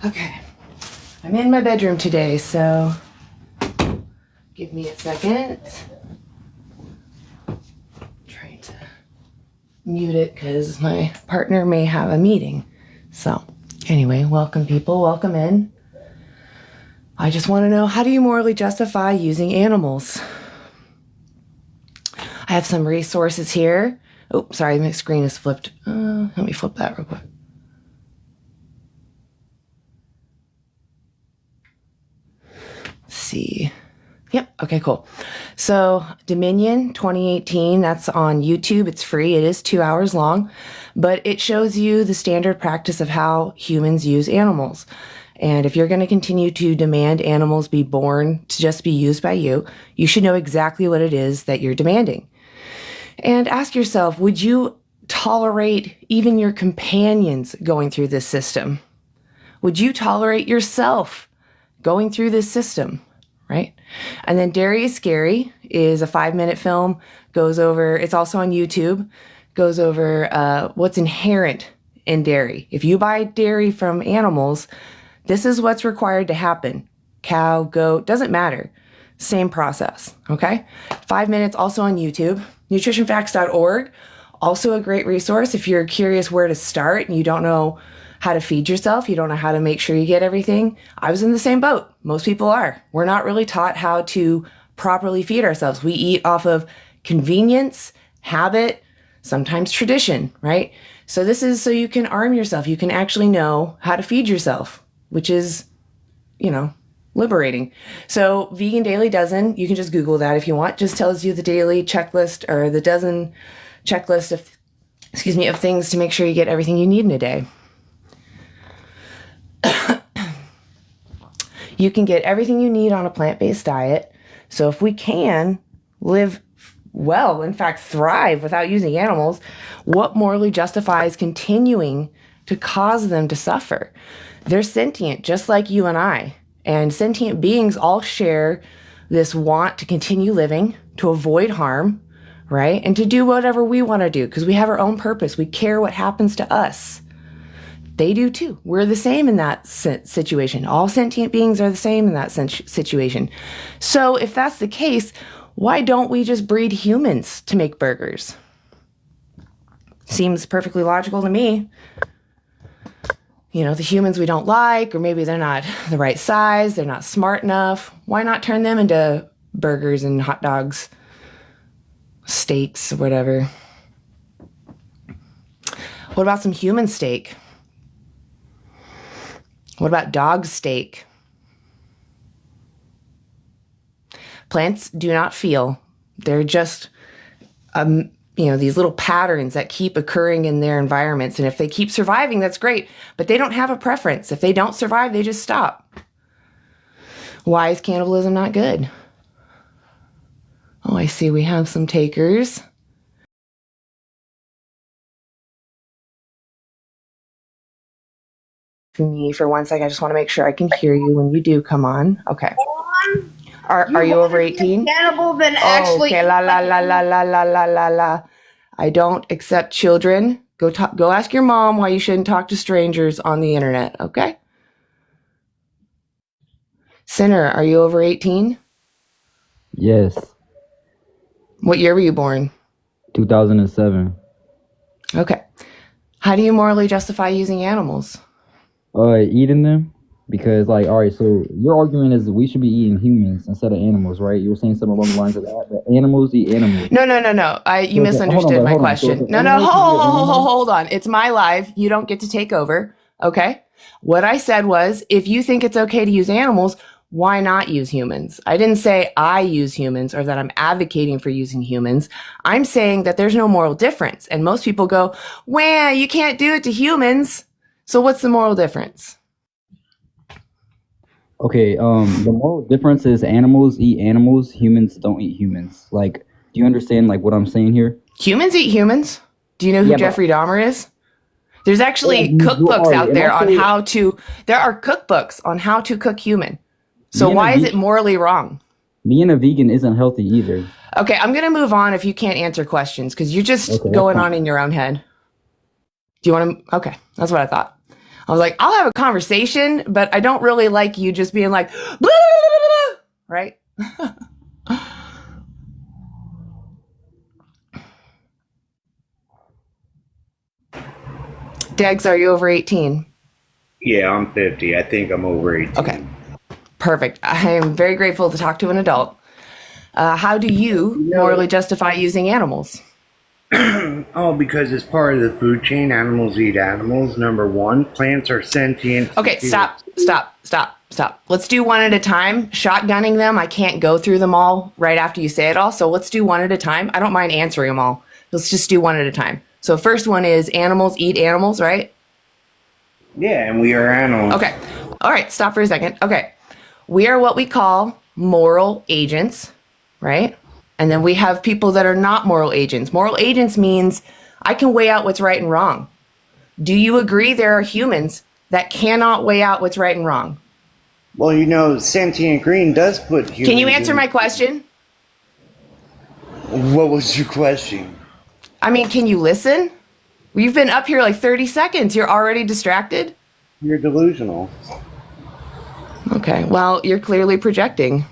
Okay, I'm in my bedroom today, so give me a second. Trying to mute it because my partner may have a meeting. So anyway, welcome people, welcome in. I just want to know, how do you morally justify using animals? I have some resources here. Oh, sorry, my screen is flipped. Let me flip that real quick. See. Yep. Okay, cool. So Dominion 2018, that's on YouTube. It's free. It is 2 hours long, but it shows you the standard practice of how humans use animals. And if you're going to continue to demand animals be born to just be used by you, you should know exactly what it is that you're demanding. And ask yourself, would you tolerate even your companions going through this system? Would you tolerate yourself going through this system? Right? And then Dairy is Scary is a 5-minute film, goes over, it's also on YouTube, goes over what's inherent in dairy. If you buy dairy from animals, this is what's required to happen. Cow, goat, doesn't matter. Same process, okay? 5 minutes also on YouTube. Nutritionfacts.org, also a great resource if you're curious where to start and you don't know how to feed yourself, you don't know how to make sure you get everything. I was in the same boat. Most people are. We're not really taught how to properly feed ourselves. We eat off of convenience, habit, sometimes tradition, right? So this is so you can arm yourself. You can actually know how to feed yourself, which is, liberating. So Vegan Dailey Dozen, you can just Google that if you want, just tells you the daily checklist or the dozen checklist of things to make sure you get everything you need in a day. You can get everything you need on a plant-based diet. So if we can live well, in fact, thrive without using animals, what morally justifies continuing to cause them to suffer? They're sentient, just like you and I. And sentient beings all share this want to continue living, to avoid harm, right? And to do whatever we want to do because we have our own purpose. We care what happens to us. They do too. We're the same in that situation. All sentient beings are the same in that situation. So if that's the case, why don't we just breed humans to make burgers? Seems perfectly logical to me. The humans we don't like, or maybe they're not the right size, they're not smart enough. Why not turn them into burgers and hot dogs, steaks, whatever? What about some human steak? What about dog steak? Plants do not feel. They're just, these little patterns that keep occurring in their environments. And if they keep surviving, that's great. But they don't have a preference. If they don't survive, they just stop. Why is cannibalism not good? Oh, I see we have some takers. For 1 second, I just want to make sure I can hear you when you do come on. Okay. Are you over 18? Cannibal than actually. Okay, la. I don't accept children. Go ask your mom why you shouldn't talk to strangers on the internet, okay? Sinner, are you over 18? Yes. What year were you born? 2007. Okay. How do you morally justify using animals? Eating them. Because, all right, so your argument is that we should be eating humans instead of animals, right? You were saying something along the lines of that. But animals eat animals. No. You misunderstood my question. Hold on. It's my live. You don't get to take over, okay? What I said was, if you think it's okay to use animals, why not use humans? I didn't say I use humans or that I'm advocating for using humans. I'm saying that there's no moral difference. And most people go, well, you can't do it to humans. So what's the moral difference? Okay, the moral difference is animals eat animals, humans don't eat humans. Do you understand, what I'm saying here? Humans eat humans. Do you know who Jeffrey Dahmer is? There's actually cookbooks out there on how to, there are cookbooks on how to cook human. So why is it morally wrong? Being a vegan isn't healthy either. Okay, I'm going to move on if you can't answer questions because you're just going on in your own head. Do you want to? Okay, that's what I thought. I was like, I'll have a conversation, but I don't really like you just being like, blah, blah, blah, blah, right? Degs, are you over 18? Yeah, I'm 50. I think I'm over 18. Okay, perfect. I am very grateful to talk to an adult. How do you morally justify using animals? Oh, because it's part of the food chain. Animals eat animals. Number one, plants are sentient. Okay, stop. Let's do one at a time. Shotgunning them, I can't go through them all right after you say it all. So let's do one at a time. I don't mind answering them all. Let's just do one at a time. So first one is animals eat animals, right? Yeah, and we are animals. Okay. All right, stop for a second. Okay. We are what we call moral agents, right? And then we have people that are not moral agents. Moral agents means I can weigh out what's right and wrong. Do you agree there are humans that cannot weigh out what's right and wrong? Well, you know, sentient green does put humans. Can you answer my question? What was your question? I mean, can you listen? You've been up here like 30 seconds. You're already distracted? You're delusional. Okay, well, you're clearly projecting.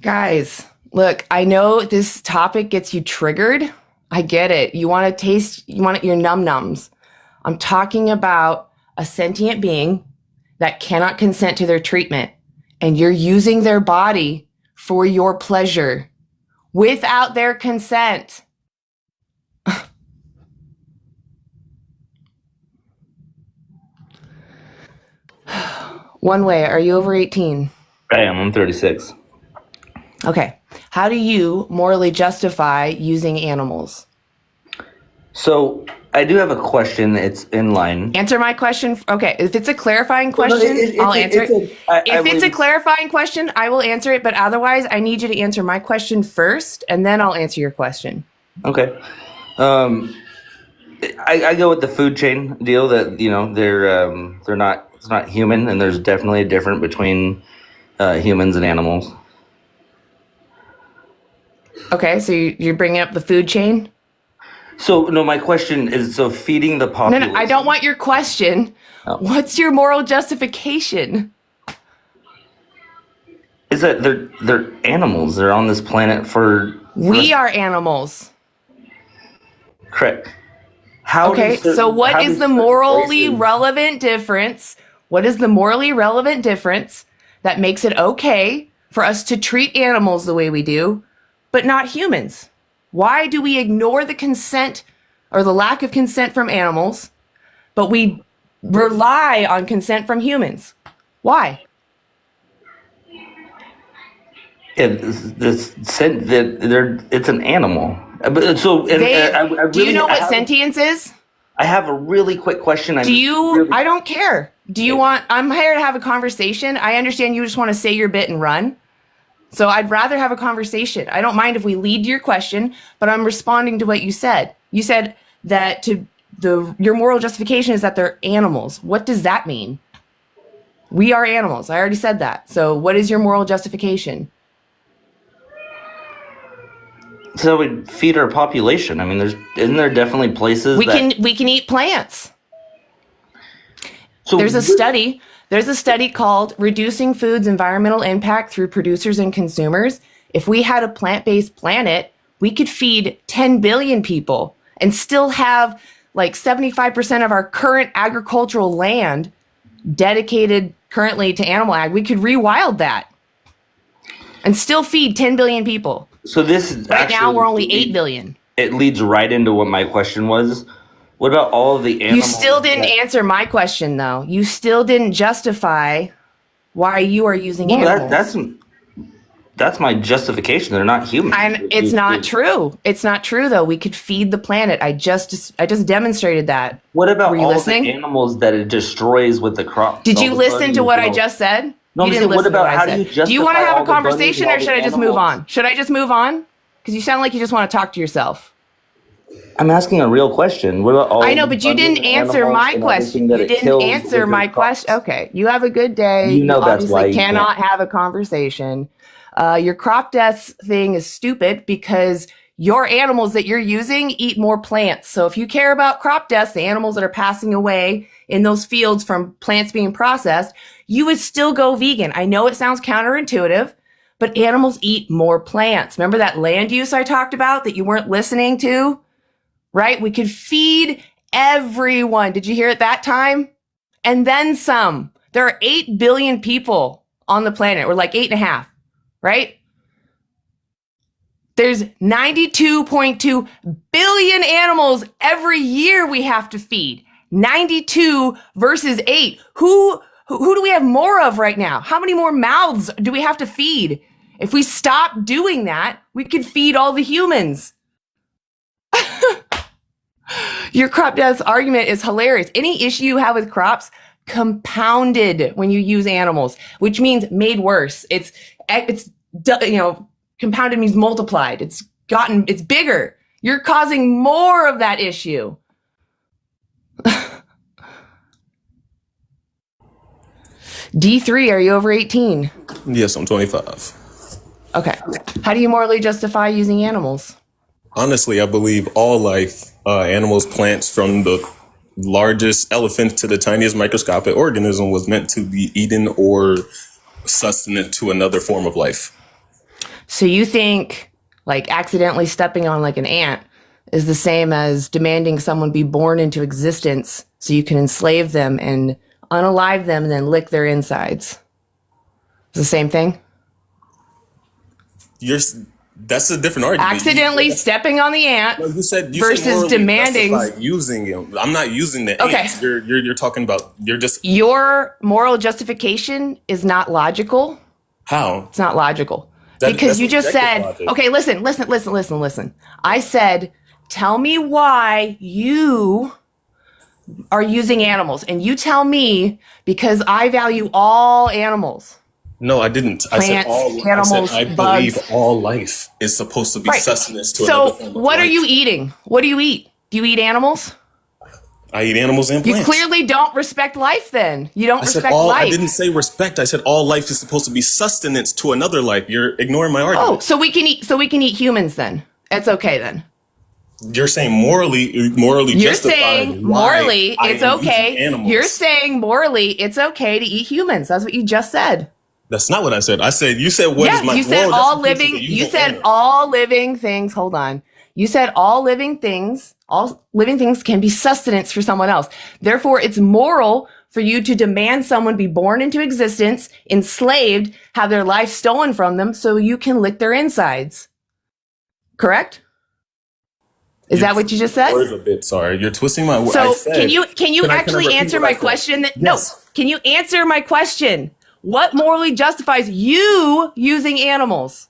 Guys, look, I know this topic gets you triggered. I get it. You want to taste, you want your num-nums. I'm talking about a sentient being that cannot consent to their treatment, and you're using their body for your pleasure without their consent. One way, are you over 18? I am. I'm 36. Okay. How do you morally justify using animals? So I do have a question. It's in line. Answer my question. Okay. If it's a clarifying question, I'll answer it. If it's a clarifying question, I will answer it. But otherwise, I need you to answer my question first, and then I'll answer your question. Okay. I go with the food chain deal that, you know, they're not, it's not human, and there's definitely a difference between humans and animals. Okay. So you're bringing up the food chain? So, no, my question is, so feeding the population. No, I don't want your question. Oh. What's your moral justification? Is that they're animals. They're on this planet for... We are animals. Correct. How Okay, so what is the morally relevant difference? What is the morally relevant difference that makes it okay for us to treat animals the way we do, but not humans? Why do we ignore the consent or the lack of consent from animals, but we rely on consent from humans? Why? It's an animal. So, do you know what sentience is? I have a really quick question. I don't care. Do you want, I'm here to have a conversation. I understand you just want to say your bit and run. So I'd rather have a conversation. I don't mind if we lead to your question, but I'm responding to what you said. You said that your moral justification is that they're animals. What does that mean? We are animals. I already said that. So what is your moral justification? So we feed our population. I mean, isn't there definitely places we can eat plants. So There's a study called Reducing Food's Environmental Impact Through Producers and Consumers. If we had a plant-based planet, we could feed 10 billion people and still have like 75% of our current agricultural land dedicated currently to animal ag. We could rewild that and still feed 10 billion people. So this is right now we're only 8 billion. It leads right into what my question was. What about all of the animals? You still didn't answer my question, though. You still didn't justify why you are using animals. That's my justification. They're not human. It's not true. It's not true, though. We could feed the planet. I just demonstrated that. What about all of the animals that it destroys with the crops? Did you listen to what I just said? No, I'm saying, what about how do you justify? Do you want to have a conversation, or should I just move on? Should I just move on? Because you sound like you just want to talk to yourself. I'm asking a real question. What about all I know, but you didn't answer my question. You didn't answer my question. Okay, you have a good day. You know that's why you cannot have a conversation. Your crop deaths thing is stupid because your animals that you're using eat more plants. So if you care about crop deaths, the animals that are passing away in those fields from plants being processed, you would still go vegan. I know it sounds counterintuitive, but animals eat more plants. Remember that land use I talked about that you weren't listening to? Right? We could feed everyone. Did you hear it that time? And then some. There are 8 billion people on the planet, or like 8.5, right? There's 92.2 billion animals every year we have to feed. 92 versus 8. Who do we have more of right now? How many more mouths do we have to feed? If we stop doing that, we could feed all the humans. Your crop deaths argument is hilarious. Any issue you have with crops compounded when you use animals, which means made worse. It's compounded means multiplied. It's bigger. You're causing more of that issue. D3, are you over 18? Yes, I'm 25. Okay. How do you morally justify using animals? Honestly, I believe all life, animals, plants, from the largest elephant to the tiniest microscopic organism, was meant to be eaten or sustenance to another form of life. So you think like accidentally stepping on like an ant is the same as demanding someone be born into existence so you can enslave them and unalive them and then lick their insides? It's the same thing? That's a different argument. Accidentally stepping on the ant versus demanding using it. I'm not using the ants. You're talking about, your moral justification is not logical. How? It's not logical. Because you just said, logic. Okay, listen. I said, tell me why you are using animals. And you tell me because I value all animals. No, I didn't. Plants, animals, I believe all life is supposed to be sustenance to another form of life. What are you eating? What do you eat? Do you eat animals? I eat animals and plants. You clearly don't respect life then. You don't respect life. I didn't say respect. I said all life is supposed to be sustenance to another life. You're ignoring my argument. Oh, so we can eat humans then. It's okay then. You're saying morally You're saying morally it's okay. You're saying morally it's okay to eat humans. That's what you just said. That's not what I said. I said, you said, what is my you said all living, things. Hold on. You said all living things can be sustenance for someone else. Therefore, it's moral for you to demand someone be born into existence, enslaved, have their life stolen from them so you can lick their insides. Correct? Is that what you just said? Words a bit, sorry. You're twisting my words. So can you actually answer my question? Yes. No. Can you answer my question? What morally justifies you using animals?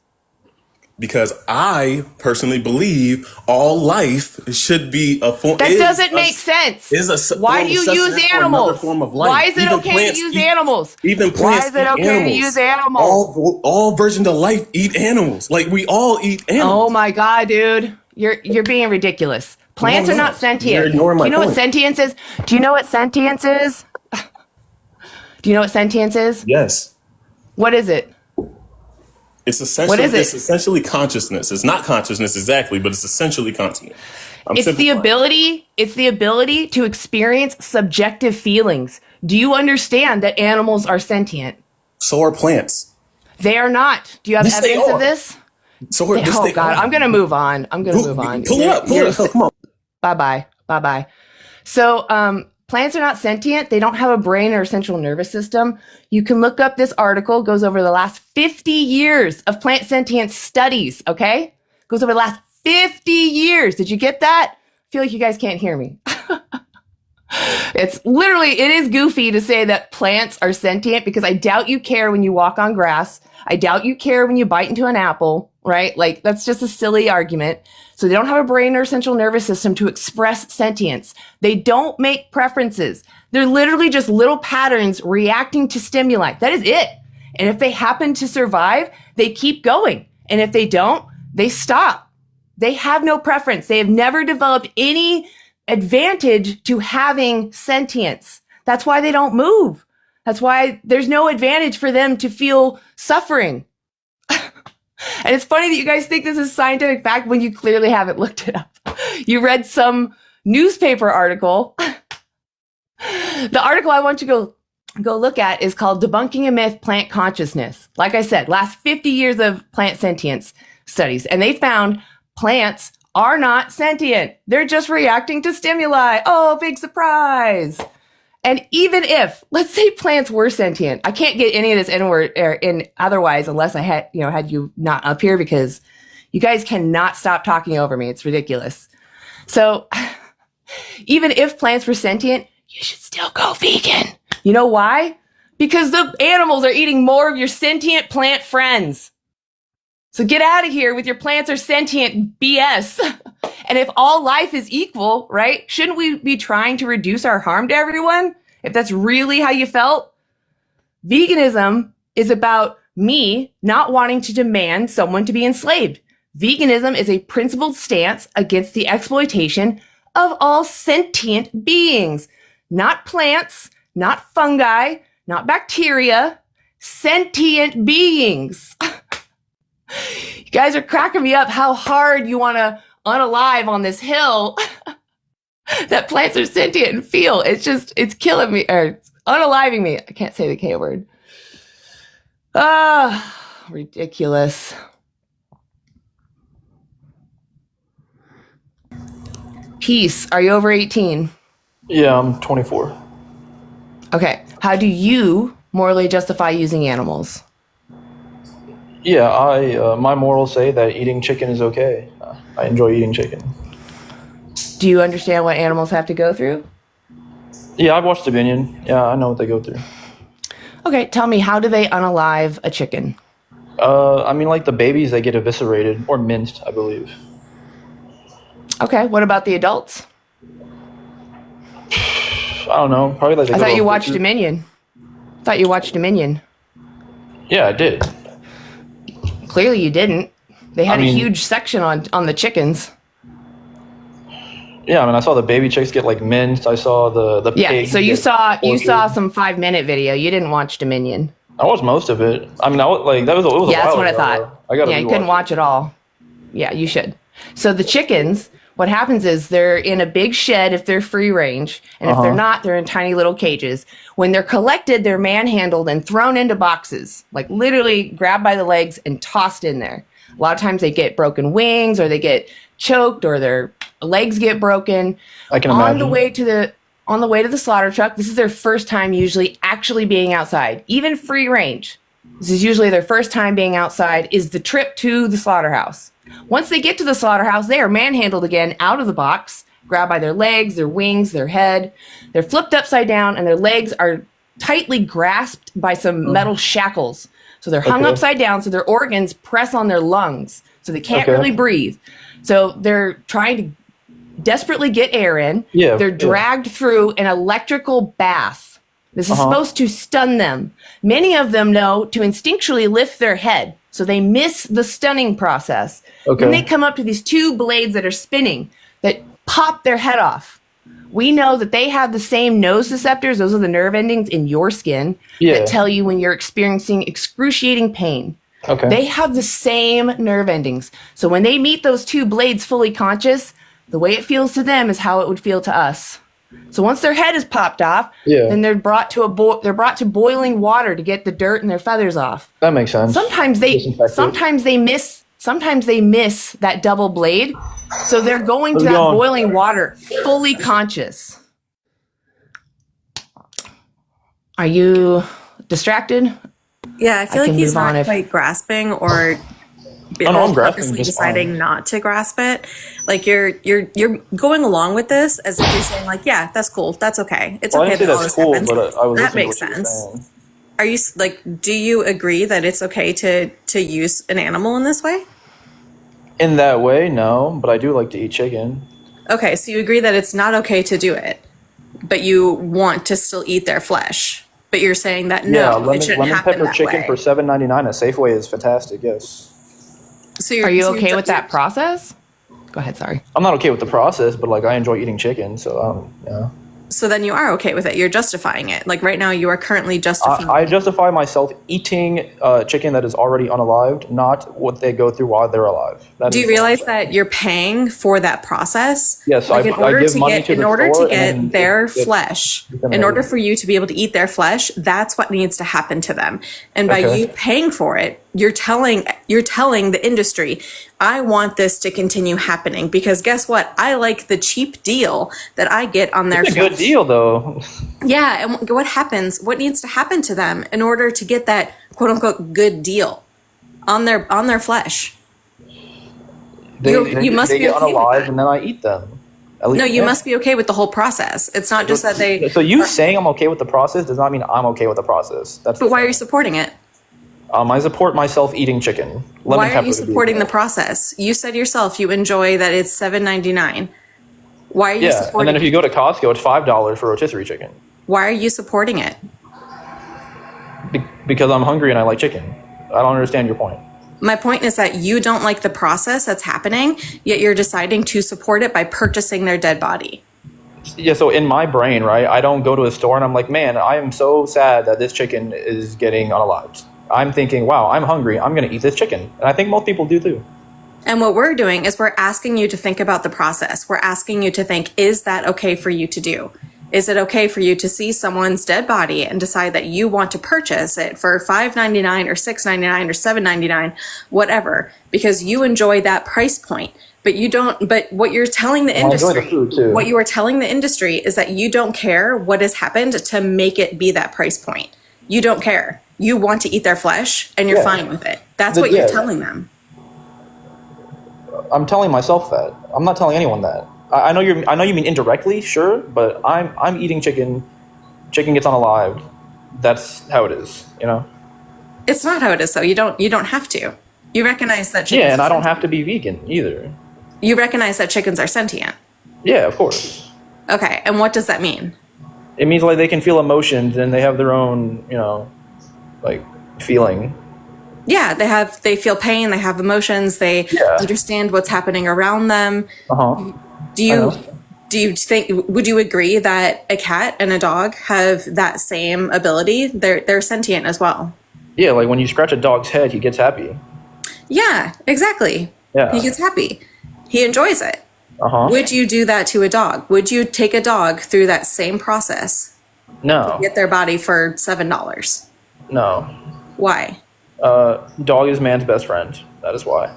Because I personally believe all life should be a form. That doesn't make sense. Why do you use animals? Why is it okay to use animals? Even plants. Why is it okay to use animals? All versions of life eat animals. Like we all eat animals. Oh my God, dude. You're being ridiculous. Plants are not sentient. You're ignoring my point. Do you know what sentience is? Do you know what sentience is? Do you know what sentience is? Yes. What is it? It's essentially, It's essentially consciousness. It's not consciousness exactly, but it's essentially consciousness. It's the ability to experience subjective feelings. Do you understand that animals are sentient? So are plants. They are not. Do you have evidence of this? Oh God, I'm gonna move on. Pull it up. Come on. Bye-bye. So, plants are not sentient. They don't have a brain or a central nervous system. You can look up this article, goes over the last 50 years of plant sentience studies, okay? Goes over the last 50 years. Did you get that? I feel like you guys can't hear me. It is goofy to say that plants are sentient because I doubt you care when you walk on grass. I doubt you care when you bite into an apple, right? Like, that's just a silly argument. So they don't have a brain or central nervous system to express sentience. They don't make preferences. They're literally just little patterns reacting to stimuli. That is it. And if they happen to survive, they keep going. And if they don't, they stop. They have no preference. They have never developed any advantage to having sentience. That's why they don't move. That's why there's no advantage for them to feel suffering. And it's funny that you guys think this is scientific fact when you clearly haven't looked it up. You read some newspaper article. The article I want you to go look at is called Debunking a Myth, Plant Consciousness. Like I said, last 50 years of plant sentience studies. And they found plants are not sentient. They're just reacting to stimuli. Oh, big surprise. And even if, let's say plants were sentient, I can't get any of this in otherwise unless I had you not up here because you guys cannot stop talking over me. It's ridiculous. So even if plants were sentient, you should still go vegan. You know why? Because the animals are eating more of your sentient plant friends. So get out of here with your plants are sentient BS. And if all life is equal, right? Shouldn't we be trying to reduce our harm to everyone? If that's really how you felt? Veganism is about me not wanting to demand someone to be enslaved. Veganism is a principled stance against the exploitation of all sentient beings. Not plants, not fungi, not bacteria, sentient beings. You guys are cracking me up how hard you want to unalive on this hill that plants are sentient and feel. It's killing me, or unaliving me. I can't say the K word. Ridiculous. Peace, are you over 18? Yeah, I'm 24. Okay. How do you morally justify using animals? Yeah, my morals say that eating chicken is okay. I enjoy eating chicken. Do you understand what animals have to go through? Yeah, I've watched Dominion. Yeah, I know what they go through. Okay, tell me, how do they unalive a chicken? I mean, like the babies, they get eviscerated or minced, I believe. Okay, what about the adults? I don't know. Probably like. I thought you watched Dominion. Yeah, I did. Clearly you didn't. They had a huge section on the chickens. Yeah, I mean, I saw the baby chicks get like minced. I saw the pigs. So you saw some 5-minute video. You didn't watch Dominion. I watched most of it. I mean, it was a while that's what ago. I thought. You couldn't watch it all. Yeah, you should. So the chickens, what happens is they're in a big shed if they're free range, and if they're not, they're in tiny little cages. When they're collected, they're manhandled and thrown into boxes, like literally grabbed by the legs and tossed in there. A lot of times they get broken wings, or they get choked, or their legs get broken. I can imagine. On the way to the slaughter truck, this is their first time usually actually being outside, even free range. This is usually their first time being outside, is the trip to the slaughterhouse. Once they get to the slaughterhouse, they are manhandled again out of the box, grabbed by their legs, their wings, their head. They're flipped upside down, and their legs are tightly grasped by some metal shackles. So they're hung upside down, so their organs press on their lungs, so they can't really breathe. So they're trying to desperately get air in. They're dragged through an electrical bath. This is supposed to stun them. Many of them know to instinctually lift their head, so they miss the stunning process. Then they come up to these two blades that are spinning that pop their head off. We know that they have the same nociceptors, those are the nerve endings in your skin, that tell you when you're experiencing excruciating pain. They have the same nerve endings. So when they meet those two blades fully conscious, the way it feels to them is how it would feel to us. So once their head is popped off, then they're brought to boiling water to get the dirt and their feathers off. That makes sense. Sometimes they miss that double blade, so they're going to that boiling water fully conscious. Are you distracted? Yeah, I feel like he's not quite grasping, or purposely deciding not to grasp it. Like you're going along with this as if you're saying like, yeah, that's cool, that's okay, it's okay that all this happens. That makes sense. Are you like, do you agree that it's okay to use an animal in this way? In that way, no, but I do like to eat chicken. Okay, so you agree that it's not okay to do it, but you want to still eat their flesh. But you're saying that it shouldn't happen pepper that chicken way. For $7.99 at Safeway is fantastic. Yes. So are you okay with that process? Go ahead. Sorry. I'm not okay with the process, but like I enjoy eating chicken, so yeah. So then you are okay with it. You're justifying it. Like right now, you are currently justifying. I justify myself eating chicken that is already unalived, not what they go through while they're alive. Do you realize that you're paying for that process? Yes, like in order to get their flesh, in order for you to be able to eat their flesh, that's what needs to happen to them. And by you paying for it, you're telling the industry, I want this to continue happening because guess what? I like the cheap deal that I get on their flesh. It's a good deal though. Yeah, and what happens? What needs to happen to them in order to get that quote unquote good deal on their flesh? You must be get okay unalive, with and then I eat them. No, you must be okay with the whole process. It's not just that they. So you saying I'm okay with the process does not mean I'm okay with the process. But why are you supporting it? I support myself eating chicken. Why are you supporting the process? You said yourself you enjoy that it's $7.99. Why are you supporting? And then if you go to Costco, it's $5 for rotisserie chicken. Why are you supporting it? Because I'm hungry and I like chicken. I don't understand your point. My point is that you don't like the process that's happening, yet you're deciding to support it by purchasing their dead body. Yeah, so in my brain, right, I don't go to a store and I'm like, man, I am so sad that this chicken is getting unalived. I'm thinking, wow, I'm hungry. I'm going to eat this chicken. And I think most people do too. And what we're doing is we're asking you to think about the process. We're asking you to think, is that okay for you to do? Is it okay for you to see someone's dead body and decide that you want to purchase it for $5.99 or $6.99 or $7.99, whatever, because you enjoy that price point? But you don't. But what you're telling the industry, what you are telling the industry, is that you don't care what has happened to make it be that price point. You don't care. You want to eat their flesh, and you're fine with it. That's what you're telling them. I'm telling myself that. I'm not telling anyone that. I know you mean indirectly, sure, but I'm eating chicken. Chicken gets unalived. That's how it is, you know. It's not how it is, though. You don't have to. You recognize that. Yeah, and I don't have to be vegan either. You recognize that chickens are sentient. Yeah, of course. Okay, and what does that mean? It means like they can feel emotions and they have their own, you know, like feeling. Yeah, they feel pain, they have emotions, they understand what's happening around them. Do you think, would you agree that a cat and a dog have that same ability? They're sentient as well. Yeah, like when you scratch a dog's head, he gets happy. Yeah, exactly. Yeah. He gets happy. He enjoys it. Would you do that to a dog? Would you take a dog through that same process? No. To get their body for $7? No. Why? Dog is man's best friend. That is why.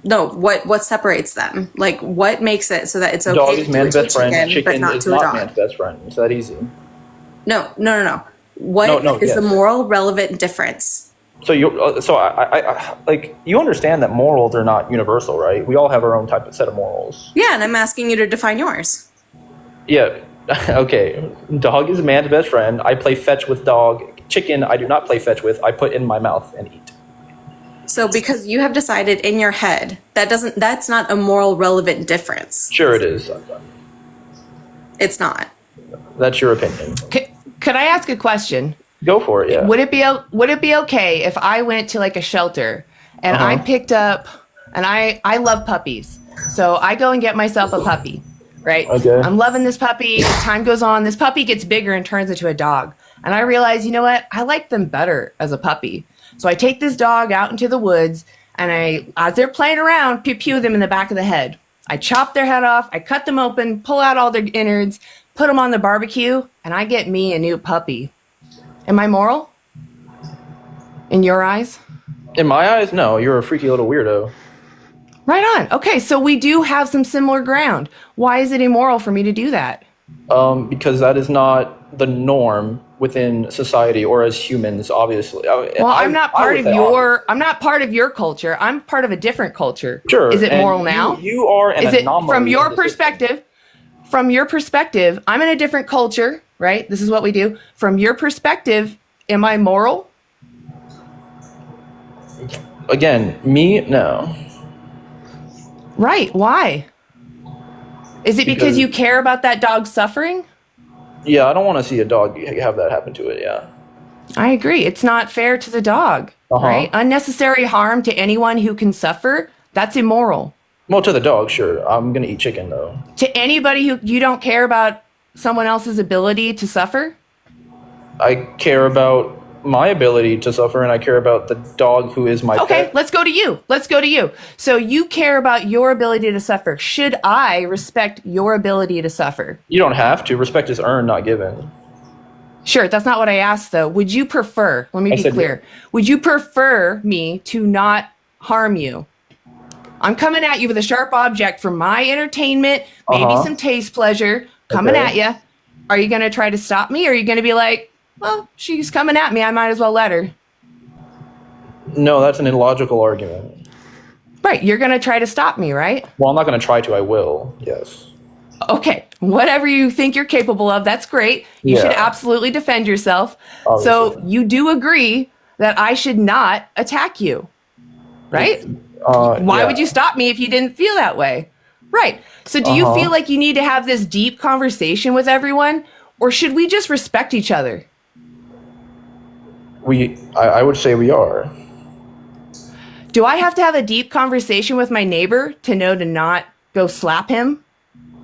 What separates them? Like, what makes it so that it's okay dog is man's best friend, chicken but not is to not a dog? Man's best friend. It's that easy. No. What is the moral relevant difference? So I like, you understand that morals are not universal, right? We all have our own type of set of morals. Yeah, and I'm asking you to define yours. Yeah. Okay. Dog is man's best friend. I play fetch with dog. Chicken, I do not play fetch with. I put in my mouth and eat. So because you have decided in your head, that's not a moral relevant difference. Sure it is. It's not. That's your opinion. Could I ask a question? Go for it, yeah. Would it be okay if I went to like a shelter and I picked up, and I love puppies. So I go and get myself a puppy, right? Okay. I'm loving this puppy. As time goes on, this puppy gets bigger and turns into a dog. And I realize, you know what? I like them better as a puppy. So I take this dog out into the woods, and as they're playing around, pew them in the back of the head. I chop their head off, I cut them open, pull out all their innards, put them on the barbecue, and I get me a new puppy. Am I moral? In your eyes? In my eyes, no. You're a freaky little weirdo. Right on. Okay, so we do have some similar ground. Why is it immoral for me to do that? Because that is not the norm within society or as humans, obviously. Well, I'm not part of your culture. I'm part of a different culture. Sure. Is it moral now? You are an anomaly. From your perspective? From your perspective, I'm in a different culture, right? This is what we do. From your perspective, am I moral? Again, me, no. Right. Why? Is it because you care about that dog suffering? Yeah, I don't want to see a dog have that happen to it, yeah. I agree. It's not fair to the dog, right? Unnecessary harm to anyone who can suffer, that's immoral. Well, to the dog, sure. I'm going to eat chicken, though. To anybody who you don't care about someone else's ability to suffer? I care about my ability to suffer, and I care about the dog who is my pet. Okay, let's go to you. So you care about your ability to suffer. Should I respect your ability to suffer? You don't have to. Respect is earned, not given. Sure, that's not what I asked, though. Would you prefer, let me be clear, would you prefer me to not harm you? I'm coming at you with a sharp object for my entertainment, maybe some taste pleasure, coming at you. Are you going to try to stop me, or are you going to be like, well, she's coming at me, I might as well let her? No, that's an illogical argument. Right, you're going to try to stop me, right? Well, I'm not going to try to, I will, yes. Okay, whatever you think you're capable of, that's great. You should absolutely defend yourself. Obviously. So you do agree that I should not attack you, right? Why would you stop me if you didn't feel that way? Right. So do you feel like you need to have this deep conversation with everyone, or should we just respect each other? I would say we are. Do I have to have a deep conversation with my neighbor to know to not go slap him?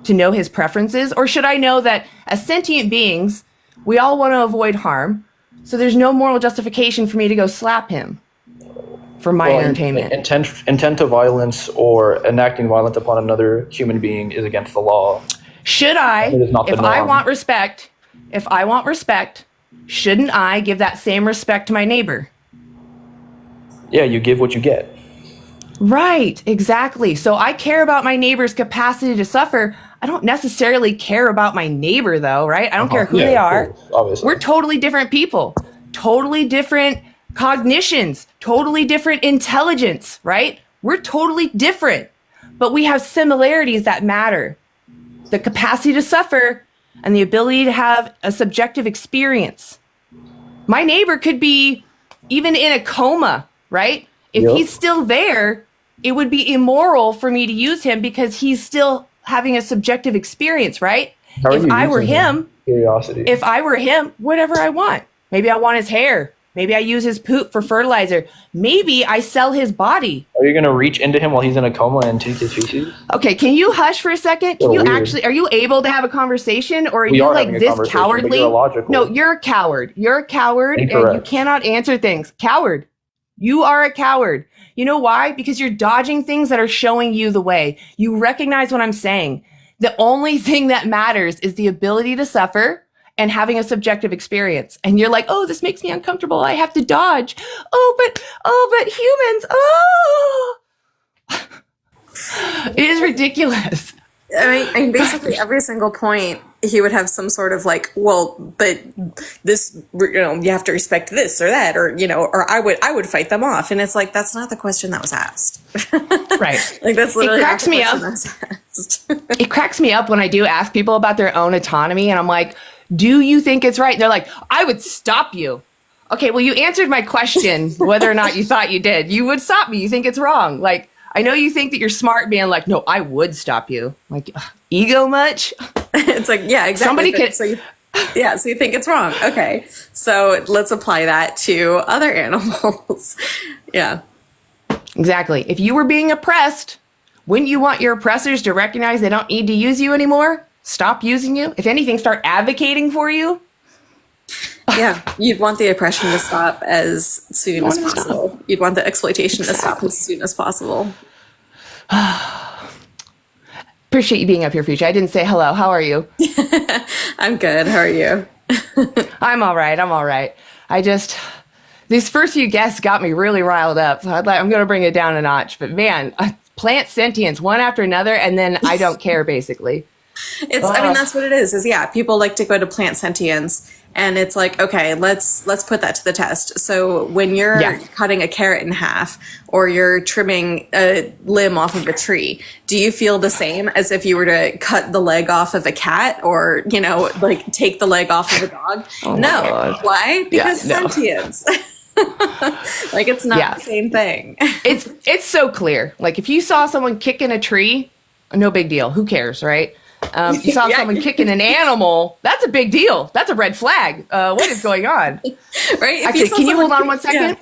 To know his preferences? Or should I know that as sentient beings, we all want to avoid harm, so there's no moral justification for me to go slap him for my entertainment? Intent to violence or enacting violence upon another human being is against the law. Should I, if I want respect, shouldn't I give that same respect to my neighbor? Yeah, you give what you get. Right, exactly. So I care about my neighbor's capacity to suffer. I don't necessarily care about my neighbor, though, right? I don't care who they are. Course, obviously. We're totally different people, totally different cognitions, totally different intelligence, right? We're totally different, but we have similarities that matter. The capacity to suffer and the ability to have a subjective experience. My neighbor could be even in a coma, right? If he's still there, it would be immoral for me to use him because he's still having a subjective experience, right? If I were him, whatever I want. Maybe I want his hair. Maybe I use his poop for fertilizer. Maybe I sell his body. Are you going to reach into him while he's in a coma and take his feces? Okay, can you hush for a second? Can you actually, are you able to have a conversation, or are you like this cowardly? No, you're a coward. You're a coward. Incorrect. And you cannot answer things. Coward. You are a coward. You know why? Because you're dodging things that are showing you the way. You recognize what I'm saying. The only thing that matters is the ability to suffer and having a subjective experience. And you're like, oh, this makes me uncomfortable. I have to dodge. Oh, but humans. Oh, it is ridiculous. I mean, basically every single point he would have some sort of like, well, but this, you have to respect this or that, or, or I would fight them off. And it's like, that's not the question that was asked. Right. Like that's literally it cracks me up. It cracks me up when I do ask people about their own autonomy. And I'm like, do you think it's right? And they're like, I would stop you. Okay, well, you answered my question, whether or not you thought you did. You would stop me. You think it's wrong. Like, I know you think that you're smart being like, no, I would stop you. Like, ego much? It's like, yeah, exactly. Somebody could. So you think it's wrong. Okay. So let's apply that to other animals. Yeah. Exactly. If you were being oppressed, wouldn't you want your oppressors to recognize they don't need to use you anymore? Stop using you? If anything, start advocating for you? Yeah, you'd want the oppression to stop as soon as possible. You'd want the exploitation to stop as soon as possible. Appreciate you being up here, Freesia. I didn't say hello. How are you? I'm good. How are you? I'm all right. These first few guests got me really riled up. So I'm going to bring it down a notch. But man, plant sentience one after another, and then I don't care, basically. I mean, that's what it is people like to go to plant sentience. And it's like, okay, let's put that to the test. So when you're cutting a carrot in half or you're trimming a limb off of a tree, do you feel the same as if you were to cut the leg off of a cat or, like take the leg off of a dog? Oh no. Why? Because sentience. Like it's not the same thing. It's so clear. Like if you saw someone kicking a tree, no big deal. Who cares, right? You saw someone kicking an animal, that's a big deal. That's a red flag. What is going on? Right? Actually, can you hold on 1 second?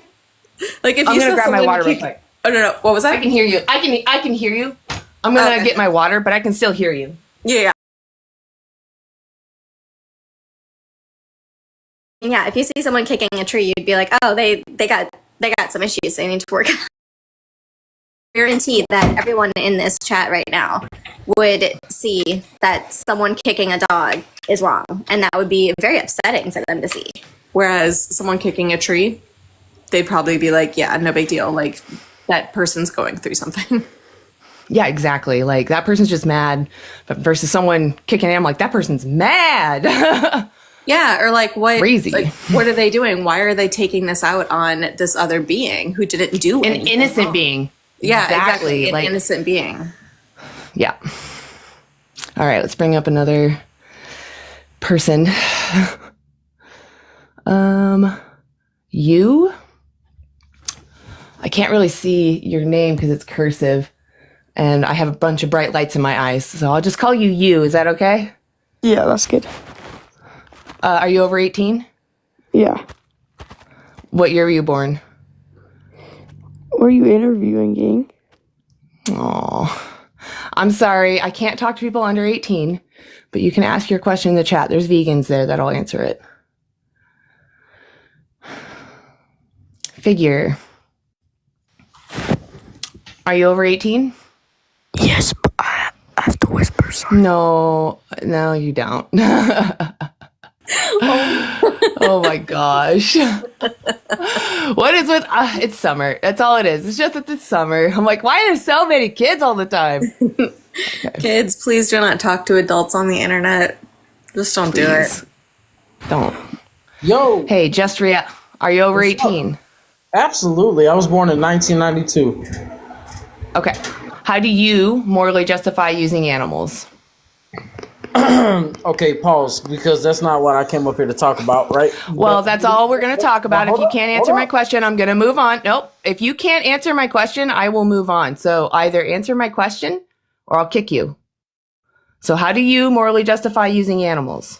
Yeah. Like if I'm going to grab my water real quick. Oh, no. What was that? I can hear you. I can hear you. I'm going to get my water, but I can still hear you. Yeah. Yeah, if you see someone kicking a tree, you'd be like, oh, they got some issues they need to work out. Guarantee that everyone in this chat right now would see that someone kicking a dog is wrong, and that would be very upsetting for them to see. Whereas someone kicking a tree, they'd probably be like, yeah, no big deal. Like, that person's going through something. Yeah, exactly. Like, that person's just mad. But versus someone kicking him, like, that person's mad. Yeah, or like, what? Crazy. Like, what are they doing? Why are they taking this out on this other being who didn't do anything? An innocent wrong? being. Yeah, exactly. An Like, innocent being. Yeah. All right, let's bring up another person. You? I can't really see your name because it's cursive, and I have a bunch of bright lights in my eyes, so I'll just call you you. Is that okay? Yeah, that's good. Are you over 18? Yeah. What year were you born? Were you interviewing, gang? Oh, I'm sorry. I can't talk to people under 18, but you can ask your question in the chat. There's vegans there that'll answer it. Figure. Are you over 18? Yes, but I have to whisper, sorry. No, you don't. Oh my gosh. What is with, it's summer. That's all it is. It's just that it's summer. I'm like, why are there so many kids all the time? Okay. Kids, please do not talk to adults on the internet. Just don't do it. Don't. Yo. Hey, just are you over 18? Absolutely. I was born in 1992. Okay. How do you morally justify using animals? Okay, pause, because that's not what I came up here to talk about, right? Well, that's all we're going to talk about. If you can't answer my question, I'm going to move on. Nope. If you can't answer my question, I will move on. So either answer my question or I'll kick you. So how do you morally justify using animals?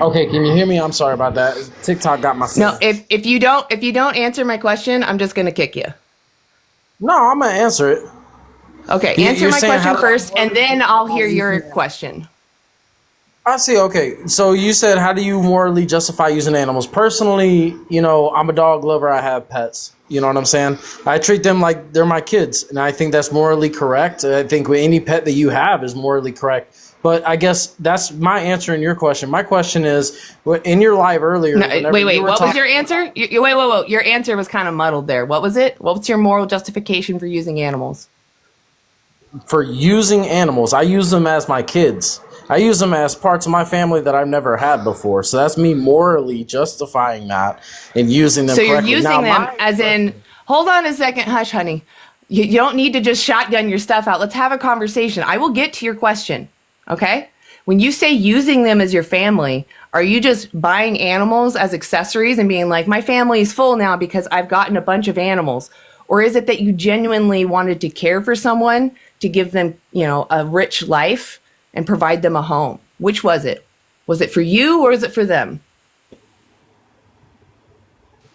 Okay, can you hear me? I'm sorry about that. TikTok got my phone. No, if you don't answer my question, I'm just going to kick you. No, I'm going to answer it. Okay, answer my question first, and then I'll hear your question. I see. Okay, so you said, how do you morally justify using animals? Personally, I'm a dog lover. I have pets. You know what I'm saying? I treat them like they're my kids, and I think that's morally correct. I think with any pet that you have is morally correct. But I guess that's my answer in your question. My question is, in your live earlier... No, wait. What was your answer? Wait. Your answer was kind of muddled there. What was it? What's your moral justification for using animals? For using animals, I use them as my kids. I use them as parts of my family that I've never had before. So that's me morally justifying that and using them correctly. So you're using them as in... Hold on a second. Hush, honey. You don't need to just shotgun your stuff out. Let's have a conversation. I will get to your question. Okay? When you say using them as your family, are you just buying animals as accessories and being like, my family is full now because I've gotten a bunch of animals? Or is it that you genuinely wanted to care for someone to give them, a rich life and provide them a home? Which was it? Was it for you or is it for them?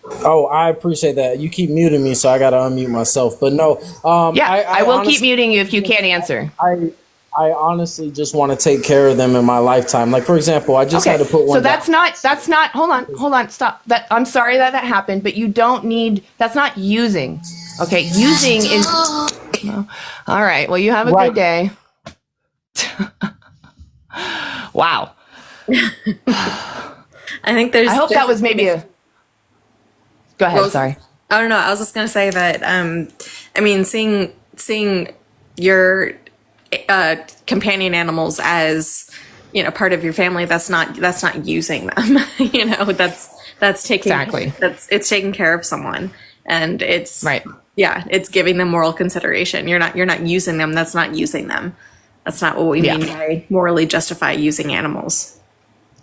Oh, I appreciate that. You keep muting me, so I got to unmute myself. But no. I will honestly keep muting you if you can't answer. I honestly just want to take care of them in my lifetime. Like, for example, I just had to put one. So that's not, hold on, stop. I'm sorry that happened, but you don't need, that's not using. Okay, using is, all right, well, you have a good day. Wow. I think I hope that was maybe a, go ahead, sorry. I don't know, I was just going to say that, seeing your companion animals as part of your family, that's not using them. That's taking it's taking care of someone, and it's right. Yeah, it's giving them moral consideration. You're not using them. That's not using them. That's not what we mean by morally justify using animals.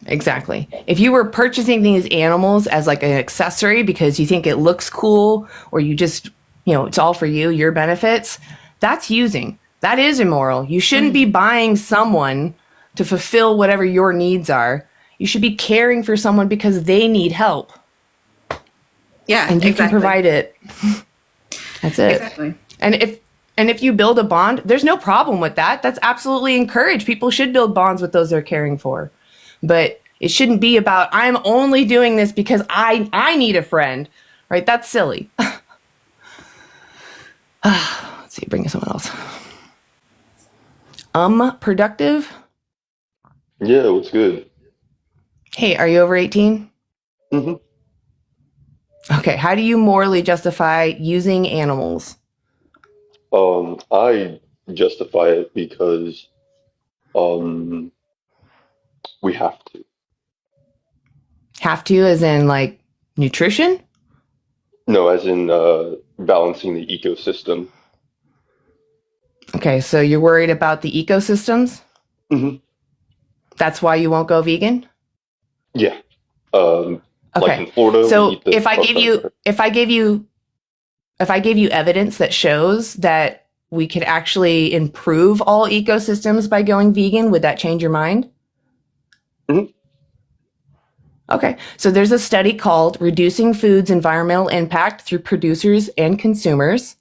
Exactly. If you were purchasing these animals as like an accessory because you think it looks cool, or you just it's all for you, your benefits, that's using. That is immoral. You shouldn't be buying someone to fulfill whatever your needs are. You should be caring for someone because they need help. Yeah, and you can provide it. That's it. Exactly. And if you build a bond, there's no problem with that. That's absolutely encouraged. People should build bonds with those they're caring for. But It shouldn't be about, I'm only doing this because I need a friend, right? That's silly. Let's see, bring in someone else. Productive? Yeah, what's good? Hey, are you over 18? Mm-hmm. Okay, how do you morally justify using animals? I justify it because we have to. Have to, as in like nutrition? No, as in balancing the ecosystem. Okay, so you're worried about the ecosystems? Mm-hmm. That's why you won't go vegan? Yeah. Okay. Like in Florida, so if I gave you evidence that shows that we could actually improve all ecosystems by going vegan, would that change your mind? Mm-hmm. Okay. So there's a study called Reducing Food's Environmental Impact Through Producers and Consumers.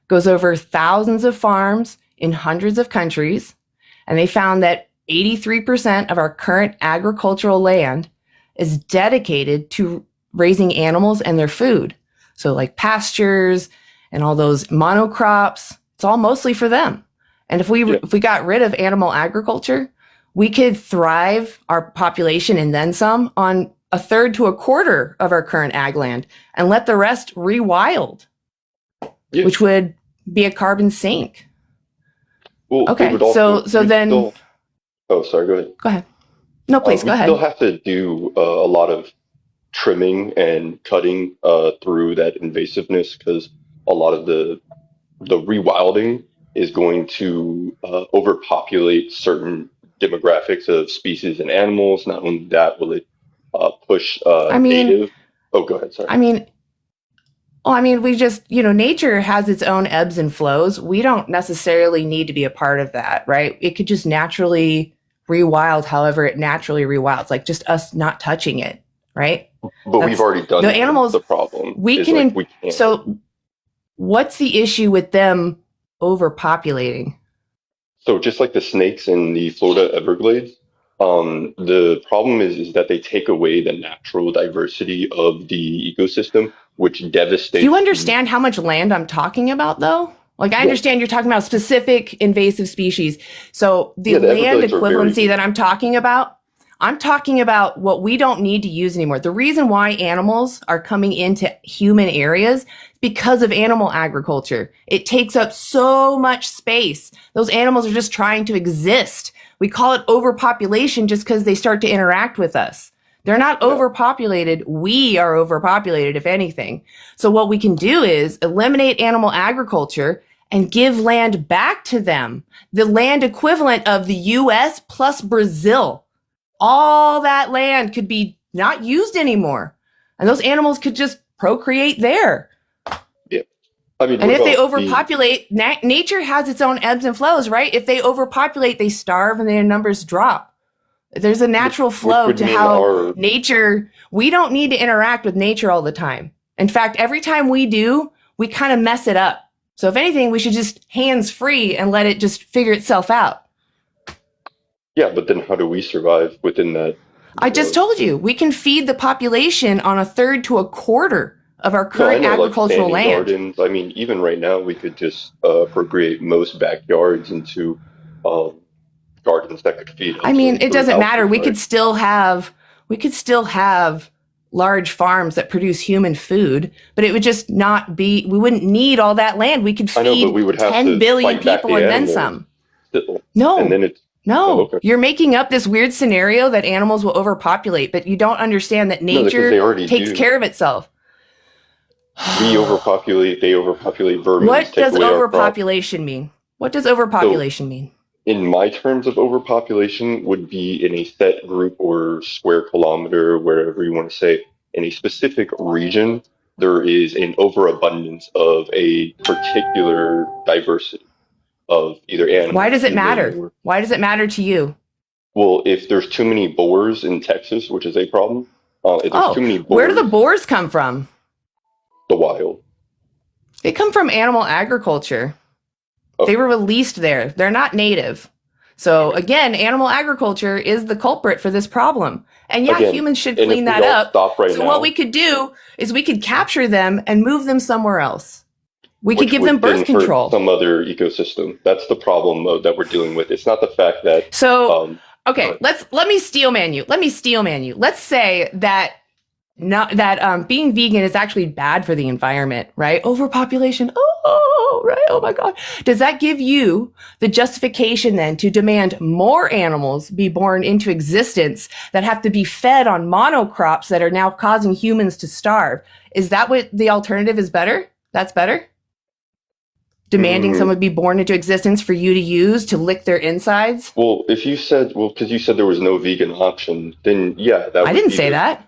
Goes over thousands of farms in hundreds of countries. And they found that 83% of our current agricultural land is dedicated to raising animals and their food. So like pastures and all those monocrops, it's all mostly for them. And if we got rid of animal agriculture, we could thrive, our population and then some, on a third to a quarter of our current ag land and let the rest rewild, which would be a carbon sink. Well, okay, so then... oh, sorry, go ahead. Go ahead. No, please, go ahead. We still have to do a lot of trimming and cutting through that invasiveness because a lot of the rewilding is going to overpopulate certain demographics of species and animals. Not only that, will it push native... Oh, go ahead, sorry. We just, nature has its own ebbs and flows. We don't necessarily need to be a part of that, right? It could just naturally rewild however it naturally rewilds, like just us not touching it, right? But we've already done the animals. The problem. We can't. So what's the issue with them overpopulating? So just like the snakes in the Florida Everglades, the problem is that they take away the natural diversity of the ecosystem, which devastates. Do you understand how much land I'm talking about, though? Like, I understand you're talking about specific invasive species. So the land equivalency that I'm talking about what we don't need to use anymore. The reason why animals are coming into human areas is because of animal agriculture. It takes up so much space. Those animals are just trying to exist. We call it overpopulation just because they start to interact with us. They're not overpopulated. We are overpopulated, if anything. So what we can do is eliminate animal agriculture and give land back to them. The land equivalent of the US plus Brazil. All that land could be not used anymore. And those animals could just procreate there. Yeah. And if they overpopulate, nature has its own ebbs and flows, right? If they overpopulate, they starve and their numbers drop. There's a natural flow to how nature, we don't need to interact with nature all the time. In fact, every time we do, we kind of mess it up. So if anything, we should just hands free and let it just figure itself out. Yeah, but then how do we survive within that? I just told you, we can feed the population on a third to a quarter of our current agricultural land. Gardens. Even right now, we could just appropriate most backyards into gardens that could feed. It doesn't matter. We could still have large farms that produce human food, but it would just not be, we wouldn't need all that land. We could feed 10 billion people and then some. No. And then you're making up this weird scenario that animals will overpopulate, but you don't understand that nature takes care of itself. We overpopulate, they overpopulate vermin. What does overpopulation mean? What does overpopulation mean? In my terms of overpopulation would be in a set group or square kilometer, wherever you want to say, in a specific region, there is an overabundance of a particular diversity of either animals. Why does it matter? Why does it matter to you? Well, if there's too many boars in Texas, which is a problem, if there's too many boars, where do the boars come from? The wild. They come from animal agriculture. They were released there. They're not native. So again, animal agriculture is the culprit for this problem. And yeah, Again, humans should and clean if we that don't up. stop right So now, what we could do is we could capture them and move them somewhere else. We could which give them would then birth control. hurt some other ecosystem. That's the problem that we're dealing with. It's not the fact that. So okay, let me steel man you. Let's say that being vegan is actually bad for the environment, right? Overpopulation. Oh, right. Oh my God. Does that give you the justification then to demand more animals be born into existence that have to be fed on monocrops that are now causing humans to starve? Is that what the alternative is better? That's better? Demanding someone be born into existence for you to use to lick their insides? Well, because you said there was no vegan option, then yeah, that I didn't say that.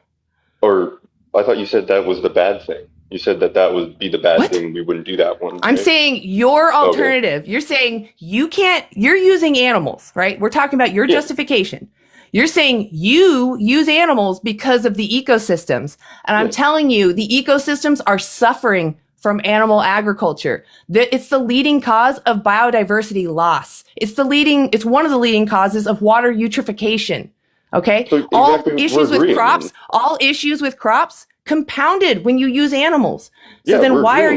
Or I thought you said that was the bad thing. You said that would be the bad thing. We wouldn't do that one. I'm saying your alternative. Okay. You're saying you're using animals, right? We're talking about your justification. You're saying you use animals because of the ecosystems. And I'm telling you, the ecosystems are suffering from animal agriculture. It's the leading cause of biodiversity loss. It's one of the leading causes of water eutrophication. Okay. So all issues with crops compounded when you use animals. So then why are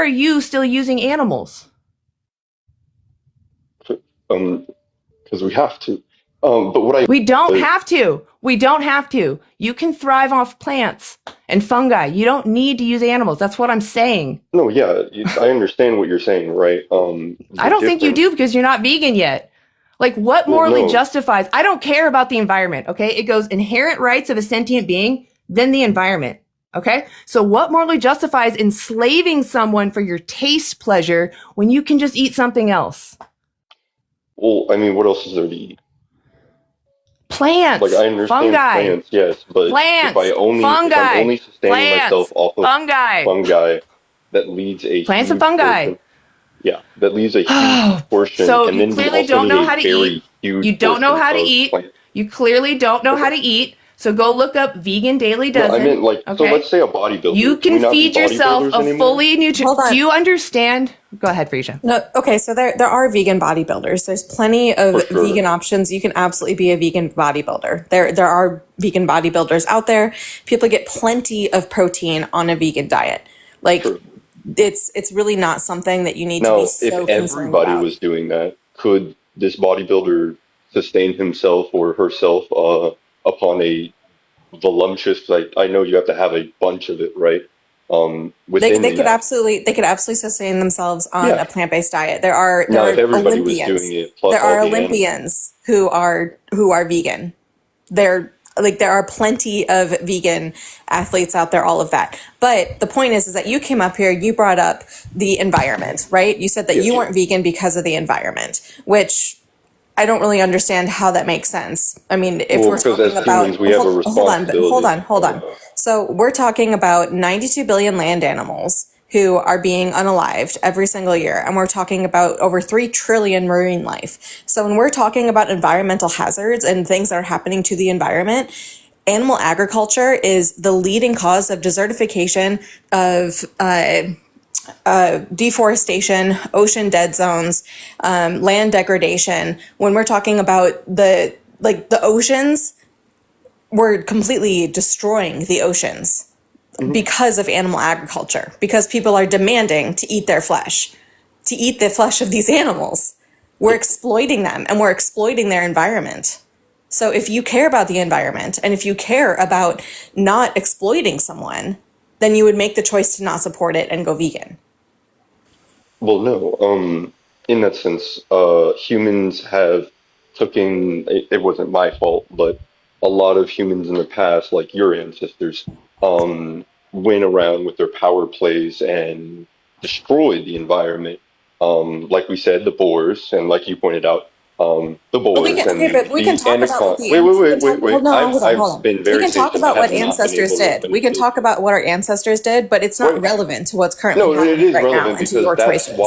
you still using animals? Because we have to. But we don't have to. You can thrive off plants and fungi. You don't need to use animals. That's what I'm saying. No, yeah, I understand what you're saying, right? I don't think you do because you're not vegan yet. Like what morally justifies? I don't care about the environment. Okay. It goes inherent rights of a sentient being, then the environment. Okay. So what morally justifies enslaving someone for your taste pleasure when you can just eat something else? Well, I mean, what else is there to eat? Plants, like I understand fungi, plants, yes, but if I'm only sustaining myself off of fungi, that leads a plants and fungi. Portion, that leaves a huge portion. So and you then clearly don't know how to eat. You don't know how to eat. You clearly don't know how to eat. So go look up vegan Dailey Dozen. No, I meant so let's say a bodybuilder. You can feed yourself a fully nutritious. Do you understand? Go ahead, Freesia. No, okay, so there are vegan bodybuilders. There's plenty of vegan options. You can absolutely be a vegan bodybuilder. There are vegan bodybuilders out there. People get plenty of protein on a vegan diet. Like it's really not something that you need to be so concerned about. If everybody was doing that, could this bodybuilder sustain himself or herself upon a voluptuous, like I know you have to have a bunch of it, right? They could absolutely sustain themselves on a plant-based diet. There are Olympians who are vegan. There are plenty of vegan athletes out there, all of that. But the point is that you came up here, you brought up the environment, right? You said that you weren't vegan because of the environment, which I don't really understand how that makes sense. I mean, if we're talking about humans, we have a responsibility. Hold on. So we're talking about 92 billion land animals who are being unalived every single year. And we're talking about over 3 trillion marine life. So when we're talking about environmental hazards and things that are happening to the environment, animal agriculture is the leading cause of desertification, of deforestation, ocean dead zones, land degradation. When we're talking about the oceans, we're completely destroying the oceans because of animal agriculture, because people are demanding to eat their flesh, to eat the flesh of these animals. We're exploiting them and we're exploiting their environment. So if you care about the environment and if you care about not exploiting someone, then you would make the choice to not support it and go vegan. Well, no. In that sense, humans have taken, it wasn't my fault, but a lot of humans in the past, like your ancestors, went around with their power plays and destroyed the environment. Like we said, the boars, and like you pointed out, the boars. We can talk about what ancestors did. We can talk about what our ancestors did, but it's not relevant to what's currently happening right now and to your choices.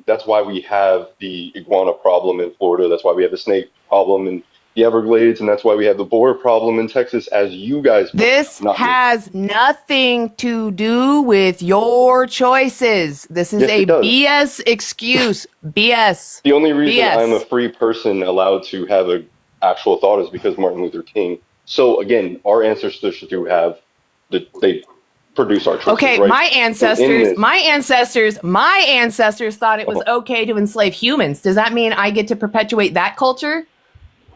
That's why we have the iguana problem in Florida. That's why we have the snake problem the Everglades, and that's why we have the boar problem in Texas, as you guys. This has nothing to do with your choices. This is a BS excuse. BS. The only reason BS. I'm a free person allowed to have an actual thought is because Martin Luther King. So again, our ancestors do have they produce our choices. Okay, right? my ancestors thought it was okay to enslave humans. Does that mean I get to perpetuate that culture?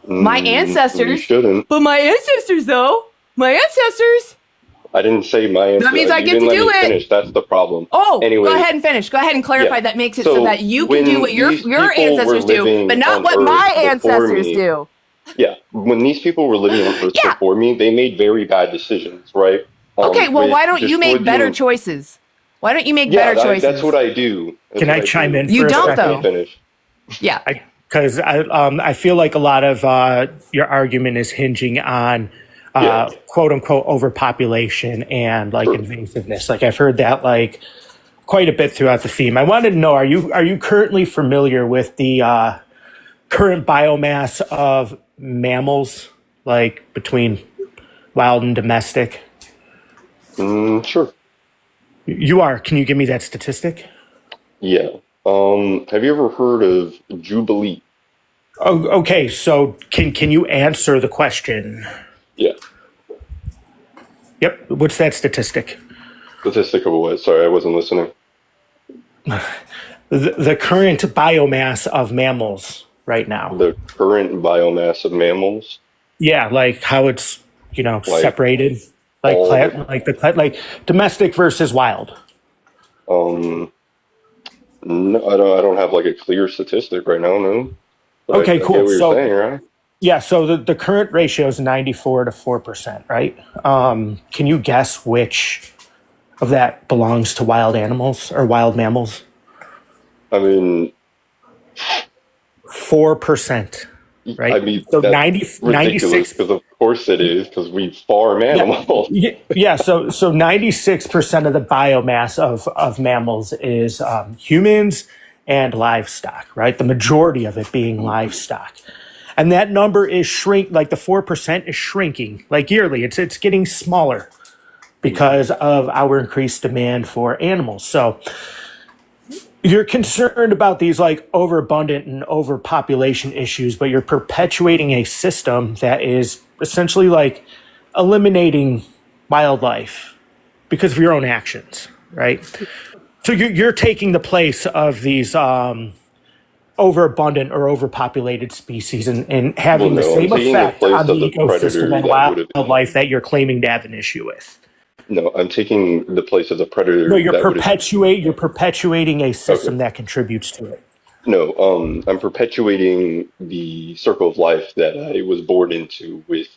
My ancestors. Shouldn't. But my ancestors, though. My ancestors. I didn't say my ancestors. That means I get to do it. Finish. That's the problem. Oh, anyway, go ahead and finish. Go ahead and clarify. That makes it so that you can do what your ancestors do, but not what my ancestors do. Yeah, when these people were living on Earth before me, they made very bad decisions, right? Okay, well, why don't you make better choices? Why don't you make better choices? That's what I do. Can I chime in? You don't, though. Finish. Yeah. Because I feel like a lot of your argument is hinging on quote unquote overpopulation and like invasiveness. Like I've heard that like quite a bit throughout the theme. I wanted to know, are you currently familiar with the current biomass of mammals, like between wild and domestic? Sure. You are. Can you give me that statistic? Yeah. Have you ever heard of Jubilee? Oh, okay. So can you answer the question? Yeah. Yep. What's that statistic? Statistic of what? Sorry, I wasn't listening. The current biomass of mammals right now. The current biomass of mammals? Yeah, like how it's, separated. Like domestic versus wild. No, I don't have like a clear statistic right now, no. But okay, cool. I get what you're saying, right? Yeah, so the current ratio is 94 to 4%, right? Can you guess which of that belongs to wild animals or wild mammals? I mean, 4%, right? I mean, so that's 96, because of course it is, because we farm animals. Yeah, so 96% of the biomass of mammals is humans and livestock, right? The majority of it being livestock. And that number is like the 4% is shrinking, like yearly. It's getting smaller because of our increased demand for animals. So you're concerned about these like overabundant and overpopulation issues, but you're perpetuating a system that is essentially like eliminating wildlife because of your own actions, right? So you're taking the place of these overabundant or overpopulated species and having the same effect on the ecosystem and wildlife that you're claiming to have an issue with. No, I'm taking the place of the predator. No, you're perpetuating a system that contributes to it. No, I'm perpetuating the circle of life that I was born into with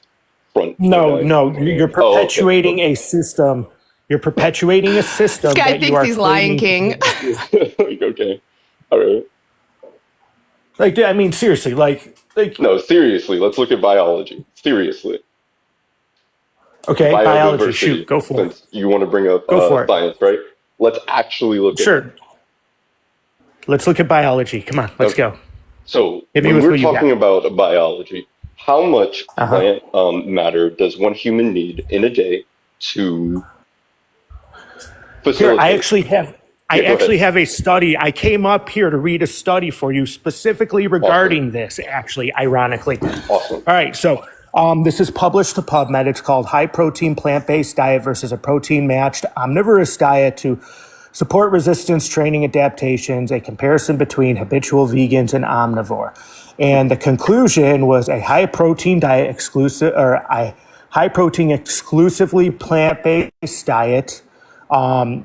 front. No, you're perpetuating a system. You're perpetuating a system. This guy thinks he's Lion King. Okay, all right. Like, I mean, seriously, like. No, seriously. Let's look at biology. Seriously. Okay, biology. Shoot, go for it. You want to bring up science, right? Let's actually look at it. Let's look at biology. Come on, let's go. So when we're talking about biology, how much plant matter does one human need in a day to facilitate? Here, I actually have a study. I came up here to read a study for you specifically regarding this, actually, ironically. Awesome. All right, so this is published to PubMed. It's called High Protein Plant-Based Diet versus a Protein-Matched Omnivorous Diet to Support Resistance Training Adaptations, a comparison between habitual vegans and omnivore. And the conclusion was a high-protein diet exclusively plant-based diet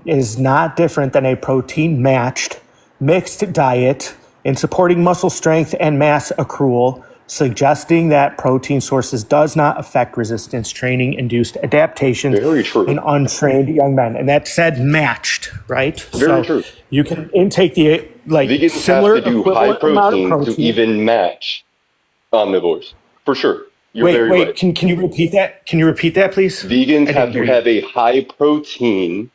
is not different than a protein-matched mixed diet in supporting muscle strength and mass accrual, suggesting that protein sources does not affect resistance training-induced adaptations in untrained young men. And that said matched, right? Very true. You can intake the vegans similar have to do high protein to even match omnivores, for sure. You're very right. Can you repeat that? Can you repeat that, please? Vegans have to have a high protein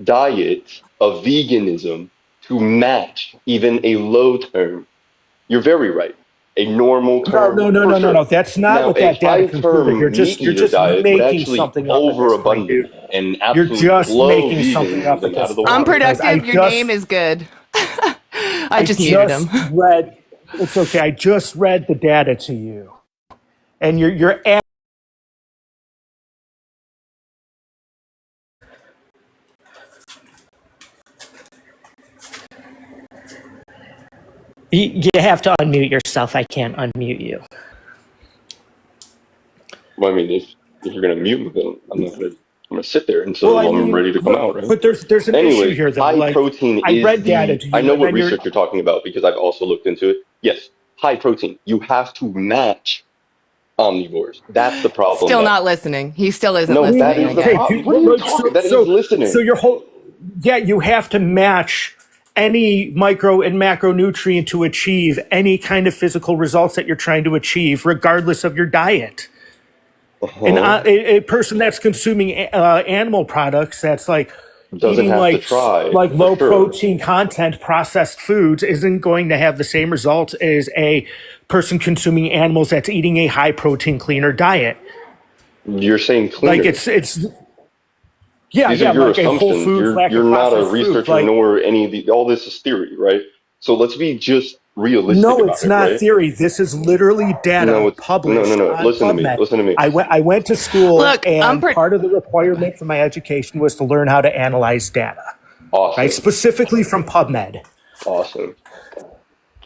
diet of veganism to match even a low term. You're very right. a normal term. No. That's not now, what that data concluded. You're just making something up at this point, dude. And You're just making something up at this point. Unproductive. Your name is good. I just muted him. It's okay. I just read the data to you, and you're at. You have to unmute yourself. I can't unmute you. Well, I mean, if you're gonna mute me, then I'm gonna sit there until I'm ready to come out, right? But there's an issue here, though. High protein I read data to you. I know what research you're talking about because I've also looked into it. Yes, high protein. You have to match omnivores. That's the problem. Still not listening. He still isn't listening. That is the problem. What are you talking? That is listening. So you have to match any micro and macronutrient to achieve any kind of physical results that you're trying to achieve, regardless of your diet. And a person that's consuming animal products, that's like eating like low protein content processed foods, isn't going to have the same results as a person consuming animals that's eating a high protein, cleaner diet. You're saying cleaner. Like it's yeah, these are your like assumptions. a whole food, you're not a researcher, food, nor any of the. All this is theory, right? So let's be just realistic. No, it's not right? theory. This is literally data published. No. Listen to me. I went to school, and Look, part of the requirement for my education was to learn how to analyze data. Awesome. Right, specifically from PubMed. Awesome.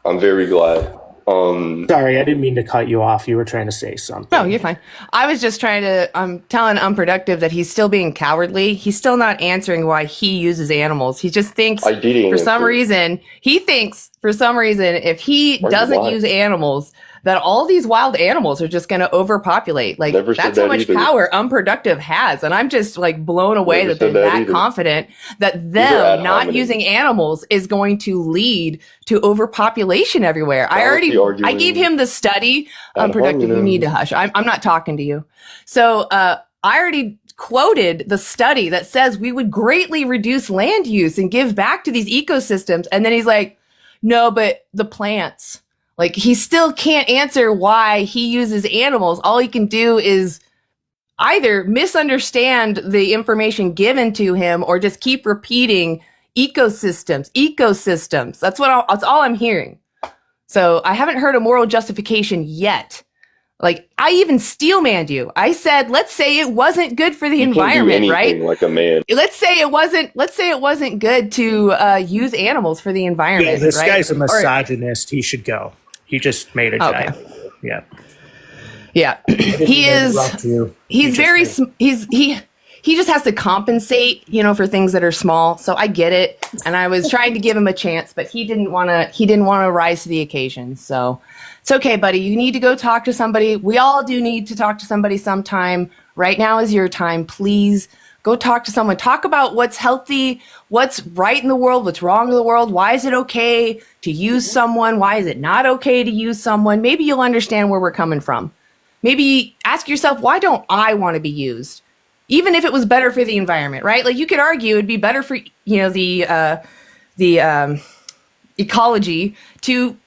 I'm very glad. Sorry, I didn't mean to cut you off. You were trying to say something. No, you're fine. I was just trying to, I'm telling Unproductive that he's still being cowardly. He's still not answering why he uses animals. He just thinks for some reason, if he doesn't use animals, that all these wild animals are just going to overpopulate. Like, that's how much power Unproductive has. And I'm just like blown away that they're that confident that them not using animals is going to lead to overpopulation everywhere. I gave him the study. Unproductive, you need to hush. I'm not talking to you. So I already quoted the study that says we would greatly reduce land use and give back to these ecosystems. And then he's like, no, but the plants. Like, he still can't answer why he uses animals. All he can do is either misunderstand the information given to him or just keep repeating ecosystems. That's all I'm hearing. So I haven't heard a moral justification yet. Like, I even steel-manned you. I said, let's say it wasn't good for the environment, right? Like a man. Let's say it wasn't good to use animals for the environment. Yeah, this guy's a misogynist. He should go. He just made a giant. Yeah. Yeah. He just has to compensate, for things that are small. So I get it. And I was trying to give him a chance, but he didn't want to rise to the occasion. So it's okay, buddy. You need to go talk to somebody. We all do need to talk to somebody sometime. Right now is your time. Please go talk to someone. Talk about what's healthy, what's right in the world, what's wrong in the world. Why is it okay to use someone? Why is it not okay to use someone? Maybe you'll understand where we're coming from. Maybe ask yourself, why don't I want to be used? Even if it was better for the environment, right? Like, you could argue it'd be better for, the ecology to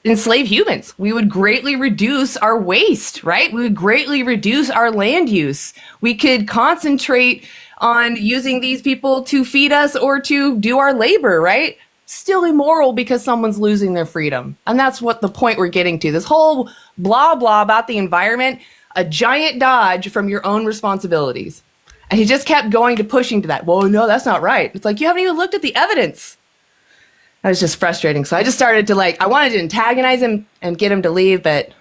enslave humans. We would greatly reduce our waste, right? We would greatly reduce our land use. We could concentrate on using these people to feed us or to do our labor, right? Still immoral because someone's losing their freedom. And that's what the point we're getting to. This whole blah, blah about the environment, a giant dodge from your own responsibilities. And he just kept going to pushing to that. Well, no, that's not right. It's like, you haven't even looked at the evidence. That was just frustrating. So I just started to I wanted to antagonize him and get him to leave, but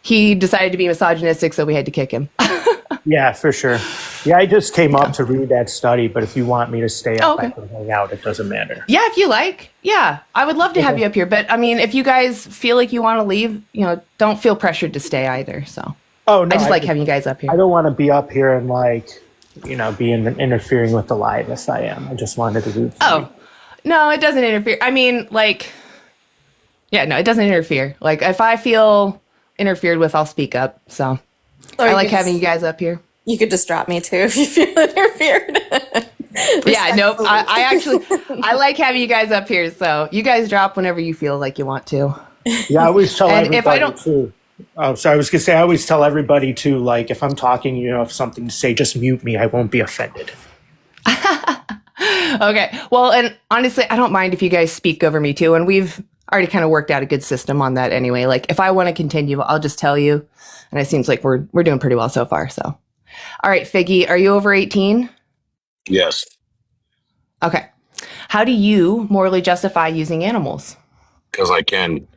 he decided to be misogynistic, so we had to kick him. Yeah, for sure. Yeah, I just came up to read that study, but if you want me to stay up, I can hang out. It doesn't matter. Yeah, if you like. Yeah, I would love to have you up here. But, I mean, if you guys feel like you want to leave, don't feel pressured to stay either. So I just like having you guys up here. I don't want to be up here and, be interfering with the live if I am. I just wanted to do it. No, it doesn't interfere. I mean, it doesn't interfere. Like, if I feel interfered with, I'll speak up. So I like having you guys up here. You could just drop me too if you feel interfered. Yeah, nope. I like having you guys up here. So you guys drop whenever you feel like you want to. Yeah, I always tell And if I everybody don't, to. Oh, sorry. I was gonna say I always tell everybody to, like, if I'm talking, if something to say, just mute me. I won't be offended. okay. Well, and honestly, I don't mind if you guys speak over me too. And we've already kind of worked out a good system on that anyway. Like, if I want to continue, I'll just tell you. And it seems like we're doing pretty well so far. So, all right, Figgy, are you over 18? Yes. Okay. How do you morally justify using animals? Because I can.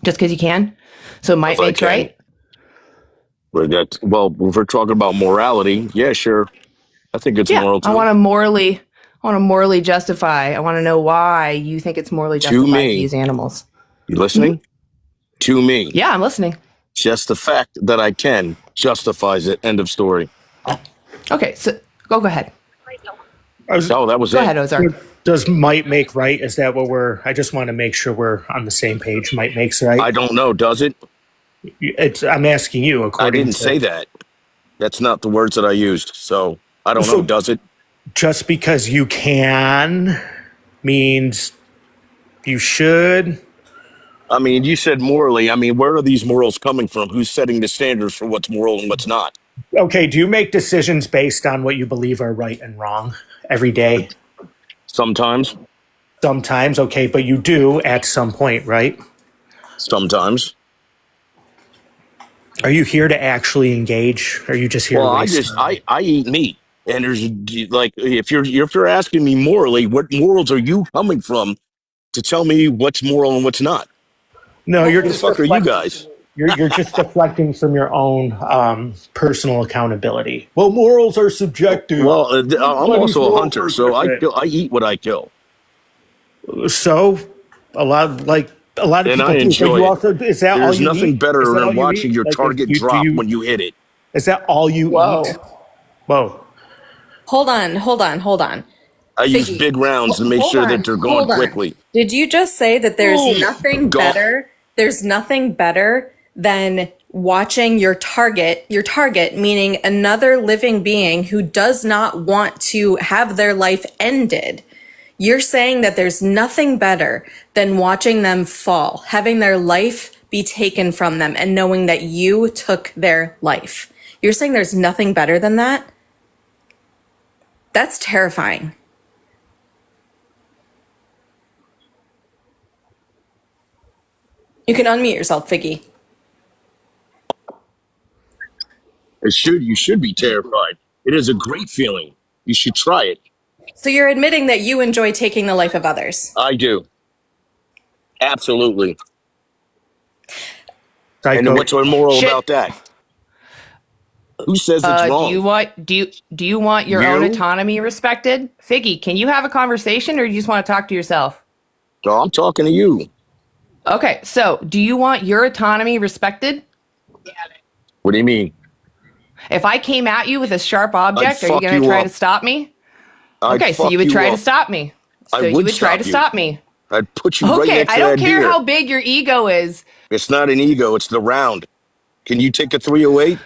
Just because you can? So might makes right? Well, if we're talking about morality, yeah, sure. I think it's moral too. I want to morally justify. I want to know why you think it's morally justified to use animals. You listening? Mm-hmm. To me. Yeah, I'm listening. Just the fact that I can justifies it. End of story. Okay, so go ahead. That was Go it. ahead, Ozark. Does might make right? Is that what I just want to make sure we're on the same page. Might makes right. I don't know. Does it? I'm asking you. I didn't say that. That's not the words that I used. So I don't know. Does it? Just because you can means you should. I mean, you said morally. I mean, where are these morals coming from? Who's setting the standards for what's moral and what's not? Okay, do you make decisions based on what you believe are right and wrong every day? Sometimes. Sometimes, okay, but you do at some point, right? Sometimes. Are you here to actually engage? Or are you just here to waste time? I eat meat. And there's like, if you're asking me morally, what morals are you coming from to tell me what's moral and what's not? No, you're just fuck are you guys? You're just deflecting from your own personal accountability. Well, morals are subjective. Well, I'm also a hunter, so I eat what I kill. So, a lot of people I enjoy it. Is that There's all you nothing eat? better than watching your like, target drop when you hit it. Is that all you eat? Whoa. Hold on. I use big rounds to make sure that they're going quickly. Did you just say that there's nothing better? There's nothing better than watching your target, meaning another living being who does not want to have their life ended. You're saying that there's nothing better than watching them fall, having their life be taken from them and knowing that you took their life. You're saying there's nothing better than that? That's terrifying. You can unmute yourself, Figgy. You should be terrified. It is a great feeling. You should try it. So you're admitting that you enjoy taking the life of others? I do. Absolutely. And what's immoral about that? Who says it's wrong? Do you want your own autonomy respected? Figgy, can you have a conversation or do you just want to talk to yourself? No, I'm talking to you. Okay, so do you want your autonomy respected? What do you mean? If I came at you with a sharp object, are you going to try to stop me? Okay, so you would try to stop me. So you would try to stop me. I'd put you right next to that deer. Okay, I don't care how big your ego is. It's not an ego, it's the round. Can you take a 308?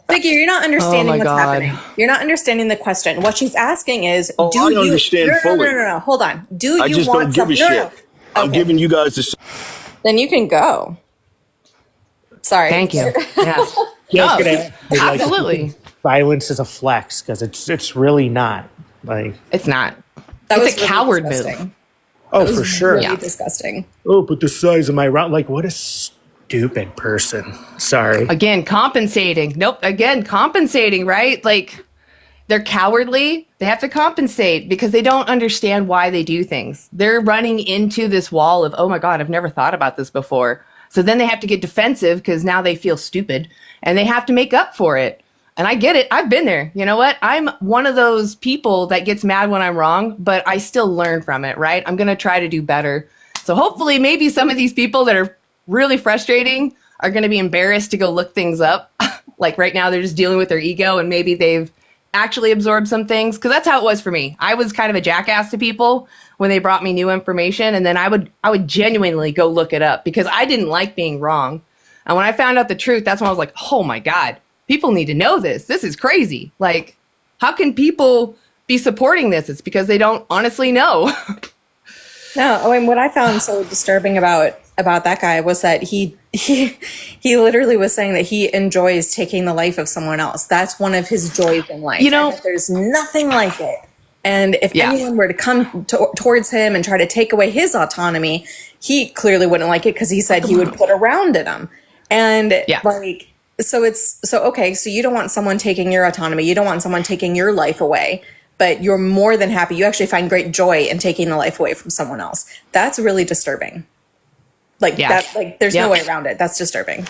Figgy, you're not understanding what's happening. You're not understanding the question. What she's asking is, I understand fully. No. Hold on. Do you I just want don't give a shit. No. I'm giving you guys the... Then you can go. Sorry. Thank you. Yeah. Absolutely. Violence is a flex because it's really not. Like it's not. It's a really coward move. Oh, for sure. Really disgusting. Oh, but the size of my round, like what a stupid person. Sorry. Again, compensating. Nope. Again, compensating. Right? Like they're cowardly. They have to compensate because they don't understand why they do things. They're running into this wall of, oh my God, I've never thought about this before. So then they have to get defensive because now they feel stupid and they have to make up for it. And I get it. I've been there. You know what? I'm one of those people that gets mad when I'm wrong, but I still learn from it, right? I'm going to try to do better. So hopefully maybe some of these people that are really frustrating are going to be embarrassed to go look things up. Like right now they're just dealing with their ego and maybe they've actually absorbed some things. Because that's how it was for me. I was kind of a jackass to people when they brought me new information. And then I would genuinely go look it up because I didn't like being wrong. And when I found out the truth, that's when I was like, oh my God. People need to know this. This is crazy. Like, how can people be supporting this? It's because they don't honestly know. No, I mean, what I found so disturbing about about that guy was that he literally was saying that he enjoys taking the life of someone else. That's one of his joys in life. You know, and that there's nothing like it. And if anyone were to come towards him and try to take away his autonomy, he clearly wouldn't like it, because he said he would put a round in him. And like, so okay, so you don't want someone taking your autonomy. You don't want someone taking your life away, but you're more than happy. You actually find great joy in taking the life away from someone else. That's really disturbing. Like that, like there's no way around it. That's disturbing.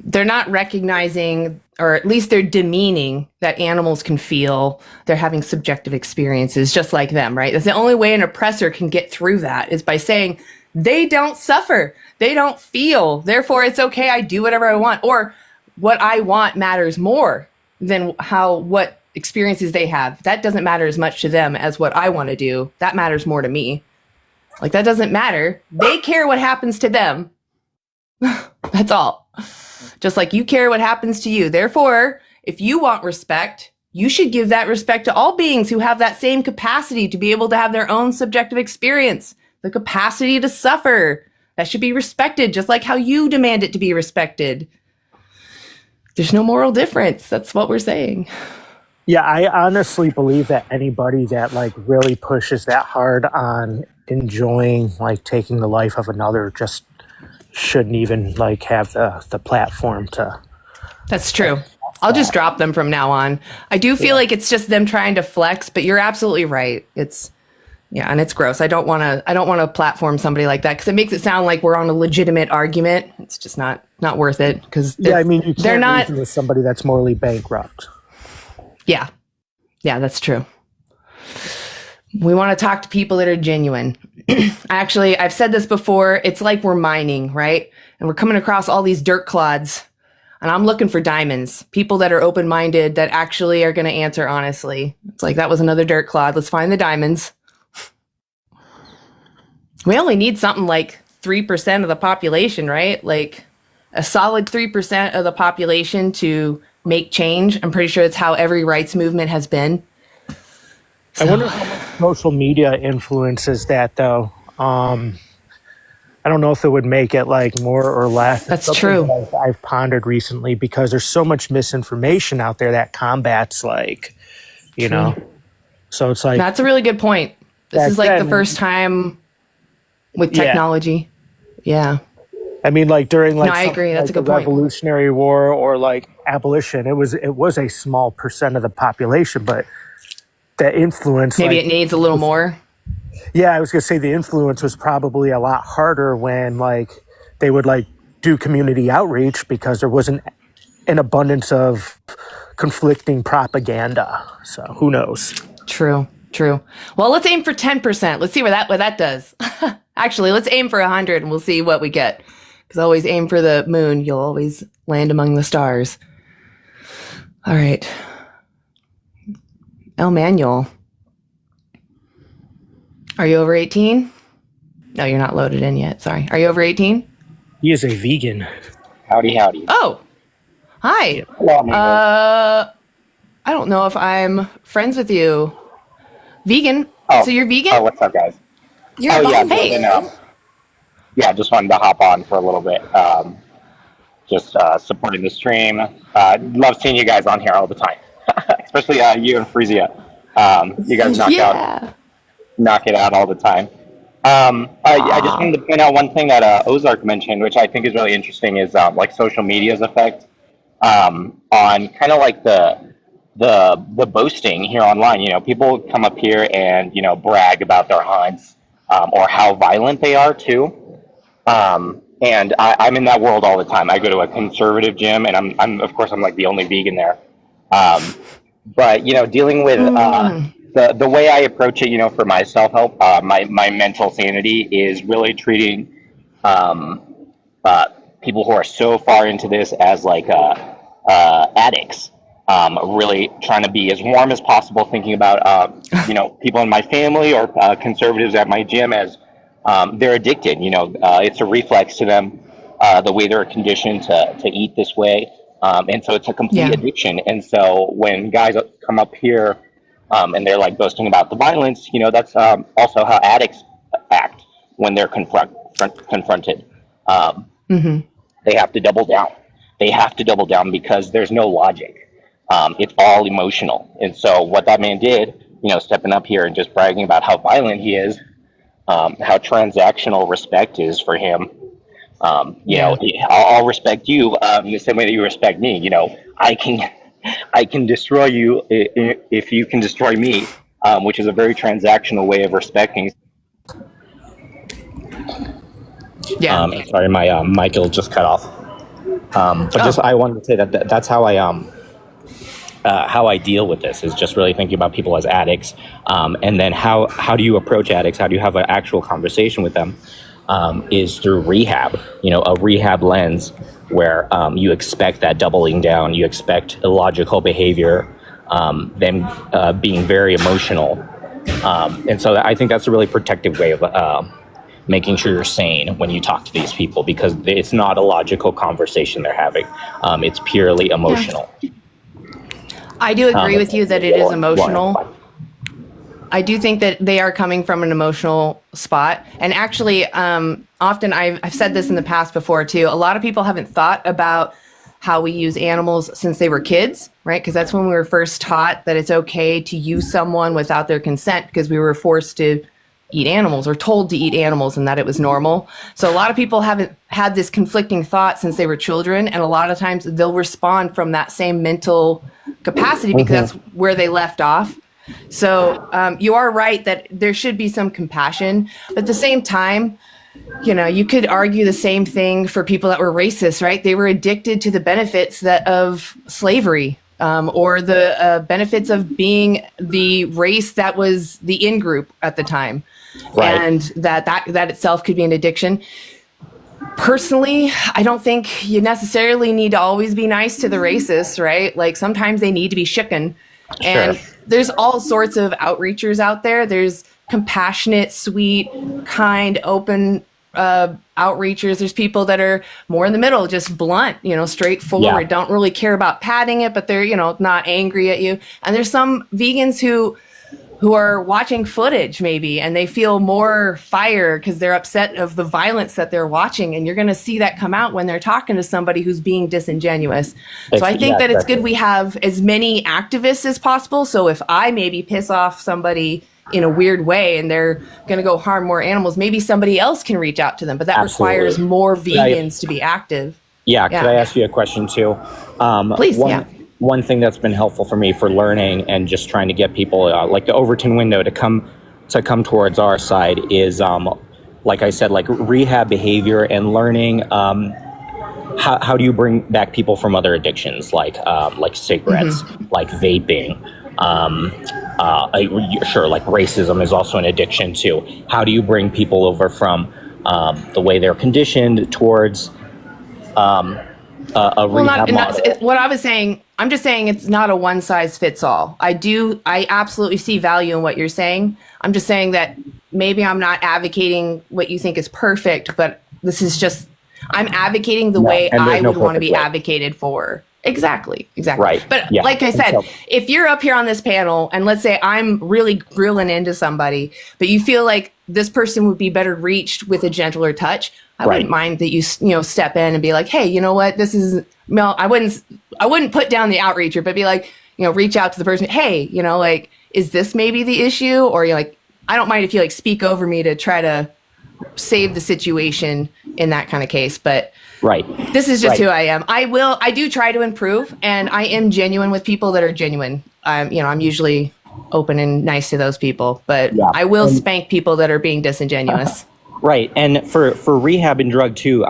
They're not recognizing, or at least they're demeaning, that animals can feel. They're having subjective experiences just like them, right? That's the only way an oppressor can get through that, is by saying they don't suffer, they don't feel, therefore it's okay, I do whatever I want, or what I want matters more than what experiences they have. That doesn't matter as much to them as what I want to do. That matters more to me. Like, that doesn't matter. They care what happens to them. That's all. Just like you care what happens to you. Therefore, if you want respect, you should give that respect to all beings who have that same capacity to be able to have their own subjective experience, the capacity to suffer. That should be respected, just like how you demand it to be respected. There's no moral difference. That's what we're saying. Yeah, I honestly believe that anybody that like really pushes that hard on enjoying like taking the life of another just shouldn't even like have the platform to. That's true. I'll just drop them from now on. I do feel like it's just them trying to flex, but you're absolutely right. And it's gross. I don't want to platform somebody like that, because it makes it sound like we're on a legitimate argument. It's just not worth it, because you can't reason with somebody that's morally bankrupt. Yeah, that's true. We want to talk to people that are genuine. I've said this before. It's like we're mining, right? And we're coming across all these dirt clods, and I'm looking for diamonds. People that are open-minded, that actually are going to answer honestly. It's like, that was another dirt clod. Let's find the diamonds. We only need something like 3% of the population, right? Like a solid 3% of the population to make change. I'm pretty sure it's how every rights movement has been. So. I wonder how much social media influences that, though. I don't know if it would make it like more or less. That's true. That I've pondered recently, because there's so much misinformation out there that combats, like, you know. So it's like, that's a really good point. This is like the first time with technology. Yeah. I mean, like during like, no, I agree. That's like a good the point. Revolutionary War or like abolition, it was a small percent of the population, but the influence. Maybe like, it needs a little more. Yeah, I was gonna say the influence was probably a lot harder when like they would like do community outreach, because there wasn't an abundance of conflicting propaganda. So who knows? True. Well, let's aim for 10%. Let's see what that does. Actually, let's aim for 100 and we'll see what we get. Because always aim for the moon. You'll always land among the stars. All right. El Manuel. Are you over 18? No, you're not loaded in yet. Sorry. Are you over 18? He is a vegan. Howdy. Oh, hi. I don't know if I'm friends with you. Vegan? Oh, so you're vegan? Oh, what's up, guys? Yeah, just wanted to hop on for a little bit. Just supporting the stream. Love seeing you guys on here all the time, especially you and Freesia. You guys knock it out all the time. I just wanted to point out one thing that Ozark mentioned, which I think is really interesting, is like social media's effect on kind of like the boasting here online. You know, people come up here and brag about their hunts or how violent they are too. And I'm in that world all the time. I go to a conservative gym, and I'm of course I'm like the only vegan there. But dealing with the way I approach it, for my self-help, my mental sanity is really treating people who are so far into this as like addicts. Really trying to be as warm as possible, thinking about people in my family or conservatives at my gym as they're addicted. It's a reflex to them, the way they're conditioned to eat this way, and so it's a complete addiction. And so when guys come up here and they're like boasting about the violence, that's also how addicts act when they're confronted. They have to double down. They have to double down because there's no logic. It's all emotional. And so what that man did, stepping up here and just bragging about how violent he is, how transactional respect is for him. I'll respect you in the same way that you respect me. I can destroy you if you can destroy me, which is a very transactional way of respecting. Yeah. Sorry, my mic will just cut off. I wanted to say that's how I deal with this, is just really thinking about people as addicts, and then how do you approach addicts? How do you have an actual conversation with them? Is through rehab, a rehab lens where you expect that doubling down, you expect illogical behavior, them being very emotional, and so I think that's a really protective way of making sure you're sane when you talk to these people, because it's not a logical conversation they're having. It's purely emotional. Yeah. I do agree with you that it is emotional. I do think that they are coming from an emotional spot. And actually, often I've said this in the past before too, a lot of people haven't thought about how we use animals since they were kids, right? Because that's when we were first taught that it's okay to use someone without their consent, because we were forced to eat animals or told to eat animals and that it was normal. So a lot of people haven't had this conflicting thought since they were children. And a lot of times they'll respond from that same mental capacity because that's where they left off. So you are right that there should be some compassion, but at the same time, you could argue the same thing for people that were racist, right? They were addicted to the benefits of slavery, or the benefits of being the race that was the in group at the time, right. And that itself could be an addiction. Personally, I don't think you necessarily need to always be nice to the racists, right? Like sometimes they need to be shooken. And there's all sorts of outreachers out there. There's compassionate, sweet, kind, open outreachers. There's people that are more in the middle, just blunt, straightforward, don't really care about padding it, but they're, not angry at you. And there's some vegans who are watching footage maybe, and they feel more fire because they're upset of the violence that they're watching. And you're going to see that come out when they're talking to somebody who's being disingenuous. So I think that it's good we have as many activists as possible. So if I maybe piss off somebody in a weird way and they're going to go harm more animals, maybe somebody else can reach out to them. But that requires more vegans to be active. Could I ask you a question too? Please, One thing that's been helpful for me for learning and just trying to get people like the Overton window to come towards our side is, like I said, like rehab behavior and learning. How do you bring back people from other addictions, like cigarettes, like vaping? Sure, like racism is also an addiction too. How do you bring people over from the way they're conditioned towards a rehab model? What I was saying, I'm just saying it's not a one size fits all. I absolutely see value in what you're saying. I'm just saying that maybe I'm not advocating what you think is perfect, but this is just, I'm advocating the way I would want to be advocated for. Exactly. Right. But like I said, if you're up here on this panel and let's say I'm really grilling into somebody, but you feel like this person would be better reached with a gentler touch, I wouldn't mind that you step in and be like, hey, you know what? This is, I wouldn't put down the outreacher, but be like, reach out to the person. Hey, like, is this maybe the issue? Or you're like, I don't mind if you speak over me to try to save the situation in that kind of case. But this is just who I am. I do try to improve, and I am genuine with people that are genuine. I'm usually open and nice to those people, but I will spank people that are being disingenuous. Right. And for rehab and drug too,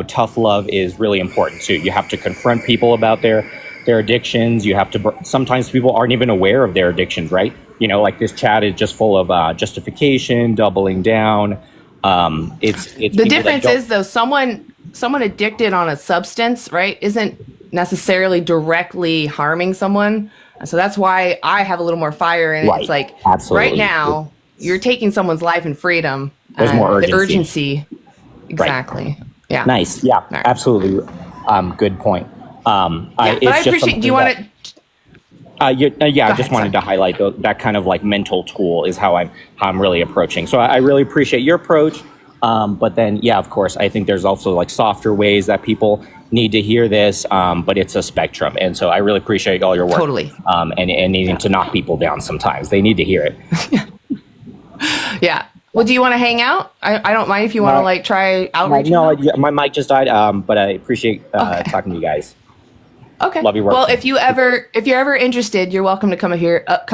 tough love is really important too. You have to confront people about their addictions. You have to, sometimes people aren't even aware of their addictions, right? Like this chat is just full of justification, doubling down. It's the difference is though, someone addicted on a substance, right, isn't necessarily directly harming someone. So that's why I have a little more fire in it. It's like, right now, you're taking someone's life and freedom. There's more urgency. The urgency. Exactly. Right. Yeah. Nice. Yeah, absolutely. Good point. But I appreciate, do you want to? I just wanted to highlight that kind of like mental tool is how I'm really approaching. So I really appreciate your approach. But then, yeah, of course, I think there's also like softer ways that people need to hear this, but it's a spectrum. And so I really appreciate all your work. Totally. And needing to knock people down sometimes. They need to hear it. Yeah. Well, do you want to hang out? I don't mind if you want to like try outreach. No, my mic just died, but I appreciate talking to you guys. Okay. Love your work. Well, if you're ever interested, you're welcome to come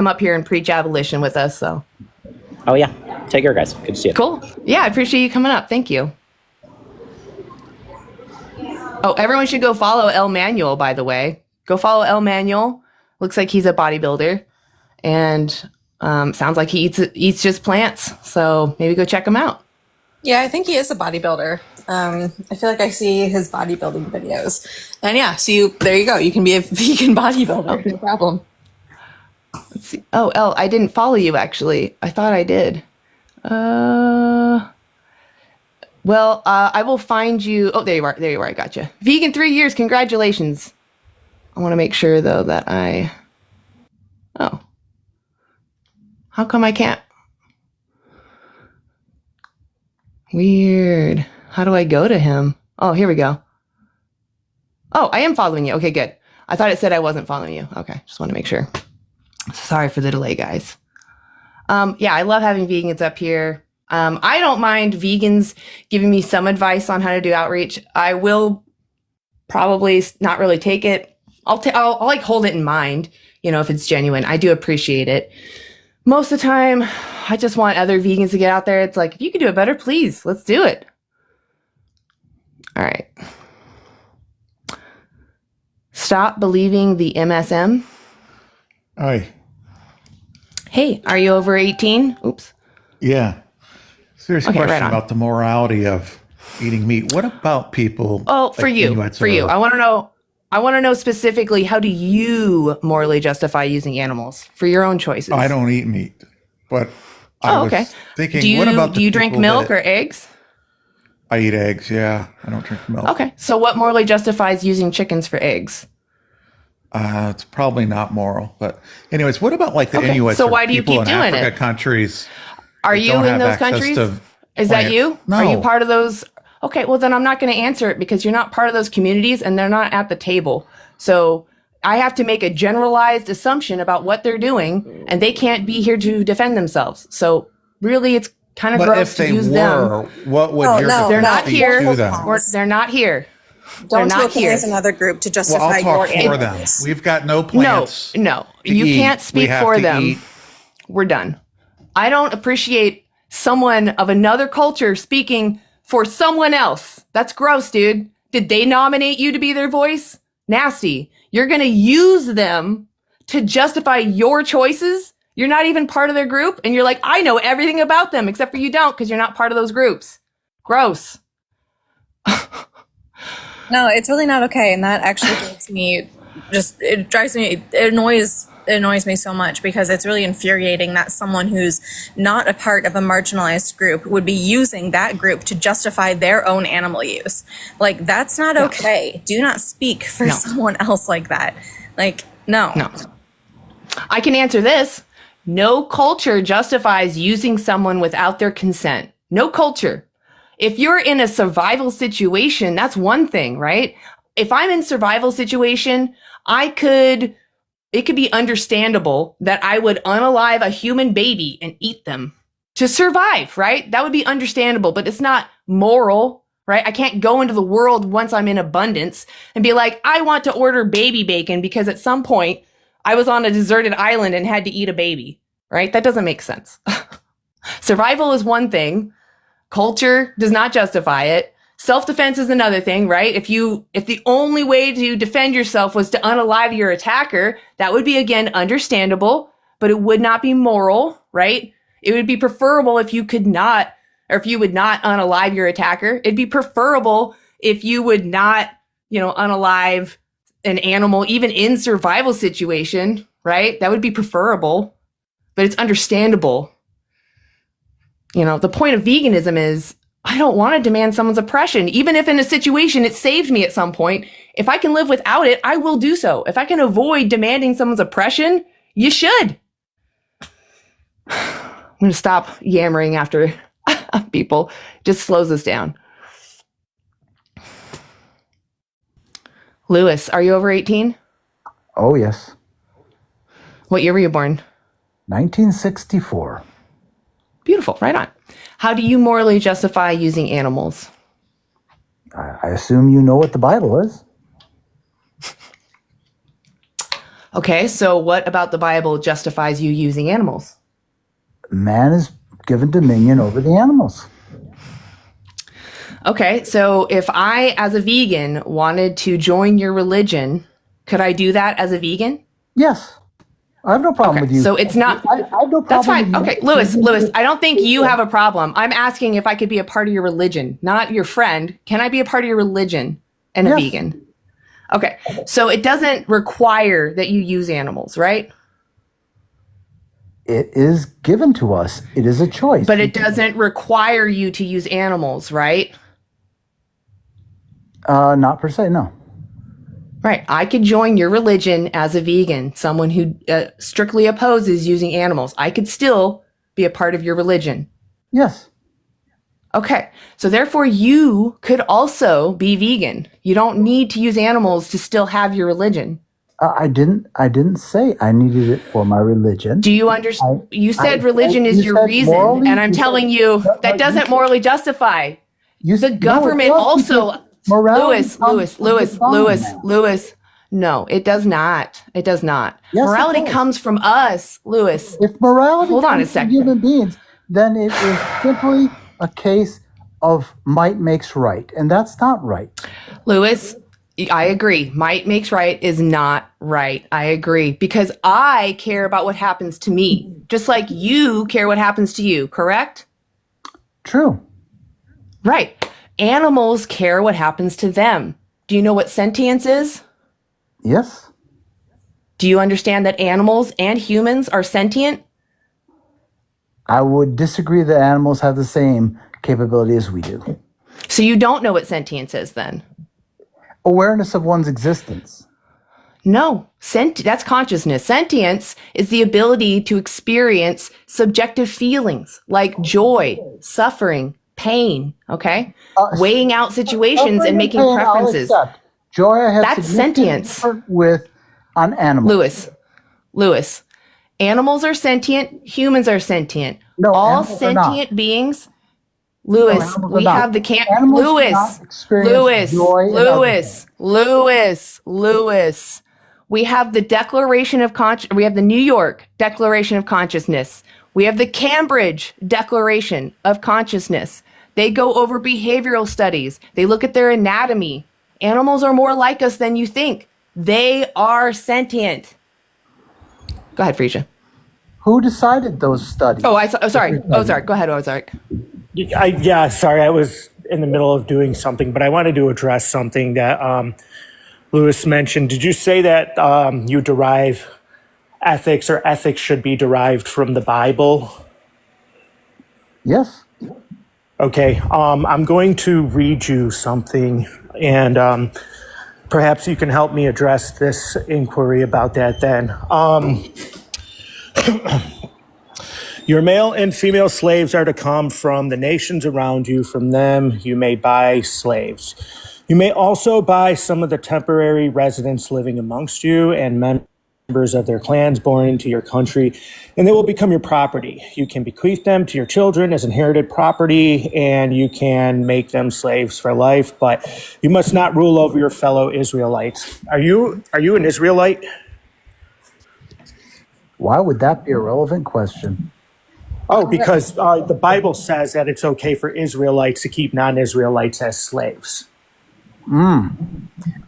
up here and preach abolition with us. So. Oh yeah. Take care, guys. Good to see you. Cool. Yeah, I appreciate you coming up. Thank you. Oh, everyone should go follow El Manuel, by the way. Go follow El Manuel. Looks like he's a bodybuilder. And sounds like he eats just plants. So maybe go check him out. Yeah, I think he is a bodybuilder. I feel like I see his bodybuilding videos. And yeah, so there you go. You can be a vegan bodybuilder. No problem. Let's see. Oh, El, I didn't follow you, actually. I thought I did. Well, I will find you. Oh, there you are. There you are. I got you. Vegan 3 years. Congratulations. I want to make sure, though, that Oh. How come I can't? Weird. How do I go to him? Oh, here we go. Oh, I am following you. Okay, good. I thought it said I wasn't following you. Okay, just want to make sure. Sorry for the delay, guys. Yeah, I love having vegans up here. I don't mind vegans giving me some advice on how to do outreach. I will probably not really take it. I'll like hold it in mind, if it's genuine. I do appreciate it. Most of the time, I just want other vegans to get out there. It's like, if you can do it better, please, let's do it. All right. Stop believing the MSM. Hi. Hey, are you over 18? Oops. Yeah. Serious Okay, question right on. about the morality of eating meat. What about people? Oh, for like you. Inuits For you. or- I want to know specifically, how do you morally justify using animals for your own choices? I don't eat meat, but I was okay. thinking, what about the do you drink people milk that- or eggs? I eat eggs, yeah. I don't drink milk. Okay. So what morally justifies using chickens for eggs? It's probably not moral, but anyways, what about like the Okay, Inuits? so or why do you people keep in doing Africa it? countries? Are that you don't in have those access countries? to Is that plant- you? No. Are you part of those? Okay, well then I'm not going to answer it because you're not part of those communities and they're not at the table. So I have to make a generalized assumption about what they're doing, and they can't be here to defend themselves. So really, it's kind of But gross if to they use were, them. what would your no, They're defense not be here. to them? They're not here. Don't They're not token here. as another group to Well, justify I'll talk your for them. animals. We've got no plants. No, to you eat. can't We speak have for to them. eat. We're done. I don't appreciate someone of another culture speaking for someone else. That's gross, dude. Did they nominate you to be their voice? Nasty. You're going to use them to justify your choices. You're not even part of their group. And you're like, I know everything about them, except for you don't, because you're not part of those groups. Gross. No, it's really not okay, and that actually makes me it annoys me so much because it's really infuriating that someone who's not a part of a marginalized group would be using that group to justify their own animal use. Like, that's not okay. Do not speak for someone else like that. Like, no. I can answer this. No culture justifies using someone without their consent. No culture. If you're in a survival situation, that's one thing, right? If I'm in survival situation, it could be understandable that I would unalive a human baby and eat them to survive, right? That would be understandable, but it's not moral, right? I can't go into the world once I'm in abundance and be like, I want to order baby bacon because at some point I was on a deserted island and had to eat a baby, right? That doesn't make sense. Survival is one thing. Culture does not justify it. Self-defense is another thing, right? If the only way to defend yourself was to unalive your attacker, that would be, again, understandable, but it would not be moral, right? It would be preferable if you could not, or if you would not unalive your attacker. It'd be preferable if you would not, unalive an animal, even in survival situation, right? That would be preferable, but it's understandable. The point of veganism is I don't want to demand someone's oppression. Even if in a situation it saved me at some point, if I can live without it, I will do so. If I can avoid demanding someone's oppression, you should. I'm going to stop yammering after people. Just slows us down. Lewis, are you over 18? Oh, yes. What year were you born? 1964. Beautiful. Right on. How do you morally justify using animals? I assume you know what the Bible is. Okay, so what about the Bible justifies you using animals? Man is given dominion over the animals. Okay, so if I, as a vegan, wanted to join your religion, could I do that as a vegan? Yes. I have no problem with you. So it's not. I have no problem. That's fine. With you. Okay, Lewis, I don't think you have a problem. I'm asking if I could be a part of your religion, not your friend. Can I be a part of your religion and a vegan? Okay, so it doesn't require that you use animals, right? It is given to us. It is a choice. But it doesn't require you to use animals, right? Not per se, no. Right. I could join your religion as a vegan, someone who strictly opposes using animals. I could still be a part of your religion. Yes. Okay. So therefore, you could also be vegan. You don't need to use animals to still have your religion. I didn't say I needed it for my religion. Do you understand? You said religion is your reason, morally, and I'm telling you that doesn't morally justify. The government also. Lewis. No, it does not. It does not. Yes, morality comes from us, Lewis. If morality Hold on a comes from second. human beings, then it is simply a case of might makes right, and that's not right. Lewis, I agree. Might makes right is not right. I agree because I care about what happens to me, just like you care what happens to you. Correct? True. Right. Animals care what happens to them. Do you know what sentience is? Yes. Do you understand that animals and humans are sentient? I would disagree that animals have the same capability as we do. So you don't know what sentience is then? Awareness of one's existence. No, that's consciousness. Sentience is the ability to experience subjective feelings like joy, suffering, pain, okay? Weighing out situations and making preferences. Joy I have that's sentience. With on animals. Lewis, animals are sentient, humans are sentient. No, all sentient beings. Lewis, we have the Lewis. We have the Declaration of we have the New York Declaration of Consciousness. We have the Cambridge Declaration of Consciousness. They go over behavioral studies. They look at their anatomy. Animals are more like us than you think. They are sentient. Go ahead, Freesia. Who decided those studies? Sorry. Ozark. Go ahead, Ozark. Sorry. I was in the middle of doing something, but I wanted to address something that Lewis mentioned. Did you say that you derive ethics or ethics should be derived from the Bible? Yes. Okay. I'm going to read you something, and perhaps you can help me address this inquiry about that then. Your male and female slaves are to come from the nations around you. From them you may buy slaves. You may also buy some of the temporary residents living amongst you and members of their clans born into your country, and they will become your property. You can bequeath them to your children as inherited property, and you can make them slaves for life, but you must not rule over your fellow Israelites. Are you an Israelite? Why would that be a relevant question? Oh, because the Bible says that it's okay for Israelites to keep non-Israelites as slaves. I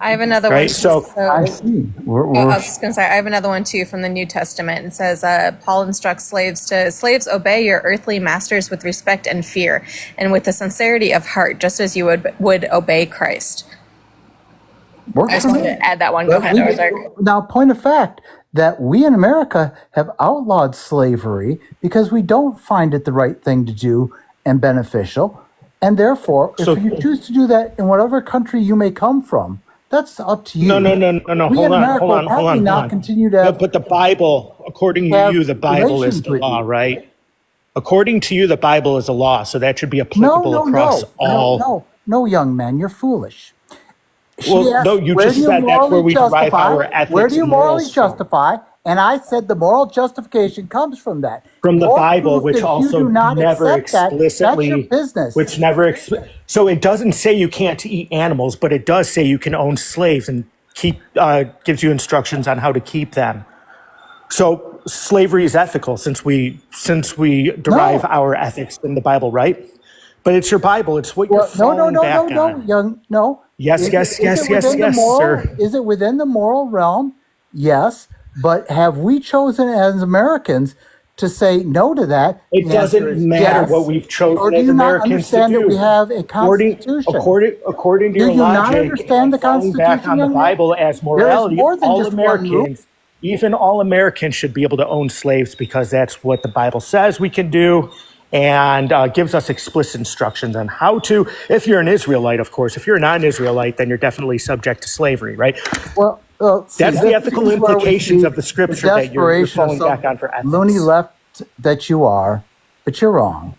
have another one. Right, so I see. I was just going to say, I have another one too from the New Testament. It says, Paul instructs slaves obey your earthly masters with respect and fear, and with the sincerity of heart, just as you would obey Christ. I just wanted to add that one. Go ahead, Ozark. Now, point of fact, that we in America have outlawed slavery because we don't find it the right thing to do and beneficial. And therefore, if you choose to do that in whatever country you may come from, that's up to you. No. We Hold in America on. Continue to but the Bible, according to you, the Bible is the law, right? According to you, the Bible is a law, so that should be applicable across all. No, young man, you're foolish. No, you just said that's where we derive our ethics. Where do you and morally morals from. justify? And I said the moral justification comes from that. From the Your Bible, proof which that also you do not never accept that, explicitly, that's your business. which never, so it doesn't say you can't eat animals, but it does say you can own slaves and keep, gives you instructions on how to keep them. So slavery is ethical since we derive our ethics in the Bible, right? But it's your Bible. It's what you're falling back on. Yes, sir. Is it within the moral realm? Yes. But have we chosen as Americans to say no to that? It doesn't matter what we've chosen as Americans to do. Or do you not understand that we have a constitution? According to your logic, not understand the falling back on the Bible as morality, all Americans, even all Americans should be able to own slaves because that's what the Bible says we can do. And gives us explicit instructions on how to, if you're an Israelite, of course. If you're not an Israelite, then you're definitely subject to slavery, right? Well, that's the ethical implications of the scripture that you're falling back on for ethics. Loony left that you are, but you're wrong.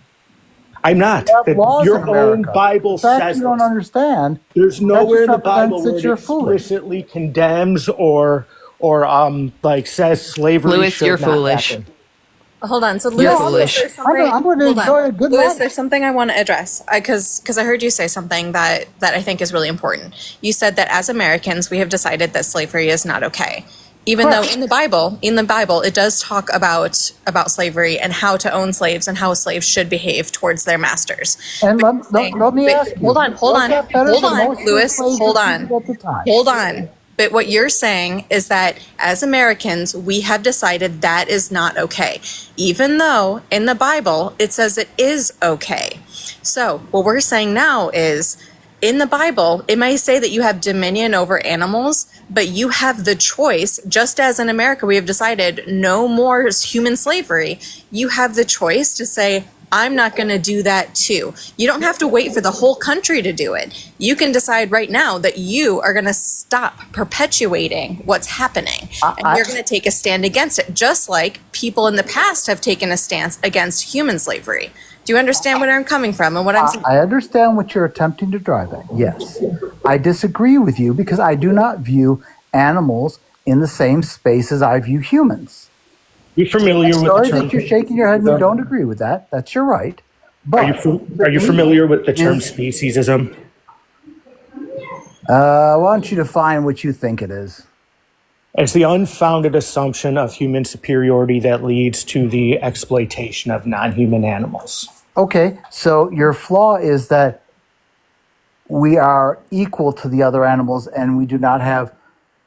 I'm not. Your own Bible says you don't understand. There's nowhere in the Bible where it explicitly condemns or like says slavery. Lewis, you're foolish. Happen. Hold on. So Lewis, I'm going to enjoy a good Lewis, life. there's something I want to address because I heard you say something that I think is really important. You said that as Americans, we have decided that slavery is not okay. Even though in the Bible, it does talk about slavery and how to own slaves and how slaves should behave towards their masters. And let me ask you. Hold on, Lewis. Hold on. But what you're saying is that as Americans, we have decided that is not okay, even though in the Bible it says it is okay. So what we're saying now is in the Bible, it may say that you have dominion over animals, but you have the choice, just as in America we have decided no more human slavery, you have the choice to say, I'm not going to do that too. You don't have to wait for the whole country to do it. You can decide right now that you are going to stop perpetuating what's happening. And you're going to take a stand against it, just like people in the past have taken a stance against human slavery. Do you understand where I'm coming from and what I'm saying? I understand what you're attempting to drive at. Yes. I disagree with you because I do not view animals in the same space as I view humans. You familiar with the term? Sorry that you're shaking your head and you don't agree with that. That's your right. But are you familiar with the term speciesism? Why don't you define what you think it is? It's the unfounded assumption of human superiority that leads to the exploitation of non-human animals. Okay, so your flaw is that we are equal to the other animals and we do not have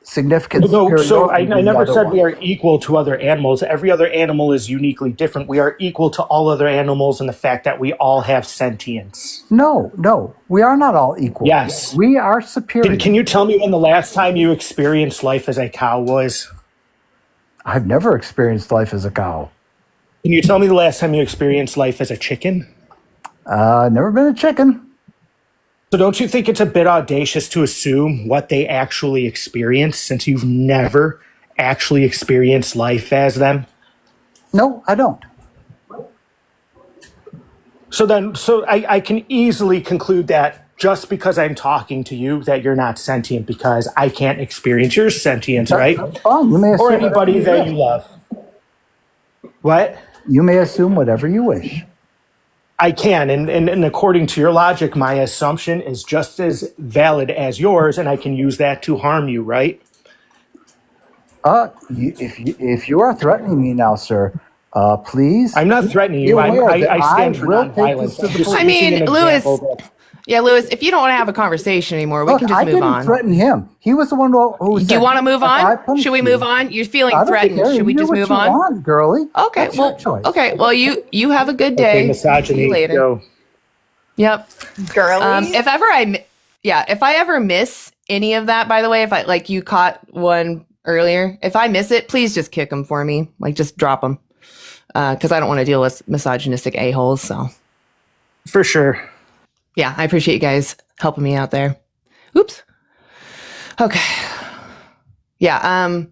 significant superiority. So I never said we are equal to other animals. Every other animal is uniquely different. We are equal to all other animals in the fact that we all have sentience. No, we are not all equal. Yes. We are superior. Can you tell me when the last time you experienced life as a cow was? I've never experienced life as a cow. Can you tell me the last time you experienced life as a chicken? Never been a chicken. So don't you think it's a bit audacious to assume what they actually experience since you've never actually experienced life as them? No, I don't. So I can easily conclude that just because I'm talking to you that you're not sentient because I can't experience your sentience, right? That's fine. You may assume or anybody that you love. What? You may assume whatever you wish. I can, and according to your logic, my assumption is just as valid as yours, and I can use that to harm you, right? If you are threatening me now, sir, please. I'm not threatening you. I stand for nonviolence. I mean, Lewis. Yeah, Lewis, if you don't want to have a conversation anymore, we can just move on. I didn't threaten him. He was the one who said, do you want to move on? Should we move on? You're feeling threatened. Should we just move on? Want, girly. Okay, okay. Well, you have a good day. Okay, misogyny. See you later. Go. Yep. Girly. If I ever miss any of that, by the way, if you caught one earlier, if I miss it, please just kick them for me. Just drop them. Because I don't want to deal with misogynistic a-holes, so. For sure. Yeah, I appreciate you guys helping me out there. Oops. Okay. Yeah.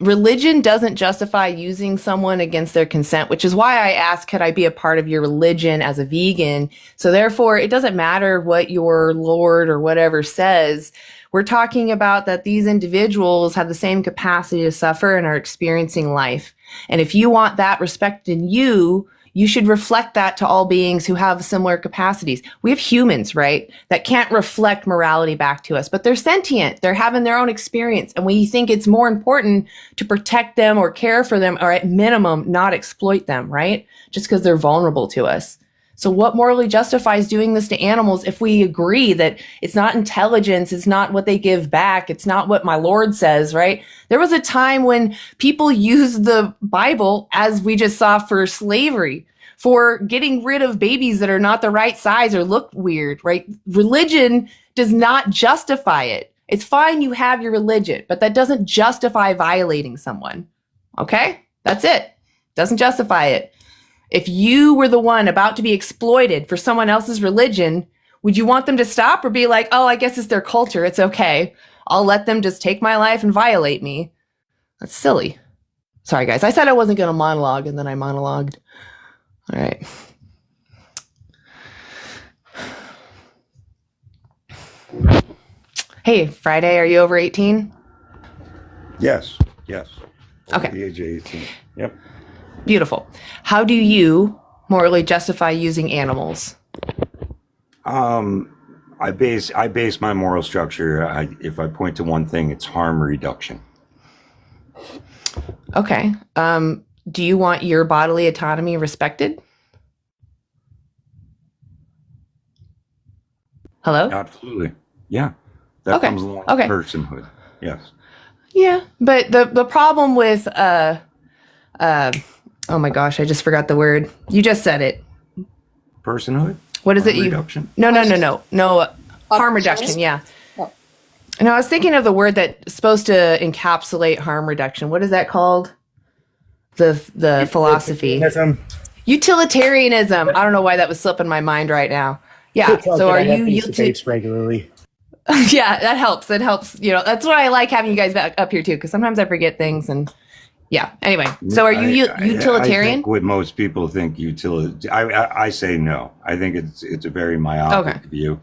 religion doesn't justify using someone against their consent, which is why I asked, could I be a part of your religion as a vegan? So therefore, it doesn't matter what your Lord or whatever says. We're talking about that these individuals have the same capacity to suffer and are experiencing life. And if you want that respect in you, you should reflect that to all beings who have similar capacities. We have humans, right, that can't reflect morality back to us, but they're sentient. They're having their own experience. And we think it's more important to protect them or care for them, or at minimum, not exploit them, right? Just because they're vulnerable to us. So what morally justifies doing this to animals if we agree that it's not intelligence, it's not what they give back, it's not what my Lord says, right? There was a time when people used the Bible, as we just saw, for slavery, for getting rid of babies that are not the right size or look weird, right? Religion does not justify it. It's fine you have your religion, but that doesn't justify violating someone. Okay? That's it. Doesn't justify it. If you were the one about to be exploited for someone else's religion, would you want them to stop or be like, oh, I guess it's their culture. It's okay. I'll let them just take my life and violate me. That's silly. Sorry, guys. I said I wasn't going to monologue, and then I monologued. All right. Hey, Friday, are you over 18? Yes. Okay. The age of 18. Yep. Beautiful. How do you morally justify using animals? I base my moral structure. If I point to one thing, it's harm reduction. Okay. Do you want your bodily autonomy respected? Hello? Absolutely. Yeah. That comes along with personhood. Yes. Yeah, but the problem with oh my gosh, I just forgot the word. You just said it. Personhood? What is harm it? Reduction? No. Harm reduction. Yeah. Oh. No, I was thinking of the word that's supposed to encapsulate harm reduction. What is that called? The philosophy. Utilitarianism. I don't know why that was slipping my mind right now. Yeah. So are you debates regularly? Yeah, that helps. It helps. You know, that's why I like having you guys back up here too, because sometimes I forget things. And yeah. Anyway, so are you utilitarian? I think what most people think I say no. I think it's a very myopic view.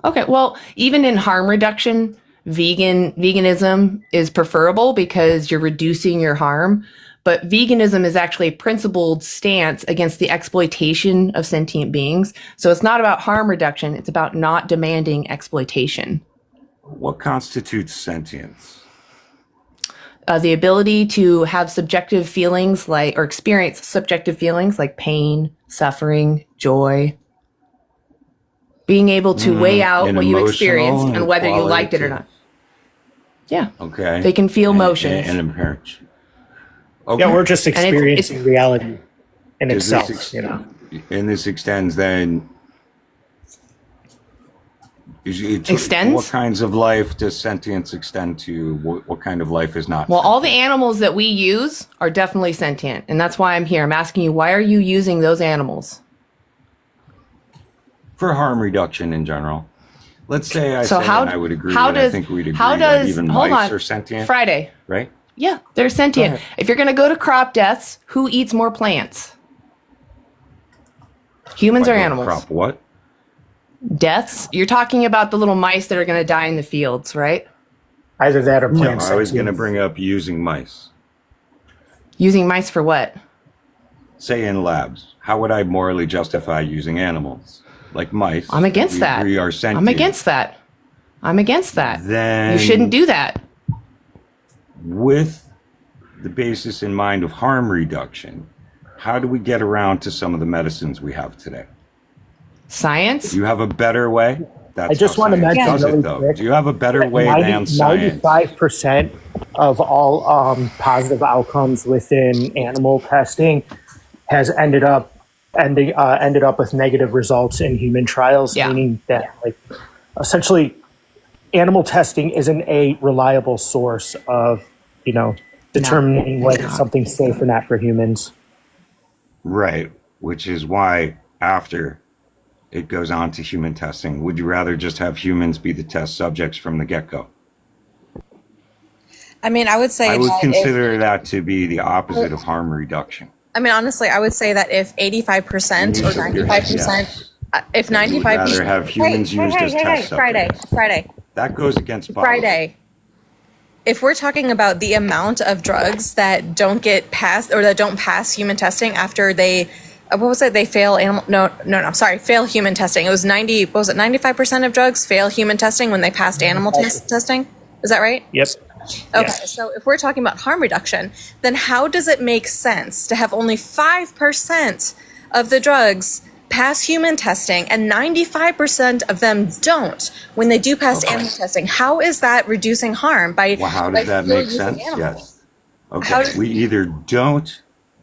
Okay. Well, even in harm reduction, veganism is preferable because you're reducing your harm. But veganism is actually a principled stance against the exploitation of sentient beings. So it's not about harm reduction. It's about not demanding exploitation. What constitutes sentience? The ability to have subjective feelings or experience subjective feelings like pain, suffering, joy. Being able to weigh out what you experienced and whether you liked it or not. Yeah. Okay. They can feel motions. And impairment. Okay. Yeah, we're just experiencing reality in itself, And this extends then. Extends? What kinds of life does sentience extend to? What kind of life is not? Well, all the animals that we use are definitely sentient. And that's why I'm here. I'm asking you, why are you using those animals? For harm reduction in general. Let's say I would agree I think we'd agree that even mice are sentient. Friday. Right? Yeah, they're sentient. If you're going to go to crop deaths, who eats more plants? Humans or animals? Crop what? Deaths? You're talking about the little mice that are going to die in the fields, right? Either that or plants. No, I was going to bring up using mice. Using mice for what? Say in labs. How would I morally justify using animals? Like mice. I'm against that. Are sentient. I'm against that. Then you shouldn't do that. With the basis in mind of harm reduction, how do we get around to some of the medicines we have today? Science? Do you have a better way? I just want to mention really quick, do you have a better way than science? 95% of all positive outcomes within animal testing has ended up with negative results in human trials, meaning that essentially animal testing isn't a reliable source of determining whether something's safe or not for humans. Right, which is why after it goes on to human testing, would you rather just have humans be the test subjects from the get-go? I mean, I would say I would that consider that to be the opposite of harm reduction. I mean, honestly, I would say that if 85% or 95%, Yes. if That you would 95%, rather have humans used as test subjects. Friday. That goes against policy. Friday. If we're talking about the amount of drugs that don't get passed or that don't pass human testing after they, what was it? They fail animal, fail human testing. It was 95% of drugs fail human testing when they passed animal testing? Is that right? Yep. Okay, so if we're talking about harm reduction, then how does it make sense to have only 5% of the drugs pass human testing and 95% of them don't when they do pass animal testing? How is that reducing harm by Well, how does that make sense? Yes. Okay. We either don't,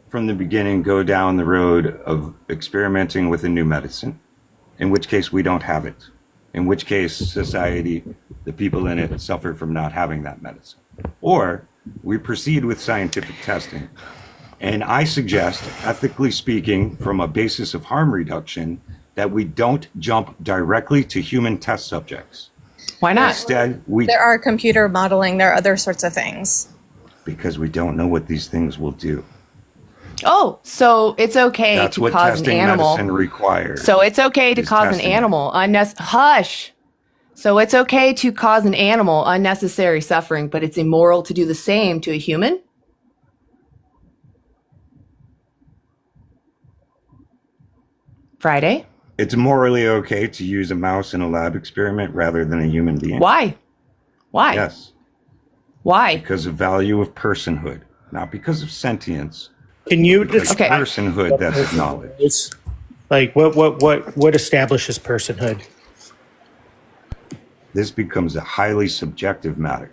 from the beginning, go down the road of experimenting with a new medicine, in which case we don't have it. In which case, society, the people in it, suffer from not having that medicine. Or we proceed with scientific testing. And I suggest, ethically speaking, from a basis of harm reduction, that we don't jump directly to human test subjects. Why not? Instead, There are computer modeling, there are other sorts of things. because we don't know what these things will do. Oh, so it's okay That's to what cause an testing animal. medicine requires. So it's okay to is cause an testing it. animal hush. So it's okay to cause an animal unnecessary suffering, but it's immoral to do the same to a human? Friday? It's morally okay to use a mouse in a lab experiment rather than a human being. Why? Why? Yes. Why? Because of value of personhood, not because of sentience. Can you Because just personhood that's acknowledged. like what establishes personhood? This becomes a highly subjective matter.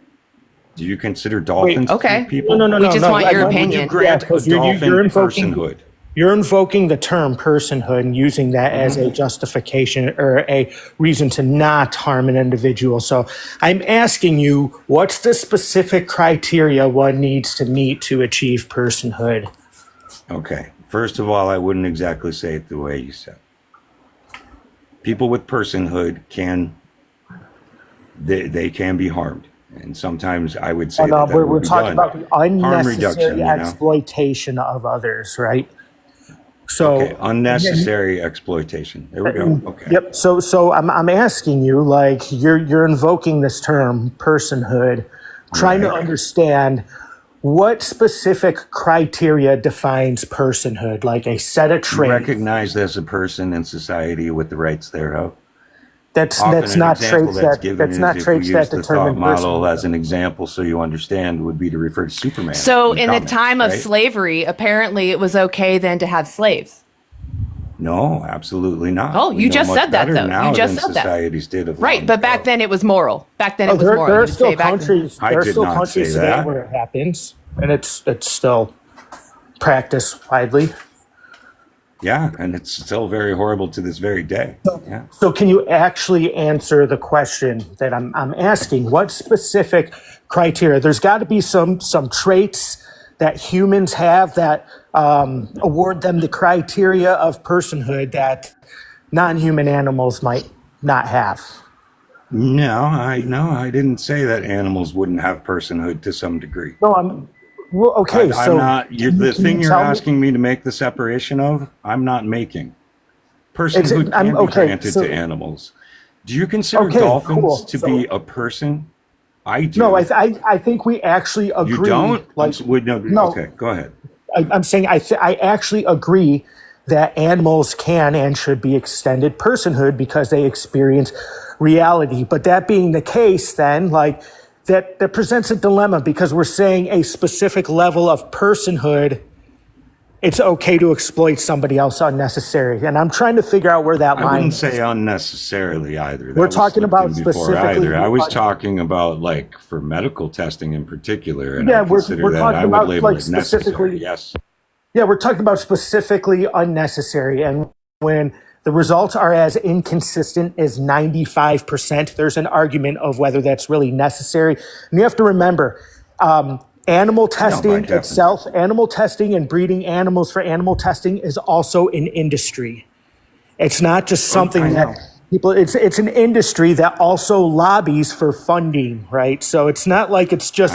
Do you consider dolphins to okay. be people? No. We just want your Would you opinion. Would you grant a 'cause dolphin invoking- personhood? You're invoking the term personhood and using that as a justification or a reason to not harm an individual. So I'm asking you, what's the specific criteria one needs to meet to achieve personhood? Okay. First of all, I wouldn't exactly say it the way you said. People with personhood they can be harmed. And sometimes I would say that we're would be talking done. about the Harm unnecessary reduction, you know? exploitation of others, right? So Okay, unnecessary exploitation. There we go. Okay. Yep. So I'm asking you, like, you're invoking this term personhood, trying to understand what specific criteria defines personhood, like a set of traits. Recognized as a person in society with the rights thereof. That's Often not an traits example that given that's is not if traits we that use the determine thought model personhood. as an example so you understand would be to refer to Superman. So in the comics, time of right? slavery, apparently it was okay then to have slaves. No, absolutely not. Oh, We you know just much said that, better though. now You just than said that. societies did of Right, long but ago. back then it was moral. Back then it was there moral. are You could still say back then. countries. I There are did still not countries say today that. where it happens, and it's still practiced widely. Yeah, and it's still very horrible to this very day. Yeah. So can you actually answer the question that I'm asking? What specific criteria? There's got to be some traits that humans have that award them the criteria of personhood that non-human animals might not have. No, I didn't say that animals wouldn't have personhood to some degree. No, okay. I'm not. The thing you're tell me- asking me to make the separation of, I'm not making. Personhood I'm- can be okay, granted so- to animals. Do you consider Okay, dolphins cool. to So- be a person? I do. No, I think we actually agree. You don't? Like, No. Okay, go ahead. I'm saying I actually agree that animals can and should be extended personhood because they experience reality. But that being the case, then, like, that presents a dilemma because we're saying a specific level of personhood, it's okay to exploit somebody else unnecessary. And I'm trying to figure out where that I line wouldn't is. say unnecessarily either. That We're was talking slipped about in before specifically- either. I was talking about like for medical testing in particular, and Yeah, I we're consider that talking I would about, label like, it necessary. specifically- Yes. Yeah, we're talking about specifically unnecessary. And when the results are as inconsistent as 95%, there's an argument of whether that's really necessary. And you have to remember, animal testing itself, animal testing and breeding animals for animal testing is also an industry. It's not just something that people, it's an industry that also lobbies for funding, right? So it's not like it's just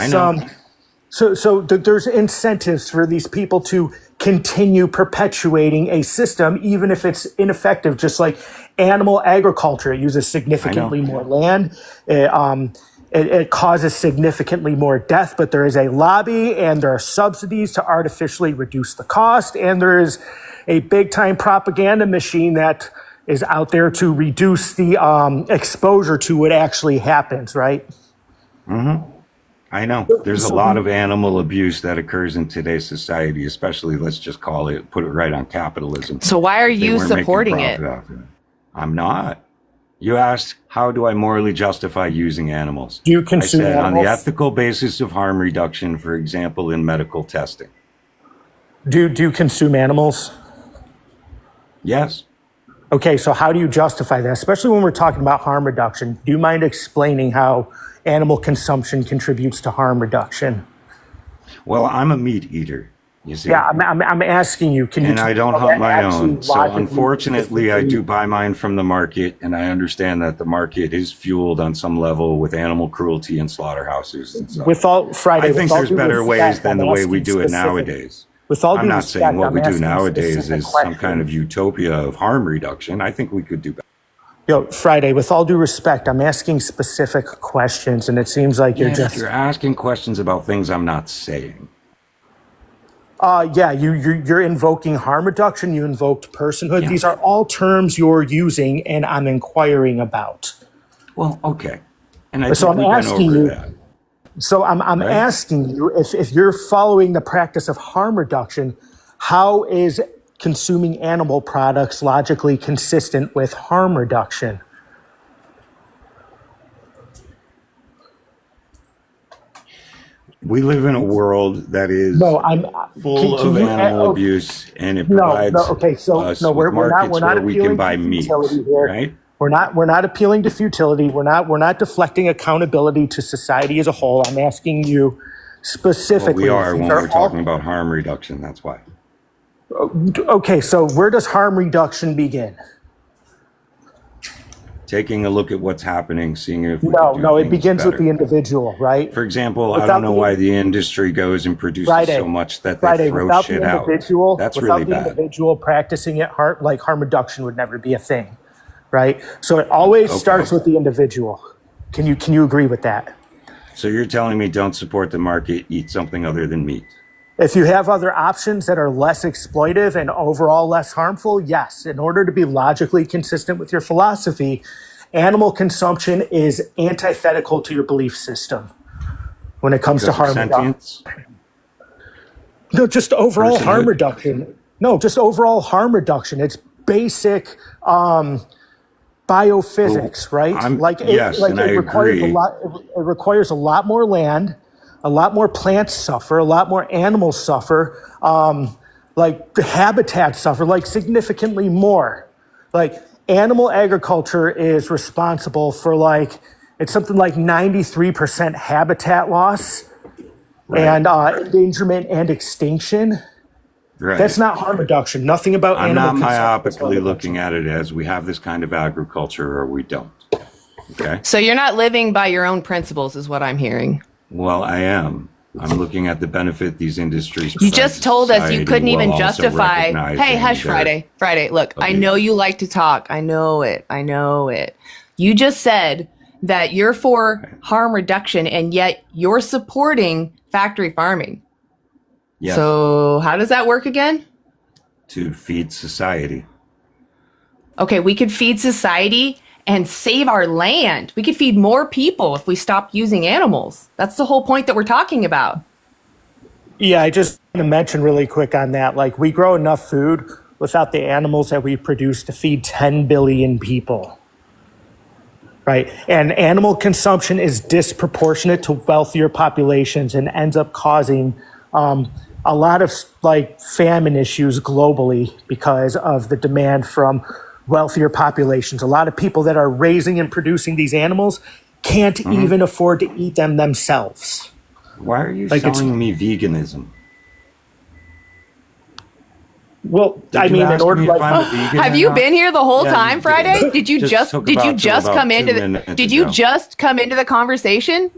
There's incentives for these people to continue perpetuating a system, even if it's ineffective. Just like animal agriculture, it uses significantly more land. It causes significantly more death, but there is a lobby and there are subsidies to artificially reduce the cost, and there is a big-time propaganda machine that is out there to reduce the exposure to what actually happens, right? Mm-hmm. I know. There's a lot of animal abuse that occurs in today's society, especially, let's just put it right on capitalism. So why are you supporting it? I'm not. You asked, how do I morally justify using animals? Do you consume animals? On the animals? ethical basis of harm reduction, for example, in medical testing. Do you consume animals? Yes. Okay, so how do you justify that? Especially when we're talking about harm reduction. Do you mind explaining how animal consumption contributes to harm reduction? Well, I'm a meat eater. You see? Yeah, I'm asking you. Can you? And I don't hunt my own. So unfortunately, I do buy mine from the market, and I understand that the market is fueled on some level with animal cruelty and slaughterhouses and stuff. Friday, I think there's better ways than the way we do it nowadays. I'm not saying what we do nowadays is some kind of utopia of harm reduction. I think we could do better. Friday, with all due respect, I'm asking specific questions, and it seems like you're asking questions about things I'm not saying. You're invoking harm reduction. You invoked personhood. Yeah. These are all terms you're using, and I'm inquiring about. Well, okay. And I so I'm asking you. That. So I'm asking you if you're following the practice of harm reduction, how is consuming animal products logically consistent with harm reduction? We live in a world that is full of animal abuse, and it provides us with markets where we can buy meat, right? We're not appealing to futility. We're not deflecting accountability to society as a whole. I'm asking you specifically. Well, we are when we're talking about harm reduction. That's why. Okay, so where does harm reduction begin? Taking a look at what's happening, seeing if it begins with the individual, right? For example, I don't know why the industry goes and produces so much that they throw shit out. That's really bad. Without the individual practicing it, harm reduction would never be a thing, right? So it always starts with the individual. Can you agree with that? So you're telling me don't support the market, eat something other than meat? If you have other options that are less exploitive and overall less harmful, yes. In order to be logically consistent with your philosophy, animal consumption is antithetical to your belief system when it comes to harm reduction. No, just overall harm reduction. No, just overall harm reduction. It's basic biophysics, right? It requires a lot more land. A lot more plants suffer, a lot more animals suffer, the habitats suffer, significantly more. Animal agriculture is responsible for it's something like 93% habitat loss and endangerment and extinction. Right. That's not harm reduction. Nothing about animal consumption. I'm not myopically looking at it as we have this kind of agriculture or we don't. Okay. So you're not living by your own principles is what I'm hearing. Well, I am. I'm looking at the benefit these industries provide. You just told us you couldn't even justify. Hey, hush, Friday. Look, I know you like to talk. I know it. You just said that you're for harm reduction, and yet you're supporting factory farming. Yes. So how does that work again? To feed society. Okay, we could feed society and save our land. We could feed more people if we stopped using animals. That's the whole point that we're talking about. Yeah, I just want to mention really quick on that. We grow enough food without the animals that we produce to feed 10 billion people. Right? And animal consumption is disproportionate to wealthier populations and ends up causing a lot of famine issues globally because of the demand from wealthier populations. A lot of people that are raising and producing these animals can't even afford to eat them themselves. Why are you selling me veganism? Well, in order have you been here the whole time, Friday? Did you just come into the conversation?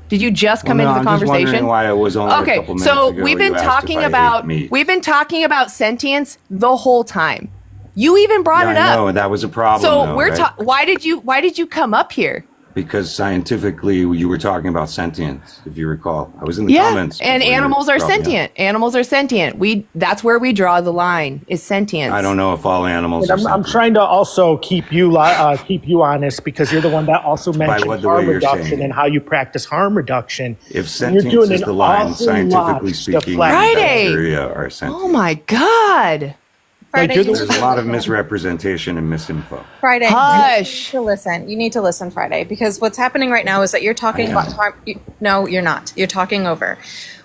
Did you just come into the I'm conversation? Just wondering why it was only a couple minutes so ago we've been you asked talking if I about ate meat. we've been talking about sentience the whole time. You even brought it up. I know that was a problem. So though, we're right? why did you come up here? Because scientifically, you were talking about sentience, if you recall. I was in the comments. And animals are sentient. Animals are sentient. That's where we draw the line, is sentience. I don't know if all animals are I'm trying to also keep you honest, because you're the one that also mentioned harm reduction and how you practice harm reduction. If sentience is the line, scientifically speaking, bacteria are sentient. Oh my God. Friday, there's a lot of misrepresentation and misinfo. Friday, hush. You need to listen, Friday, because what's happening right now is that you're talking about harm. No, you're not. You're talking over.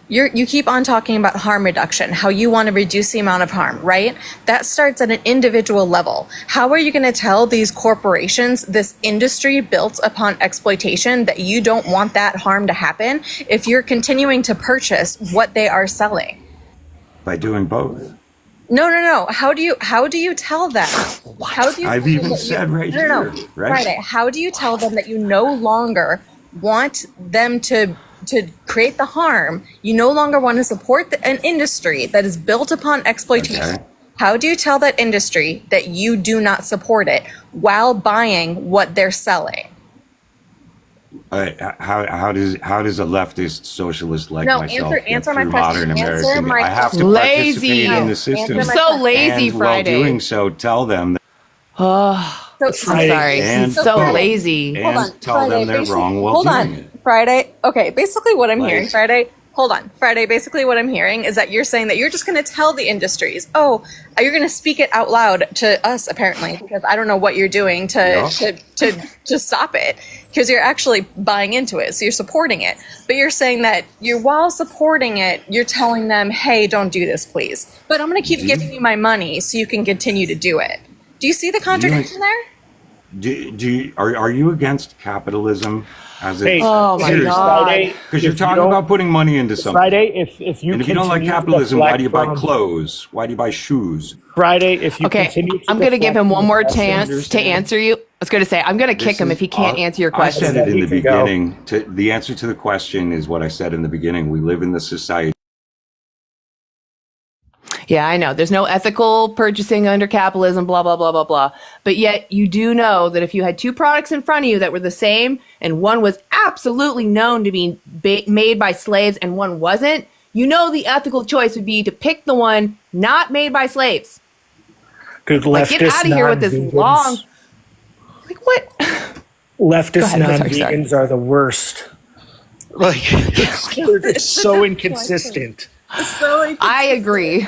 You keep on talking about harm reduction, how you want to reduce the amount of harm, right? That starts at an individual level. How are you going to tell these corporations, this industry built upon exploitation, that you don't want that harm to happen if you're continuing to purchase what they are selling? By doing both. No. How do you tell them? How do you? I've even said here. Right? Friday. How do you tell them that you no longer want them to create the harm? You no longer want to support an industry that is built upon exploitation. Okay. How do you tell that industry that you do not support it while buying what they're selling? How does a leftist socialist like myself answer get my through question. modern American? I have to lazy. participate in the system. So lazy, and Friday. While doing so, tell them. I'm sorry. He's so lazy. And hold on, tell Friday, them they're wrong while doing it. Friday. Okay, basically what I'm hearing, Friday. Hold on, Friday. Basically what I'm hearing is that you're saying that you're just going to tell the industries, you're going to speak it out loud to us, apparently, because I don't know what you're doing to stop it, because you're actually buying into it, so you're supporting it. But you're saying that while supporting it, you're telling them, hey, don't do this, please. But I'm going to keep giving you my money so you can continue to do it. Do you see the contradiction there? Are you against capitalism? Oh my God! Because you're talking about putting money into something. Friday, if you don't like capitalism, why do you buy clothes? Why do you buy shoes? Friday, if you continue to I'm going to give him one more chance to answer you. I was going to say, I'm going to kick him if he can't answer your question. I said it in the beginning. The answer to the question is what I said in the beginning. We live in the society. Yeah, I know. There's no ethical purchasing under capitalism, blah, blah, blah, blah, blah. But yet you do know that if you had two products in front of you that were the same, and one was absolutely known to be made by slaves and one wasn't, you know the ethical choice would be to pick the one not made by slaves. Good like, get out of here with this long... Like, what? Leftist non-vegans are the worst. Like, they're so inconsistent. I agree.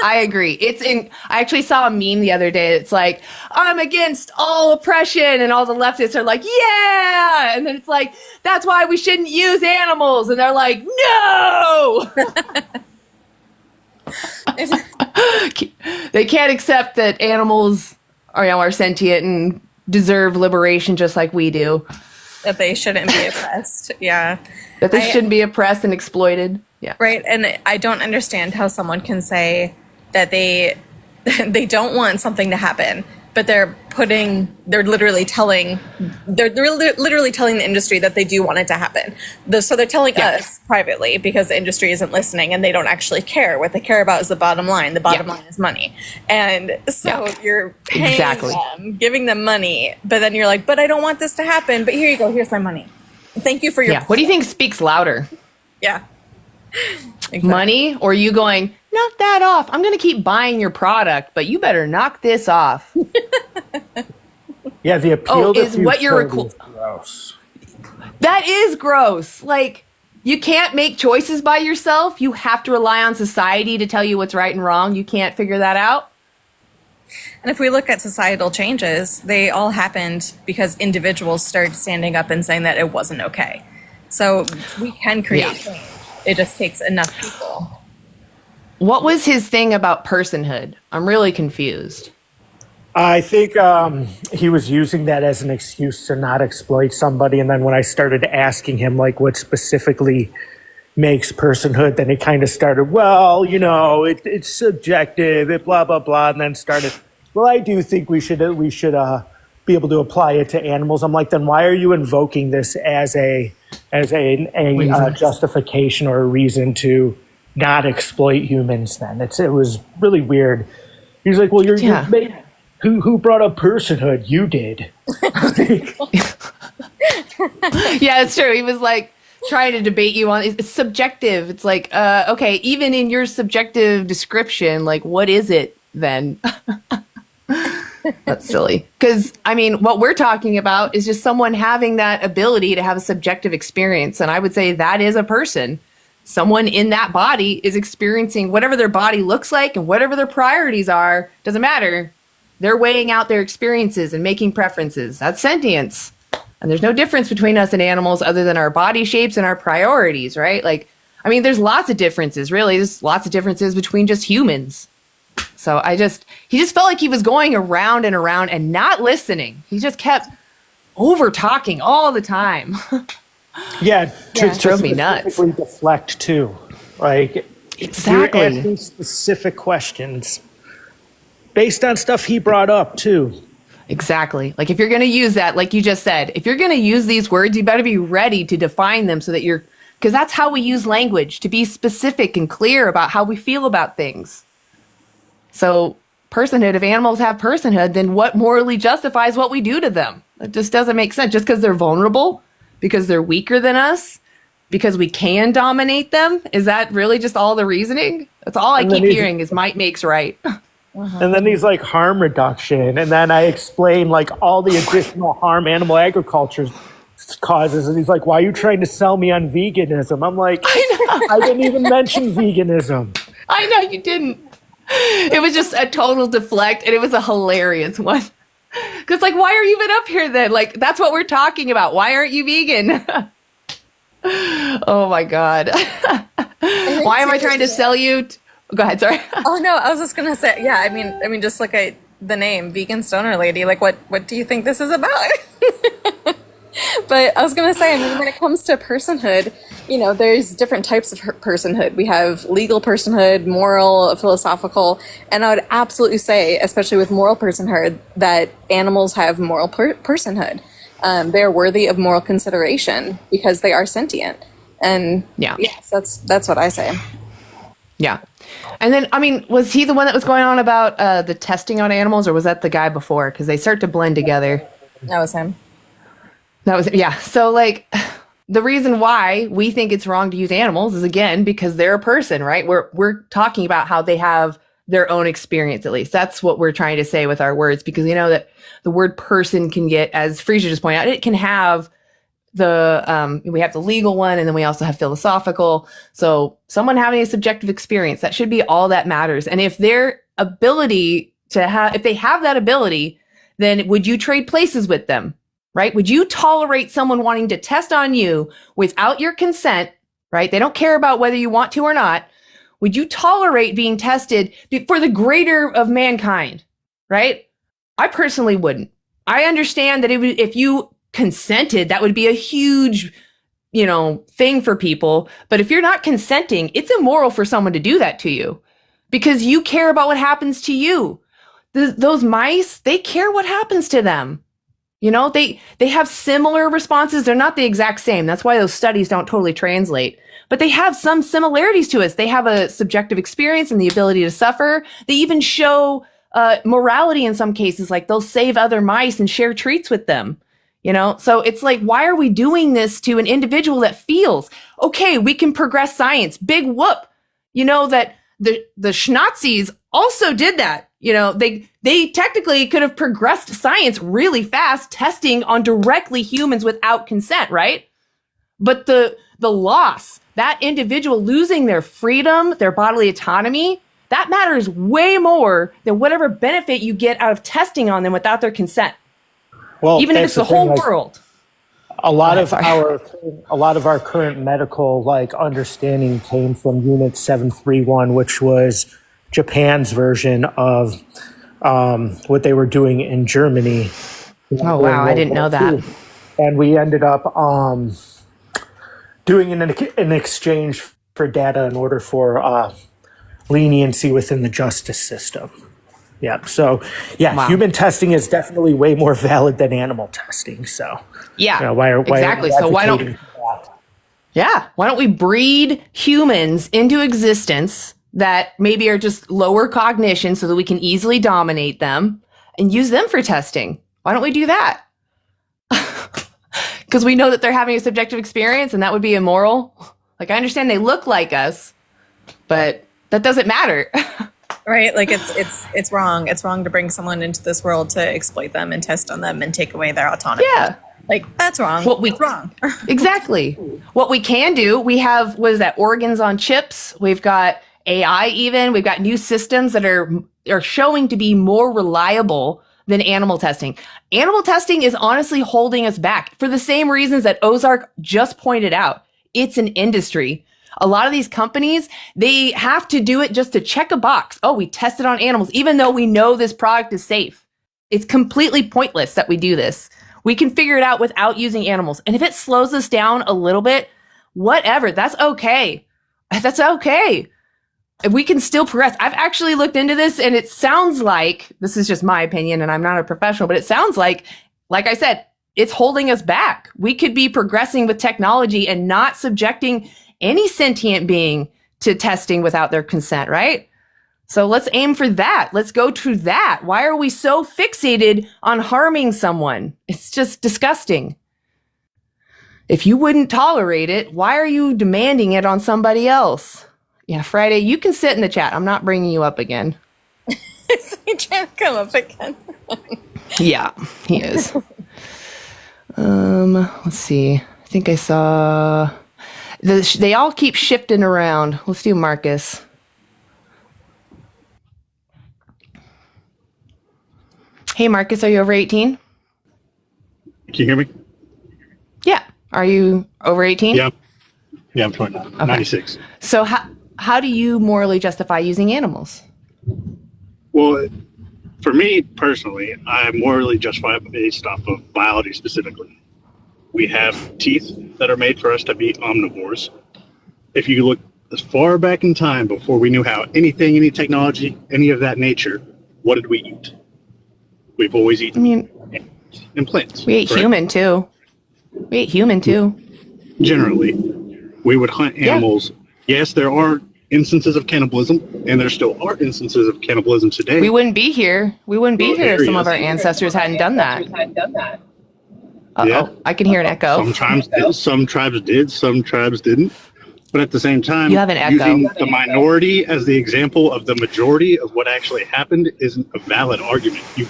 I actually saw a meme the other day. It's like, I'm against all oppression, and all the leftists are like, yeah. And then it's like, that's why we shouldn't use animals. And they're like, no. They can't accept that animals are sentient and deserve liberation just like we do. That they shouldn't be oppressed. Yeah. That they shouldn't be oppressed and exploited. Yeah. Right. And I don't understand how someone can say that they don't want something to happen, but they're literally telling the industry that they do want it to happen. So they're telling us privately, because the industry isn't listening and they don't actually care. What they care about is the bottom line. The bottom line is money. And so you're paying them, giving them money, but then you're like, but I don't want this to happen. But here you go. Here's my money. Thank you for your. Yeah. What do you think speaks louder? Yeah. Exactly. Money, or you going, knock that off. I'm going to keep buying your product, but you better knock this off. Yeah, the appeal is what you're gross. That is gross. Like, you can't make choices by yourself. You have to rely on society to tell you what's right and wrong. You can't figure that out. And if we look at societal changes, they all happened because individuals started standing up and saying that it wasn't okay. So we can create change. It just takes enough people. What was his thing about personhood? I'm really confused. I think he was using that as an excuse to not exploit somebody. And then when I started asking him, like, what specifically makes personhood, then it kind of started, well, it's subjective, blah, blah, blah. And then started, well, I do think we should be able to apply it to animals. I'm like, then why are you invoking this as a justification or a reason to not exploit humans? Then it was really weird. He's like, well, who brought up personhood? You did. Yeah, it's true. He was like trying to debate you on it's subjective. It's like, okay, even in your subjective description, like, what is it then? That's silly. Because, I mean, what we're talking about is just someone having that ability to have a subjective experience. And I would say that is a person. Someone in that body is experiencing whatever their body looks like and whatever their priorities are. Doesn't matter. They're weighing out their experiences and making preferences. That's sentience. And there's no difference between us and animals other than our body shapes and our priorities, right? Like, I mean, there's lots of differences, really. There's lots of differences between just humans. So he just felt like he was going around and around and not listening. He just kept over talking all the time. Yeah, it drove me nuts. Deflect too. Like, exactly. You're asking specific questions based on stuff he brought up too. Exactly. Like, if you're going to use that, like you just said, if you're going to use these words, you better be ready to define them so that because that's how we use language, to be specific and clear about how we feel about things. So personhood, if animals have personhood, then what morally justifies what we do to them? It just doesn't make sense. Just because they're vulnerable, because they're weaker than us, because we can dominate them. Is that really just all the reasoning? That's all I keep hearing is might makes right. And then he's like harm reduction. And then I explain like all the additional harm animal agriculture causes. And he's like, why are you trying to sell me on veganism? I'm like, I didn't even mention veganism. I know you didn't. It was just a total deflect, and it was a hilarious one. Because, like, why are you even up here then? Like, that's what we're talking about. Why aren't you vegan? Oh, my God. Why am I trying to sell you? Go ahead, sorry. Oh, no, I was just going to say, yeah, I mean, just look at the name, Vegan Stoner Lady. Like, what do you think this is about? But I was going to say, I mean, when it comes to personhood, you know, there's different types of personhood. We have legal personhood, moral, philosophical, and I would absolutely say, especially with moral personhood, that animals have moral personhood. They're worthy of moral consideration because they are sentient. And yes, that's what I say. Yeah. And then, I mean, was he the one that was going on about the testing on animals, or was that the guy before? Because they start to blend together. That was him. That was, yeah. So, like, the reason why we think it's wrong to use animals is, again, because they're a person, right? We're talking about how they have their own experience, at least. That's what we're trying to say with our words, because we know that the word person can get, as Freesia just pointed out, it can have we have the legal one, and then we also have philosophical. So someone having a subjective experience, that should be all that matters. And if their ability if they have that ability, then would you trade places with them? Right? Would you tolerate someone wanting to test on you without your consent? Right? They don't care about whether you want to or not. Would you tolerate being tested for the greater of mankind? Right? I personally wouldn't. I understand that if you consented, that would be a huge, thing for people. But if you're not consenting, it's immoral for someone to do that to you because you care about what happens to you. Those mice, they care what happens to them. They have similar responses. They're not the exact same. That's why those studies don't totally translate. But they have some similarities to us. They have a subjective experience and the ability to suffer. They even show morality in some cases, like they'll save other mice and share treats with them. So it's like, why are we doing this to an individual that feels, okay, we can progress science, big whoop. That the Schnazis also did that. They technically could have progressed science really fast, testing on directly humans without consent, right? But the loss, that individual losing their freedom, their bodily autonomy, that matters way more than whatever benefit you get out of testing on them without their consent. Well, even if it's the whole world. A lot of our current medical understanding came from Unit 731, which was Japan's version of what they were doing in Germany. Oh wow, I didn't know that. And we ended up doing an exchange for data in order for leniency within the justice system. Yeah. So, yeah, Wow. human testing is definitely way more valid than animal testing. So, Yeah, why exactly. So why don't we breed humans into existence that maybe are just lower cognition so that we can easily dominate them and use them for testing? Why don't we do that? Because we know that they're having a subjective experience and that would be immoral. Like, I understand they look like us, but that doesn't matter. Right? Like it's wrong. It's wrong to bring someone into this world to exploit them and test on them and take away their autonomy. Yeah. Like, that's wrong. It's wrong. Exactly. What we can do, we have, what is that, organs on chips. We've got AI even. We've got new systems that are showing to be more reliable than animal testing. Animal testing is honestly holding us back for the same reasons that Ozark just pointed out. It's an industry. A lot of these companies, they have to do it just to check a box. Oh, we tested on animals, even though we know this product is safe. It's completely pointless that we do this. We can figure it out without using animals. And if it slows us down a little bit, whatever, that's okay. That's okay. We can still progress. I've actually looked into this and it sounds like, this is just my opinion and I'm not a professional, but it sounds like I said, it's holding us back. We could be progressing with technology and not subjecting any sentient being to testing without their consent, right? So let's aim for that. Let's go to that. Why are we so fixated on harming someone? It's just disgusting. If you wouldn't tolerate it, why are you demanding it on somebody else? Yeah, Friday, you can sit in the chat. I'm not bringing you up again. Is he trying to come up again? Yeah, he is. Let's see. I think I saw... They all keep shifting around. Let's do Marcus. Hey, Marcus, are you over 18? Can you hear me? Yeah. Are you over 18? Yeah. Yeah, I'm 29. Okay. 96. So how do you morally justify using animals? Well, for me personally, I morally justify based off of biology specifically. We have teeth that are made for us to be omnivores. If you look as far back in time before we knew how anything, any technology, any of that nature, what did we eat? We've always eaten animals and plants. We ate human too. Generally, we would hunt animals. Yeah. Yes, there are instances of cannibalism, and there still are instances of cannibalism today. We wouldn't be here. If some of our ancestors hadn't done that. Uh-oh, yeah. I can hear an echo. Some tribes did, some tribes didn't. But at the same time, you have an echo. Using the minority as the example of the majority of what actually happened isn't a valid argument. You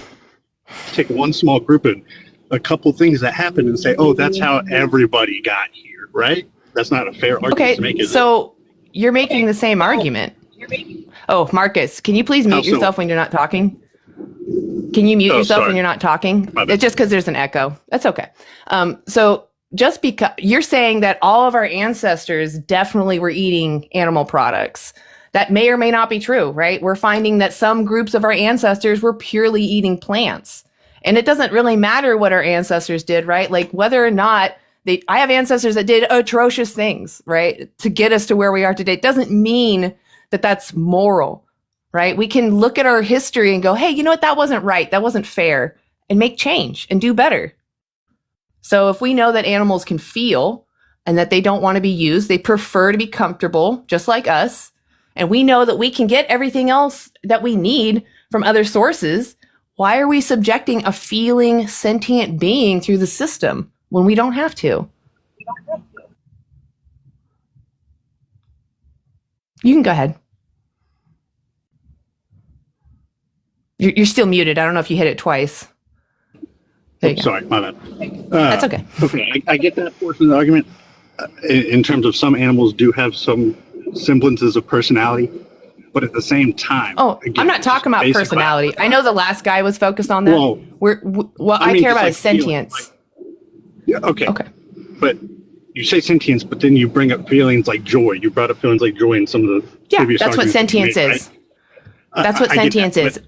take one small group and a couple things that happened and say, oh, that's how everybody got here, right? That's not a fair argument to make, is so it? You're making the same argument. Oh, Marcus, can you please mute yourself when you're not talking? Can you mute yourself when you're not talking? It's just because there's an echo. That's okay. So just because you're saying that all of our ancestors definitely were eating animal products, that may or may not be true, right? We're finding that some groups of our ancestors were purely eating plants. And it doesn't really matter what our ancestors did, right? Like whether or not I have ancestors that did atrocious things, right? To get us to where we are today. It doesn't mean that that's moral, right? We can look at our history and go, hey, you know what? That wasn't right. That wasn't fair, and make change and do better. So if we know that animals can feel and that they don't want to be used, they prefer to be comfortable, just like us. And we know that we can get everything else that we need from other sources. Why are we subjecting a feeling sentient being through the system when we don't have to? You can go ahead. You're still muted. I don't know if you hit it twice. Sorry, my bad. That's okay. Okay, I get that portion of the argument. In terms of some animals do have some semblances of personality, but at the same time. Oh, again, I'm not talking about personality. I know the last guy was focused on that. What I care about is sentience. Yeah, okay. But you say sentience, but then you bring up feelings like joy. You brought up feelings like joy in some of the previous that's what sentience is. Right? That's what sentience is.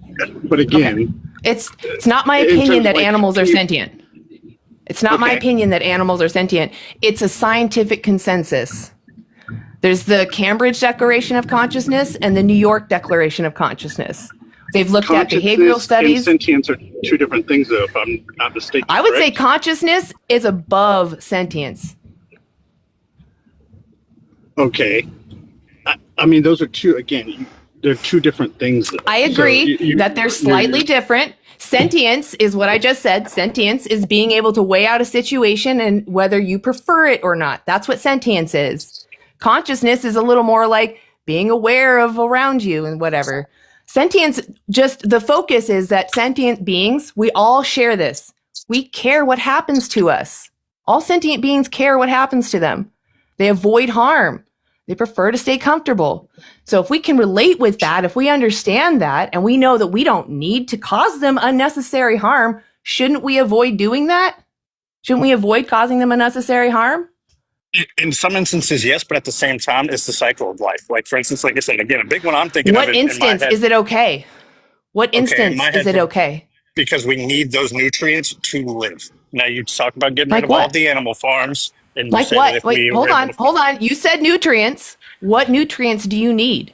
But again, it's not my opinion that animals are sentient. It's not my opinion that animals are sentient. It's a scientific consensus. There's the Cambridge Declaration of Consciousness and the New York Declaration of Consciousness. They've looked at behavioral studies. And sentience are two different things, though, if I'm not mistaken. I would say correct? consciousness is above sentience. Okay. I mean, those are two, again, they're two different things. Though. I agree that they're slightly different. Sentience is what I just said. Sentience is being able to weigh out a situation and whether you prefer it or not. That's what sentience is. Consciousness is a little more like being aware of around you and whatever. Sentience, just the focus is that sentient beings, we all share this. We care what happens to us. All sentient beings care what happens to them. They avoid harm. They prefer to stay comfortable. So if we can relate with that, if we understand that, and we know that we don't need to cause them unnecessary harm, shouldn't we avoid doing that? Shouldn't we avoid causing them unnecessary harm? In some instances, yes, but at the same time, it's the cycle of life. Like, for instance, like I said, again, a big one I'm thinking of. What instance is it okay? What instance is it okay? Because we need those nutrients to live. Now, you talk about getting rid of all the animal farms. And like what? Wait, hold on. You said nutrients. What nutrients do you need?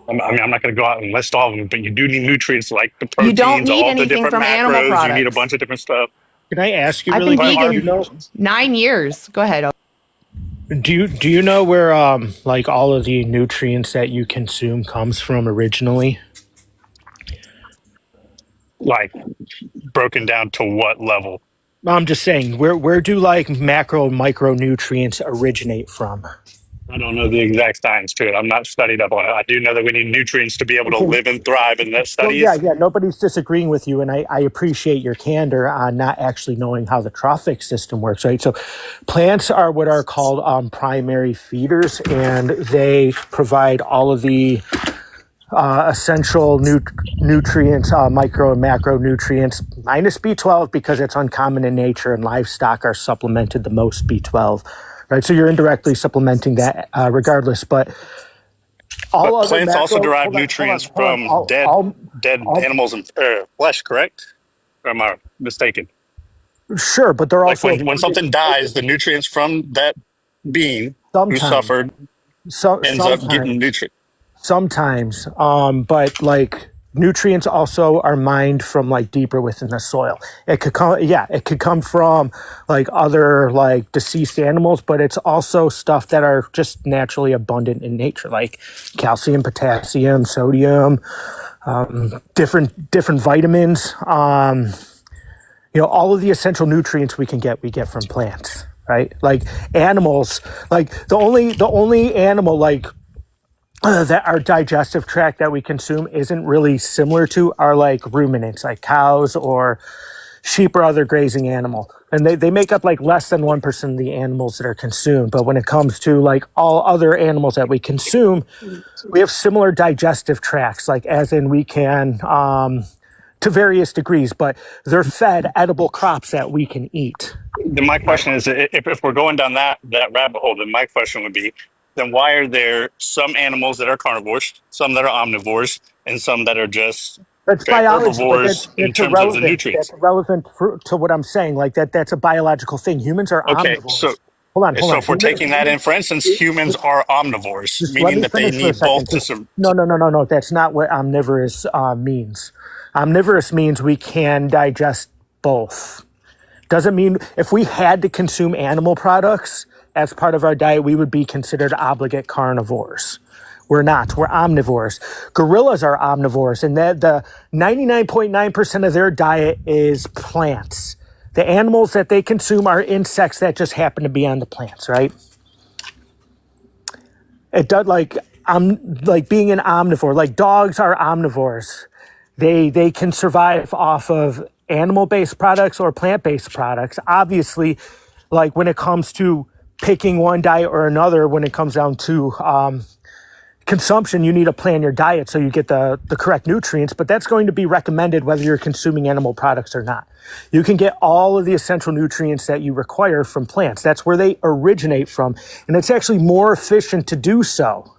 I mean, I'm not going to go out and list all of them, but you do need nutrients like the proteins, you don't need all anything the different from macros. Animal products. You need a bunch of different stuff. Can I ask you I've really been quick? vegan 9 years. Go ahead. Do you know where like all of the nutrients that you consume comes from originally? Like broken down to what level? I'm just saying, where do like macro and micronutrients originate from? I don't know the exact science to it. I'm not studied up on it. I do know that we need nutrients to be able to live and thrive, and that study well, yeah, nobody's disagreeing with you, and I appreciate your candor on not actually knowing how the trophic system works, right? So plants are what are called primary feeders, and they provide all of the essential nutrients, micro and macronutrients, minus B12 because it's uncommon in nature, and livestock are supplemented the most B12, right? So you're indirectly supplementing that regardless, but all plants also derive nutrients from dead animals and flesh, correct? Or am I mistaken? Sure, but they're also when something dies, the nutrients from that being who suffered ends up getting nutrients. Sometimes, but like nutrients also are mined from like deeper within the soil. It could come from like other like deceased animals, but it's also stuff that are just naturally abundant in nature, like calcium, potassium, sodium, different vitamins. All of the essential nutrients we get from plants, right? Like animals, like the only animal like that our digestive tract that we consume isn't really similar to are like ruminants, like cows or sheep or other grazing animal. And they make up like less than 1% of the animals that are consumed. But when it comes to like all other animals that we consume, we have similar digestive tracts, like as in we can, to various degrees, but they're fed edible crops that we can eat. Then my question is, if we're going down that rabbit hole, then my question would be, then why are there some animals that are carnivores, some that are omnivores, and some that are just herbivores in terms of the nutrients? That's relevant to what I'm saying. Like that's a biological thing. Humans are omnivores. So hold on. So if we're taking that in, for instance, humans are omnivores, meaning that they need both to survive. No. That's not what omnivorous means. Omnivorous means we can digest both. Doesn't mean if we had to consume animal products as part of our diet, we would be considered obligate carnivores. We're not. We're omnivores. Gorillas are omnivores, and the 99.9% of their diet is plants. The animals that they consume are insects that just happen to be on the plants, right? It does like being an omnivore. Like dogs are omnivores. They can survive off of animal-based products or plant-based products. Obviously, like when it comes to picking one diet or another, when it comes down to consumption, you need to plan your diet so you get the correct nutrients, but that's going to be recommended whether you're consuming animal products or not. You can get all of the essential nutrients that you require from plants. That's where they originate from, and it's actually more efficient to do so.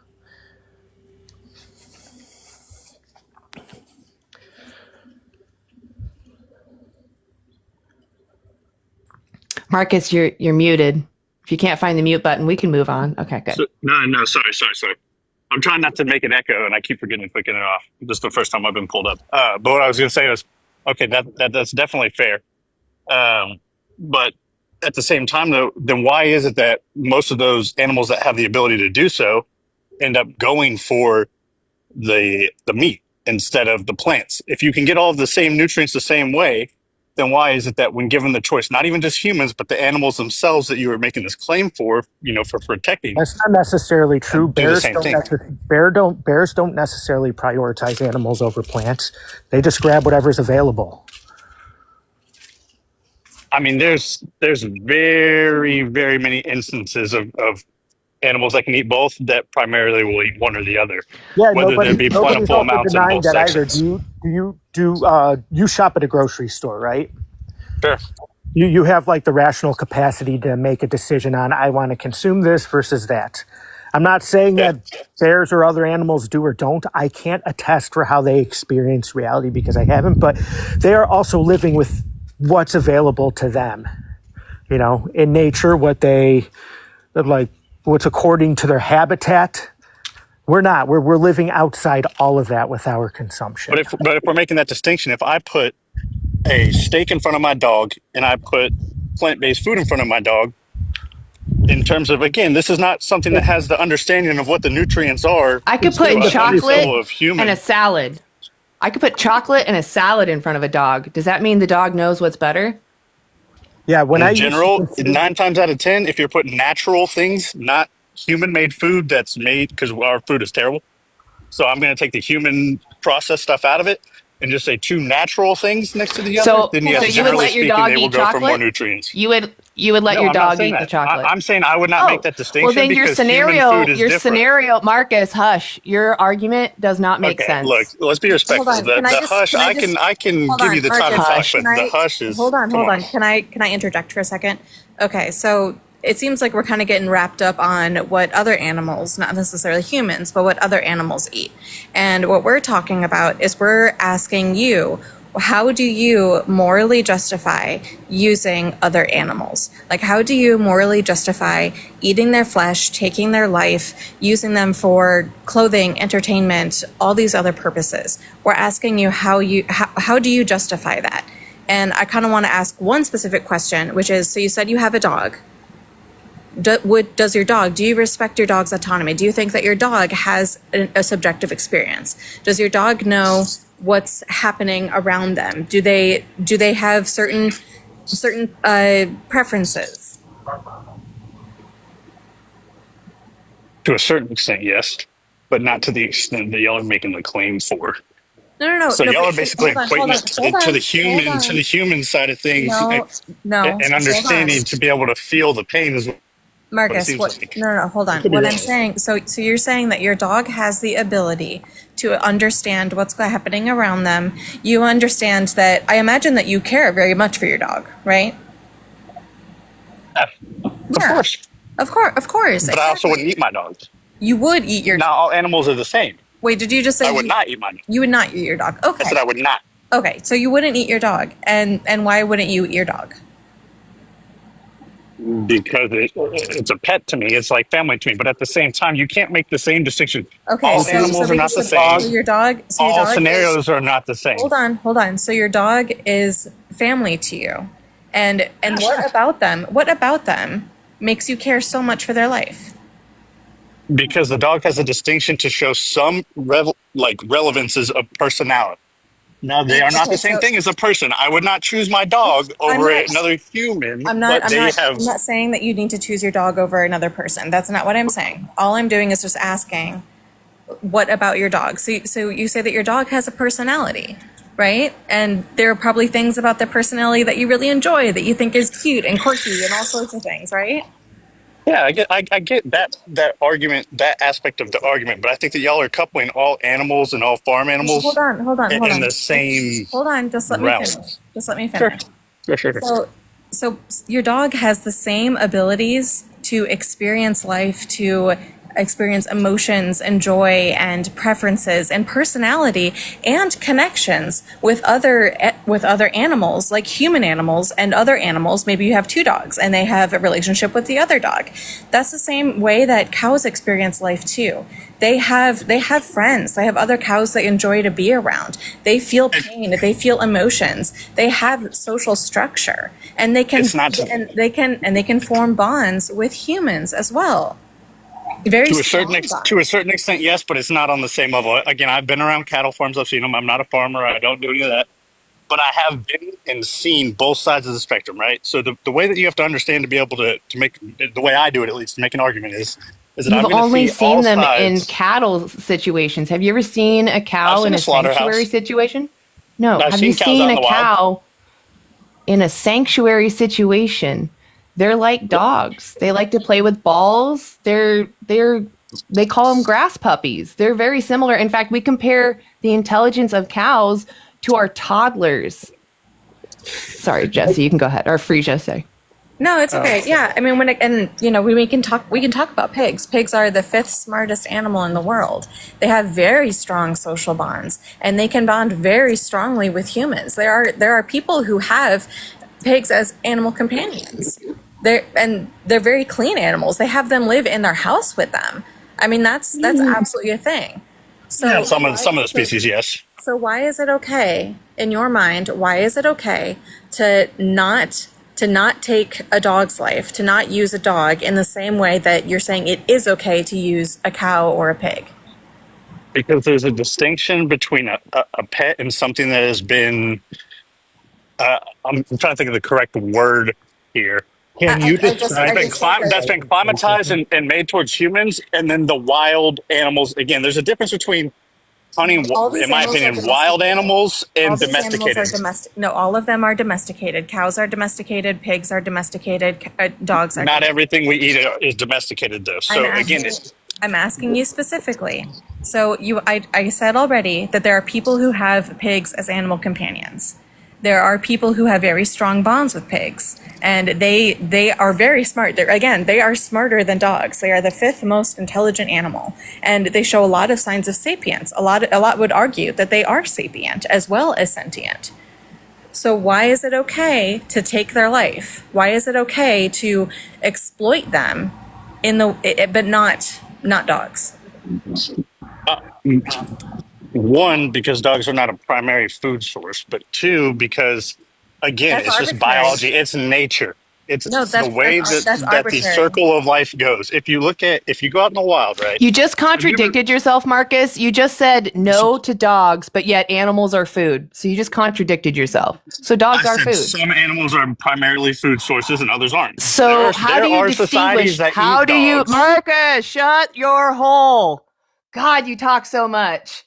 Marcus, you're muted. If you can't find the mute button, we can move on. Okay, good. No, sorry. I'm trying not to make an echo, and I keep forgetting to click it off. This is the first time I've been pulled up. But what I was going to say was, okay, that's definitely fair. But at the same time, though, then why is it that most of those animals that have the ability to do so end up going for the meat instead of the plants? If you can get all of the same nutrients the same way, then why is it that when given the choice, not even just humans, but the animals themselves that you were making this claim for, for protecting, That's not necessarily true. do the same thing? Bears don't necessarily prioritize animals over plants. They just grab whatever's available. I mean, there's very, very many instances of animals that can eat both that primarily will eat one or the other. Yeah, whether there be nobody's plentiful also amounts in denying both that sexes. either. You shop at a grocery store, right? Sure. You have like the rational capacity to make a decision on, I want to consume this versus that. I'm not saying that bears or other animals do or don't. I can't attest for how they experience reality because I haven't, but they are also living with what's available to them, in nature, what's according to their habitat. We're not. We're living outside all of that with our consumption. But if we're making that distinction, if I put a steak in front of my dog and I put plant-based food in front of my dog, in terms of, again, this is not something that has the understanding of what the nutrients are. I could put chocolate and a salad. I could put chocolate and a salad in front of a dog. Does that mean the dog knows what's better? Yeah, in general, 9 times out of 10, if you're putting natural things, not human-made food that's made, because our food is terrible. So I'm going to take the human processed stuff out of it and just say 2 natural things next to the other. Then yes, you would let your dog they will eat go chocolate? for more nutrients. You would let your dog eat the chocolate? I'm saying I would not make that distinction. Well, then your because human food is different. scenario, Marcus, hush. Your argument does not make sense. Look, let's be respectful. Hold on. I can give you the time to talk, but the hush is. Hold on. Can I interject for a second? Okay, so it seems like we're kind of getting wrapped up on what other animals, not necessarily humans, but what other animals eat. And what we're talking about is we're asking you, how do you morally justify using other animals? Like, how do you morally justify eating their flesh, taking their life, using them for clothing, entertainment, all these other purposes? We're asking you how do you justify that? And I kind of want to ask one specific question, which is, so you said you have a dog. Do you respect your dog's autonomy? Do you think that your dog has a subjective experience? Does your dog know what's happening around them? Do they have certain preferences? To a certain extent, yes, but not to the extent that y'all are making the claim for. No. So y'all are basically equating it to the human side of things, and understanding to be able to feel the pain is. Marcus, hold on. What I'm saying, so you're saying that your dog has the ability to understand what's happening around them. You understand that, I imagine that you care very much for your dog, right? Of course. But I also wouldn't eat my dogs. You would eat your dog. Not all animals are the same. Wait, did you just say I would not eat my dog? You would not eat your dog. Okay. I said I would not. Okay, so you wouldn't eat your dog. And why wouldn't you eat your dog? Because it's a pet to me. It's like family to me. But at the same time, you can't make the same distinction. Okay, all animals are not the same. So your dog. All scenarios are not the same. Hold on. So your dog is family to you, and what about them? What about them makes you care so much for their life? Because the dog has a distinction to show some relevances of personality. Now, they are not the same thing as a person. I would not choose my dog over another human. I'm not saying that you need to choose your dog over another person. That's not what I'm saying. All I'm doing is just asking, what about your dog? So you say that your dog has a personality, right? And there are probably things about their personality that you really enjoy, that you think is cute and quirky and all sorts of things, right? Yeah, I get that argument, that aspect of the argument, but I think that y'all are coupling all animals and all farm animals. Hold on. In the same. Hold on, just let me finish. Sure. So your dog has the same abilities to experience life, to experience emotions and joy and preferences and personality and connections with other with other animals, like human animals and other animals. Maybe you have two dogs and they have a relationship with the other dog. That's the same way that cows experience life too. They have friends. They have other cows they enjoy to be around. They feel pain. They feel emotions. They have social structure, and they can they can form bonds with humans as well. To a certain extent, yes, but it's not on the same level. Again, I've been around cattle farms. I've seen them. I'm not a farmer. I don't do any of that. But I have been and seen both sides of the spectrum, right? So the way that you have to understand to be able to make, the way I do it at least, to make an argument is that You've I'm going to only see seen all them sides. in cattle situations. Have you ever seen a cow I've in seen a a sanctuary slaughterhouse. situation? No. I've Have seen you cows seen out in a the wild. cow in a sanctuary situation? They're like dogs. They like to play with balls. They call them grass puppies. They're very similar. In fact, we compare the intelligence of cows to our toddlers. Sorry, Jesse, you can go ahead. Or Freesia, say. No, it's okay. Yeah, I mean, we can talk about pigs. Pigs are the 5th smartest animal in the world. They have very strong social bonds, and they can bond very strongly with humans. There are people who have pigs as animal companions. They're very clean animals. They have them live in their house with them. I mean, that's absolutely a thing. So Yeah, some of the species, yes. So why is it okay, in your mind, why is it okay to not take a dog's life, to not use a dog in the same way that you're saying it is okay to use a cow or a pig? Because there's a distinction between a pet and something that has been, I'm trying to think of the correct word here. Can you describe That's been climatized and made towards humans, and then the wild animals. Again, there's a difference between hunting, in my opinion, wild animals and domesticated. No, all of them are domesticated. Cows are domesticated. Pigs are domesticated. Dogs are. Not everything we eat is domesticated, though. So I'm asking you specifically. So I said already that there are people who have pigs as animal companions. There are people who have very strong bonds with pigs, and they are very smart. They are smarter than dogs. They are the 5th most intelligent animal, and they show a lot of signs of sapience. A lot would argue that they are sapient as well as sentient. So why is it okay to take their life? Why is it okay to exploit them but not dogs? One, because dogs are not a primary food source, but two, because again, it's just biology. It's nature. It's the way that the circle of life goes. If you go out in the wild, right? You just contradicted yourself, Marcus. You just said no to dogs, but yet animals are food. So you just contradicted yourself. So dogs are food. Some animals are primarily food sources and others aren't. So how do you distinguish? Marcus, shut your hole. God, you talk so much.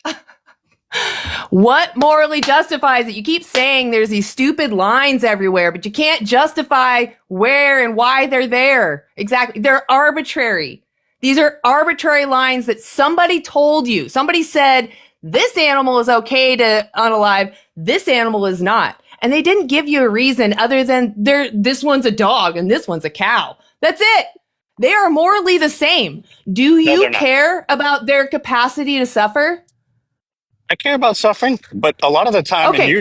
What morally justifies it? You keep saying there's these stupid lines everywhere, but you can't justify where and why they're there. Exactly. They're arbitrary. These are arbitrary lines that somebody told you. Somebody said, this animal is okay to unalive. This animal is not. And they didn't give you a reason other than this one's a dog and this one's a cow. That's it. They are morally the same. Do you care about their capacity to suffer? I care about suffering, but a lot of the time, okay,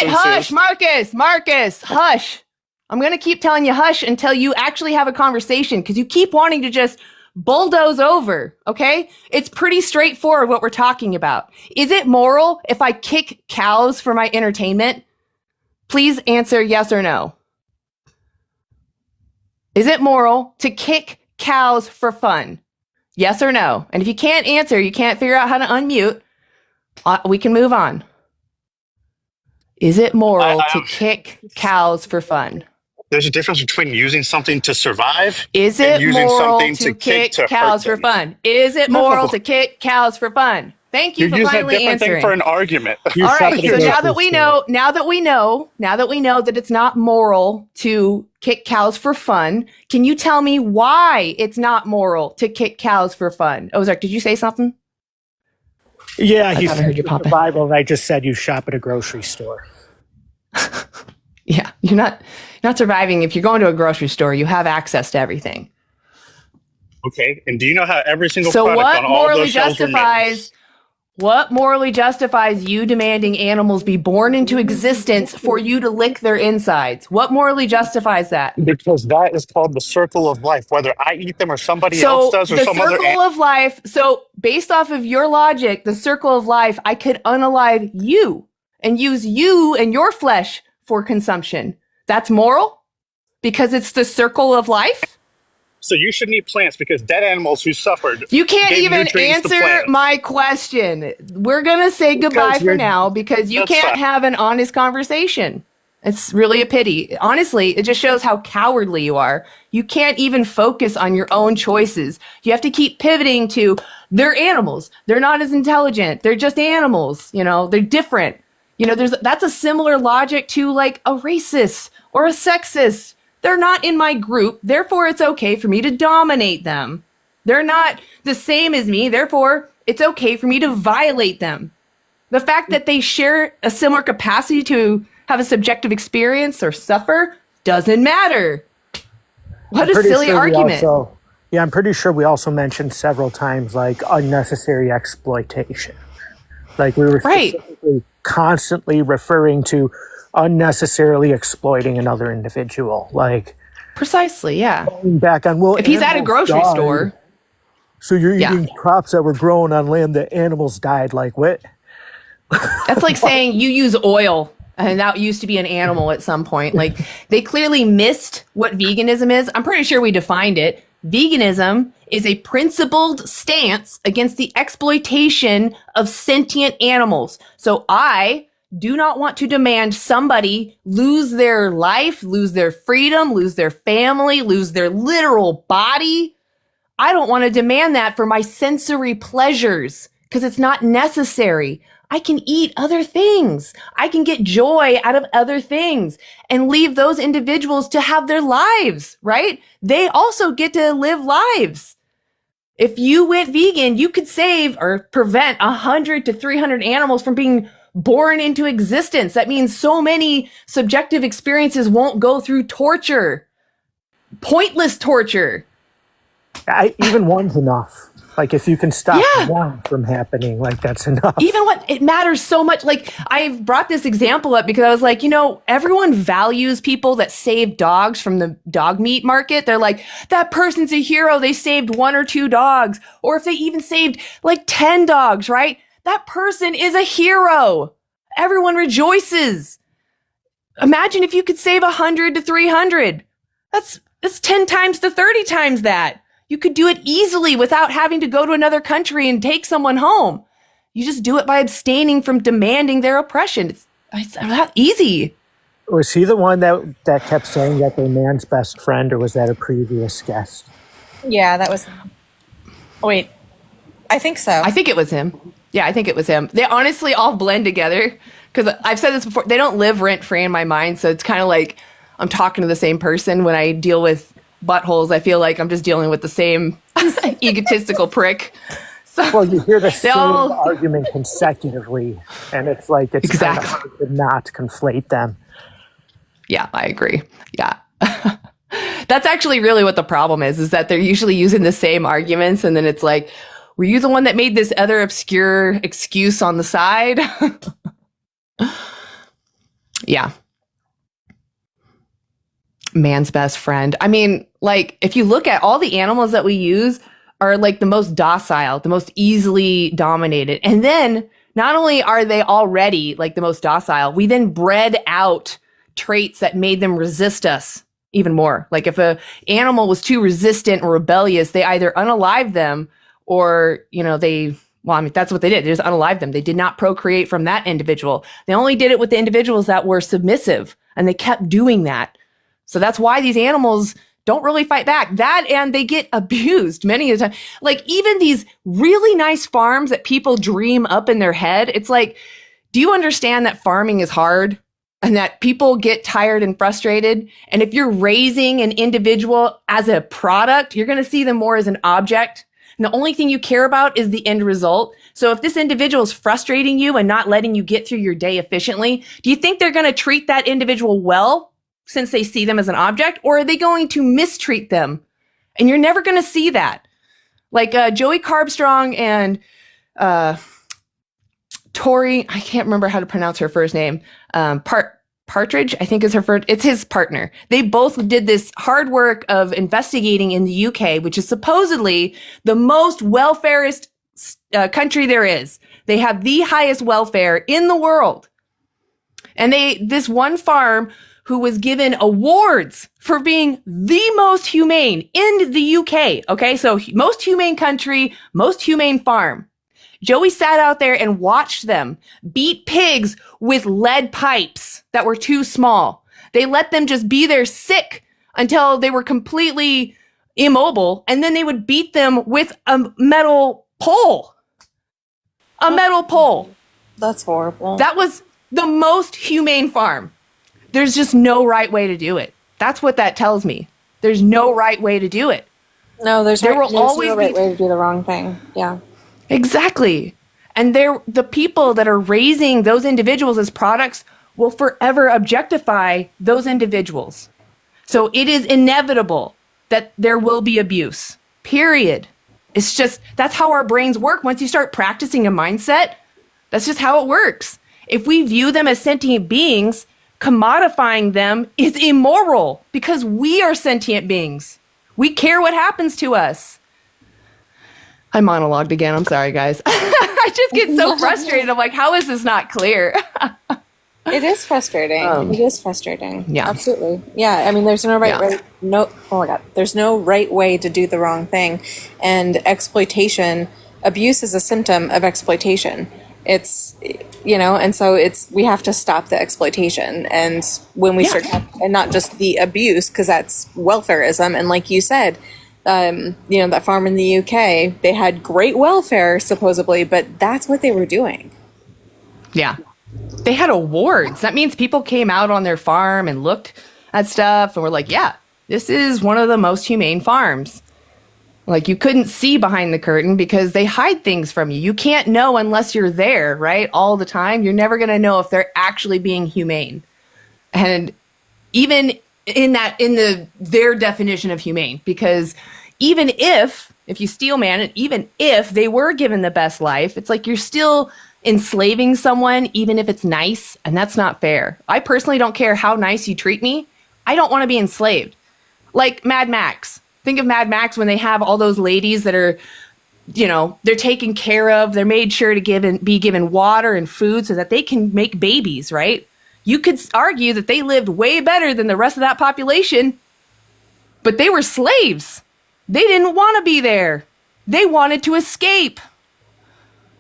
hush, Marcus, hush. I'm going to keep telling you hush until you actually have a conversation because you keep wanting to just bulldoze over, okay? It's pretty straightforward what we're talking about. Is it moral if I kick cows for my entertainment? Please answer yes or no. Is it moral to kick cows for fun? Yes or no? And if you can't answer, you can't figure out how to unmute, we can move on. Is it moral to kick cows for fun? There's a difference between using something to survive and using something to kick cows for fun. Is it moral to kick cows for fun? Thank you for finally answering. You're using a different thing for an argument. All right, so now that we know that it's not moral to kick cows for fun, can you tell me why it's not moral to kick cows for fun? Ozark, did you say something? Yeah, I heard you pop survival. And I just said you shop at a grocery store. Yeah, you're not surviving. If you're going to a grocery store, you have access to everything. Okay, and do you know how every single product on all those shelves are made? What morally justifies you demanding animals be born into existence for you to lick their insides? What morally justifies that? Because that is called the circle of life, whether I eat them or somebody else So does or the some other. circle of life. So based off of your logic, the circle of life, I could unalive you and use you and your flesh for consumption. That's moral because it's the circle of life. So you shouldn't eat plants because dead animals who suffered. You can't even answer my question. We're going to say goodbye for now because you can't have an honest conversation. It's really a pity. Honestly, it just shows how cowardly you are. You can't even focus on your own choices. You have to keep pivoting to they're animals. They're not as intelligent. They're just animals. You know, they're different. You know, that's a similar logic to like a racist or a sexist. They're not in my group, therefore it's okay for me to dominate them. They're not the same as me, therefore it's okay for me to violate them. The fact that they share a similar capacity to have a subjective experience or suffer doesn't matter. What a silly argument. I'm pretty sure we also mentioned several times like unnecessary exploitation. Like we were specifically constantly referring to unnecessarily exploiting another individual, like precisely, yeah. Going back on if he's at a grocery store, so you're eating crops that were grown on land that animals died. Like what? That's like saying you use oil and that used to be an animal at some point. Like they clearly missed what veganism is. I'm pretty sure we defined it. Veganism is a principled stance against the exploitation of sentient animals. So I do not want to demand somebody lose their life, lose their freedom, lose their family, lose their literal body. I don't want to demand that for my sensory pleasures because it's not necessary. I can eat other things. I can get joy out of other things and leave those individuals to have their lives, right? They also get to live lives. If you went vegan, you could save or prevent 100 to 300 animals from being born into existence. That means so many subjective experiences won't go through torture, pointless torture. Even one's enough. Like if you can stop one from happening, like that's enough. Even what it matters so much. Like I've brought this example up because I was like, you know, everyone values people that save dogs from the dog meat market. They're like, that person's a hero. They saved 1 or 2 dogs. Or if they even saved like 10 dogs, right? That person is a hero. Everyone rejoices. Imagine if you could save 100 to 300. That's 10 times to 30 times that. You could do it easily without having to go to another country and take someone home. You just do it by abstaining from demanding their oppression. It's not easy. Was he the one that kept saying that they're man's best friend, or was that a previous guest? Yeah, that was him. Oh, wait. I think so. I think it was him. Yeah, I think it was him. They honestly all blend together because I've said this before. They don't live rent-free in my mind, so it's kind of like I'm talking to the same person when I deal with buttholes. I feel like I'm just dealing with the same egotistical prick. So well, you hear the same argument consecutively, and it's like it's kind of hard to not conflate them. Yeah, I agree. Yeah. That's actually really what the problem is that they're usually using the same arguments, and then it's like, were you the one that made this other obscure excuse on the side? Yeah. Man's best friend. I mean, like, if you look at all the animals that we use are like the most docile, the most easily dominated. And then not only are they already like the most docile, we then bred out traits that made them resist us even more. Like if a animal was too resistant or rebellious, they either unalived them or, you know, that's what they did. They just unalived them. They did not procreate from that individual. They only did it with the individuals that were submissive, and they kept doing that. So that's why these animals don't really fight back. That and they get abused many of the time. Like even these really nice farms that people dream up in their head, it's like, do you understand that farming is hard and that people get tired and frustrated? And if you're raising an individual as a product, you're going to see them more as an object. And the only thing you care about is the end result. So if this individual is frustrating you and not letting you get through your day efficiently, do you think they're going to treat that individual well since they see them as an object, or are they going to mistreat them? And you're never going to see that. Like Joey Carbstrong and Tori, I can't remember how to pronounce her first name. Partridge, I think is her first. It's his partner. They both did this hard work of investigating in the UK, which is supposedly the most welfarist country there is. They have the highest welfare in the world. And this one farm who was given awards for being the most humane in the UK. Okay, so most humane country, most humane farm. Joey sat out there and watched them beat pigs with lead pipes that were too small. They let them just be there sick until they were completely immobile, and then they would beat them with a metal pole. A metal pole. That's horrible. That was the most humane farm. There's just no right way to do it. That's what that tells me. There's no right way to do it. No, there's there will always no right way to do the wrong thing. Yeah. Exactly. And the people that are raising those individuals as products will forever objectify those individuals. So it is inevitable that there will be abuse, period. It's just, that's how our brains work. Once you start practicing a mindset, that's just how it works. If we view them as sentient beings, commodifying them is immoral because we are sentient beings. We care what happens to us. I monologued again. I'm sorry, guys. I just get so frustrated. I'm like, how is this not clear? It is frustrating. It is frustrating. Yeah. Absolutely. Yeah. I mean, there's no right way. No. Oh my God. There's no right way to do the wrong thing. And exploitation, abuse is a symptom of exploitation. It's, and so we have to stop the exploitation. And when we start, and not just the abuse, because that's welfarism. And like you said, that farm in the UK, they had great welfare supposedly, but that's what they were doing. Yeah. They had awards. That means people came out on their farm and looked at stuff and were like, yeah, this is one of the most humane farms. Like, you couldn't see behind the curtain because they hide things from you. You can't know unless you're there, right? All the time. You're never going to know if they're actually being humane. And even in their definition of humane, because even if you steel man it, even if they were given the best life, it's like you're still enslaving someone, even if it's nice, and that's not fair. I personally don't care how nice you treat me. I don't want to be enslaved. Like Mad Max. Think of Mad Max when they have all those ladies that are, they're taken care of. They're made sure to be given water and food so that they can make babies, right? You could argue that they lived way better than the rest of that population, but they were slaves. They didn't want to be there. They wanted to escape.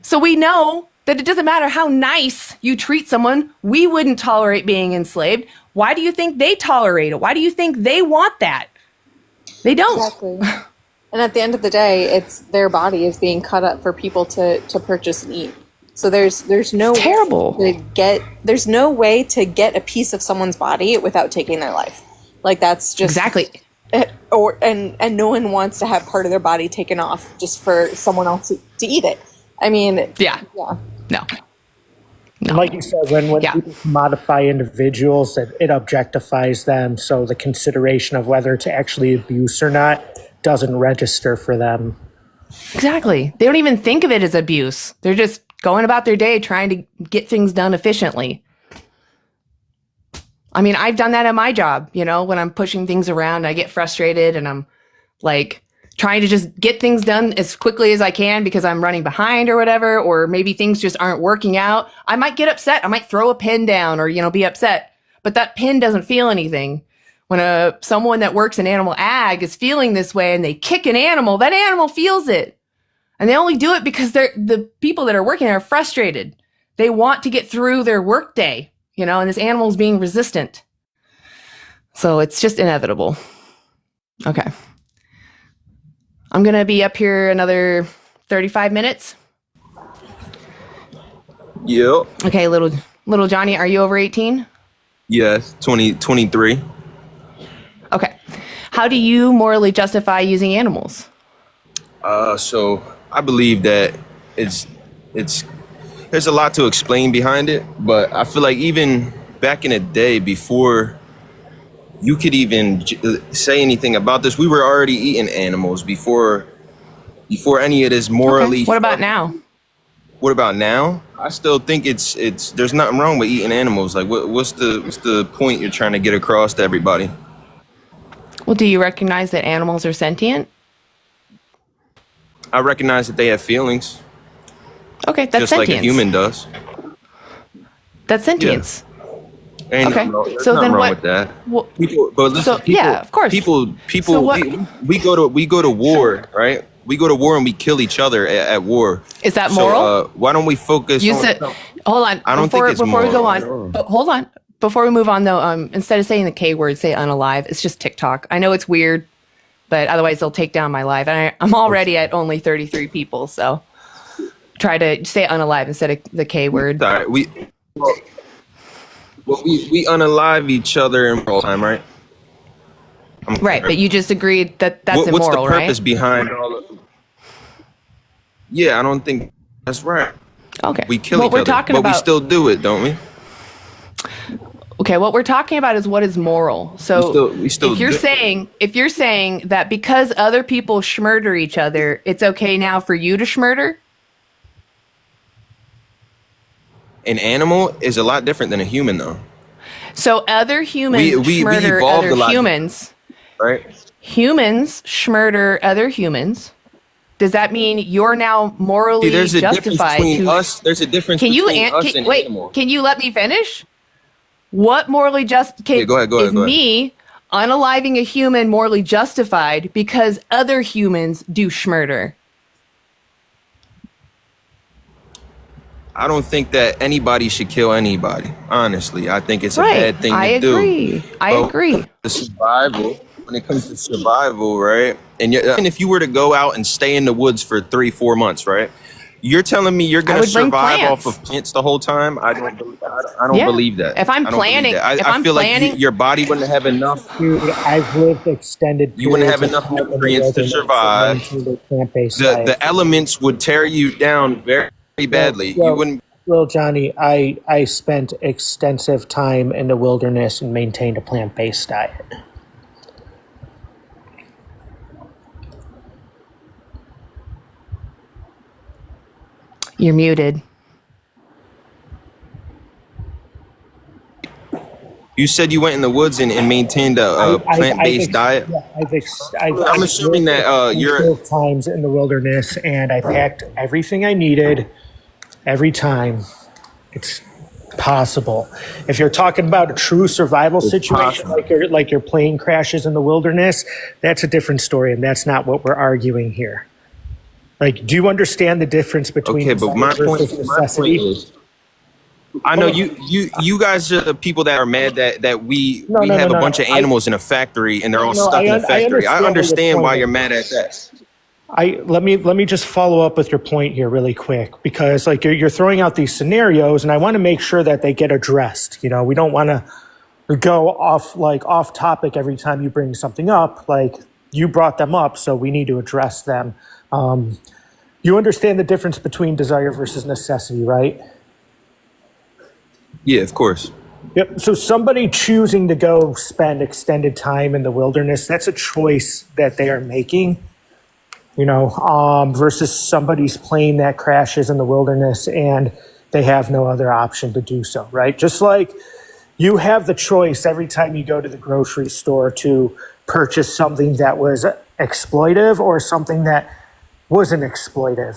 So we know that it doesn't matter how nice you treat someone, we wouldn't tolerate being enslaved. Why do you think they tolerate it? Why do you think they want that? They don't. Exactly. And at the end of the day, it's their body is being cut up for people to purchase and eat. So there's no terrible there's no way to get a piece of someone's body without taking their life. Like, that's just exactly. And no one wants to have part of their body taken off just for someone else to eat it. I mean, no. Like you said, when people modify individuals, it objectifies them. So the consideration of whether to actually abuse or not doesn't register for them. Exactly. They don't even think of it as abuse. They're just going about their day trying to get things done efficiently. I mean, I've done that in my job, when I'm pushing things around, I get frustrated and I'm like trying to just get things done as quickly as I can because I'm running behind or whatever, or maybe things just aren't working out. I might get upset. I might throw a pin down or, be upset, but that pin doesn't feel anything. When someone that works in animal ag is feeling this way and they kick an animal, that animal feels it. And they only do it because the people that are working there are frustrated. They want to get through their work day, and this animal is being resistant. So it's just inevitable. Okay. I'm going to be up here another 35 minutes. Yep. Okay, little Johnny, are you over 18? Yes, 23. Okay. How do you morally justify using animals? So I believe that there's a lot to explain behind it, but I feel like even back in the day, before you could even say anything about this, we were already eating animals before any of this morally. Okay. What about now? What about now? I still think it's there's nothing wrong with eating animals. Like, what's the point you're trying to get across to everybody? Well, do you recognize that animals are sentient? I recognize that they have feelings. Okay, that's just sentience. like a human does. That's sentience. Yeah. Ain't okay, nothing so wrong then what? with that. Well, but listen, yeah, of course. People. So we go to war, right? We go to war and we kill each other at war. Is that moral? So, why don't we focus? You said, hold on. I don't think it's before moral. we go on. Hold on. Before we move on, though, instead of saying the K word, say unalive. It's just TikTok. I know it's weird, but otherwise they'll take down my live. And I'm already at only 33 people, so try to say unalive instead of the K word. All right, we unalive each other in real time, right? Right, but you just agreed that that's immoral, right? What's the purpose behind all of? Yeah, I don't think that's right. Okay. We kill each other, but we still do it, don't we? Okay, what we're talking about is what is moral. So we still if you're saying that because other people schmurder each other, it's okay now for you to schmurder? An animal is a lot different than a human, though. So other humans schmurder other humans, right? Humans schmurder other humans. Does that mean you're now morally there's a justified difference between to us? There's a difference between us and animals. Can you let me finish? What morally Go ahead. is me unaliving a human morally justified because other humans do schmurder? I don't think that anybody should kill anybody. Honestly, I think it's a bad thing to do. I agree. The survival, when it comes to survival, right? And if you were to go out and stay in the woods for 3-4 months, right? You're telling me you're going to survive off of plants the whole time? I don't believe that. If I'm planning, I feel like your body wouldn't have enough. Dude, I've lived extended. You wouldn't have enough nutrients to survive. The elements would tear you down very badly. You wouldn't. Well, Johnny, I spent extensive time in the wilderness and maintained a plant-based diet. You're muted. You said you went in the woods and maintained a plant-based diet? Yeah, I'm assuming that you're times in the wilderness, and I packed everything I needed every time. It's possible. If you're talking about a true survival situation, like your plane crashes in the wilderness, that's a different story, and that's not what we're arguing here. Like, do you understand the difference between my point is, I know you guys are the people that are mad that we have a bunch of animals in a factory and they're all stuck in a factory. I understand why you're mad at that. Let me just follow up with your point here really quick, because like you're throwing out these scenarios and I want to make sure that they get addressed. You know, we don't want to go off topic every time you bring something up. Like, you brought them up, so we need to address them. You understand the difference between desire versus necessity, right? Yeah, of course. Yep. So somebody choosing to go spend extended time in the wilderness, that's a choice that they are making, you know, versus somebody's plane that crashes in the wilderness and they have no other option to do so, right? Just like you have the choice every time you go to the grocery store to purchase something that was exploitive or something that wasn't exploitive,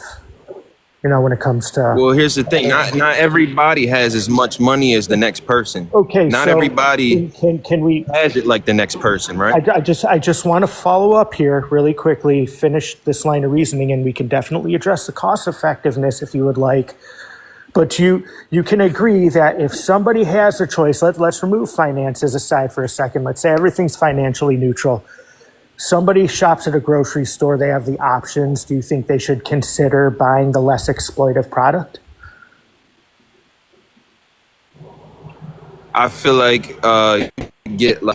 you know, when it comes to. Well, here's the thing: not everybody has as much money as the next person. Okay, not so everybody can we has it like the next person, right? I just want to follow up here really quickly, finish this line of reasoning, and we can definitely address the cost effectiveness if you would like. But you can agree that if somebody has a choice, let's remove finances aside for a second. Let's say everything's financially neutral. Somebody shops at a grocery store, they have the options. Do you think they should consider buying the less exploitive product? I feel like it's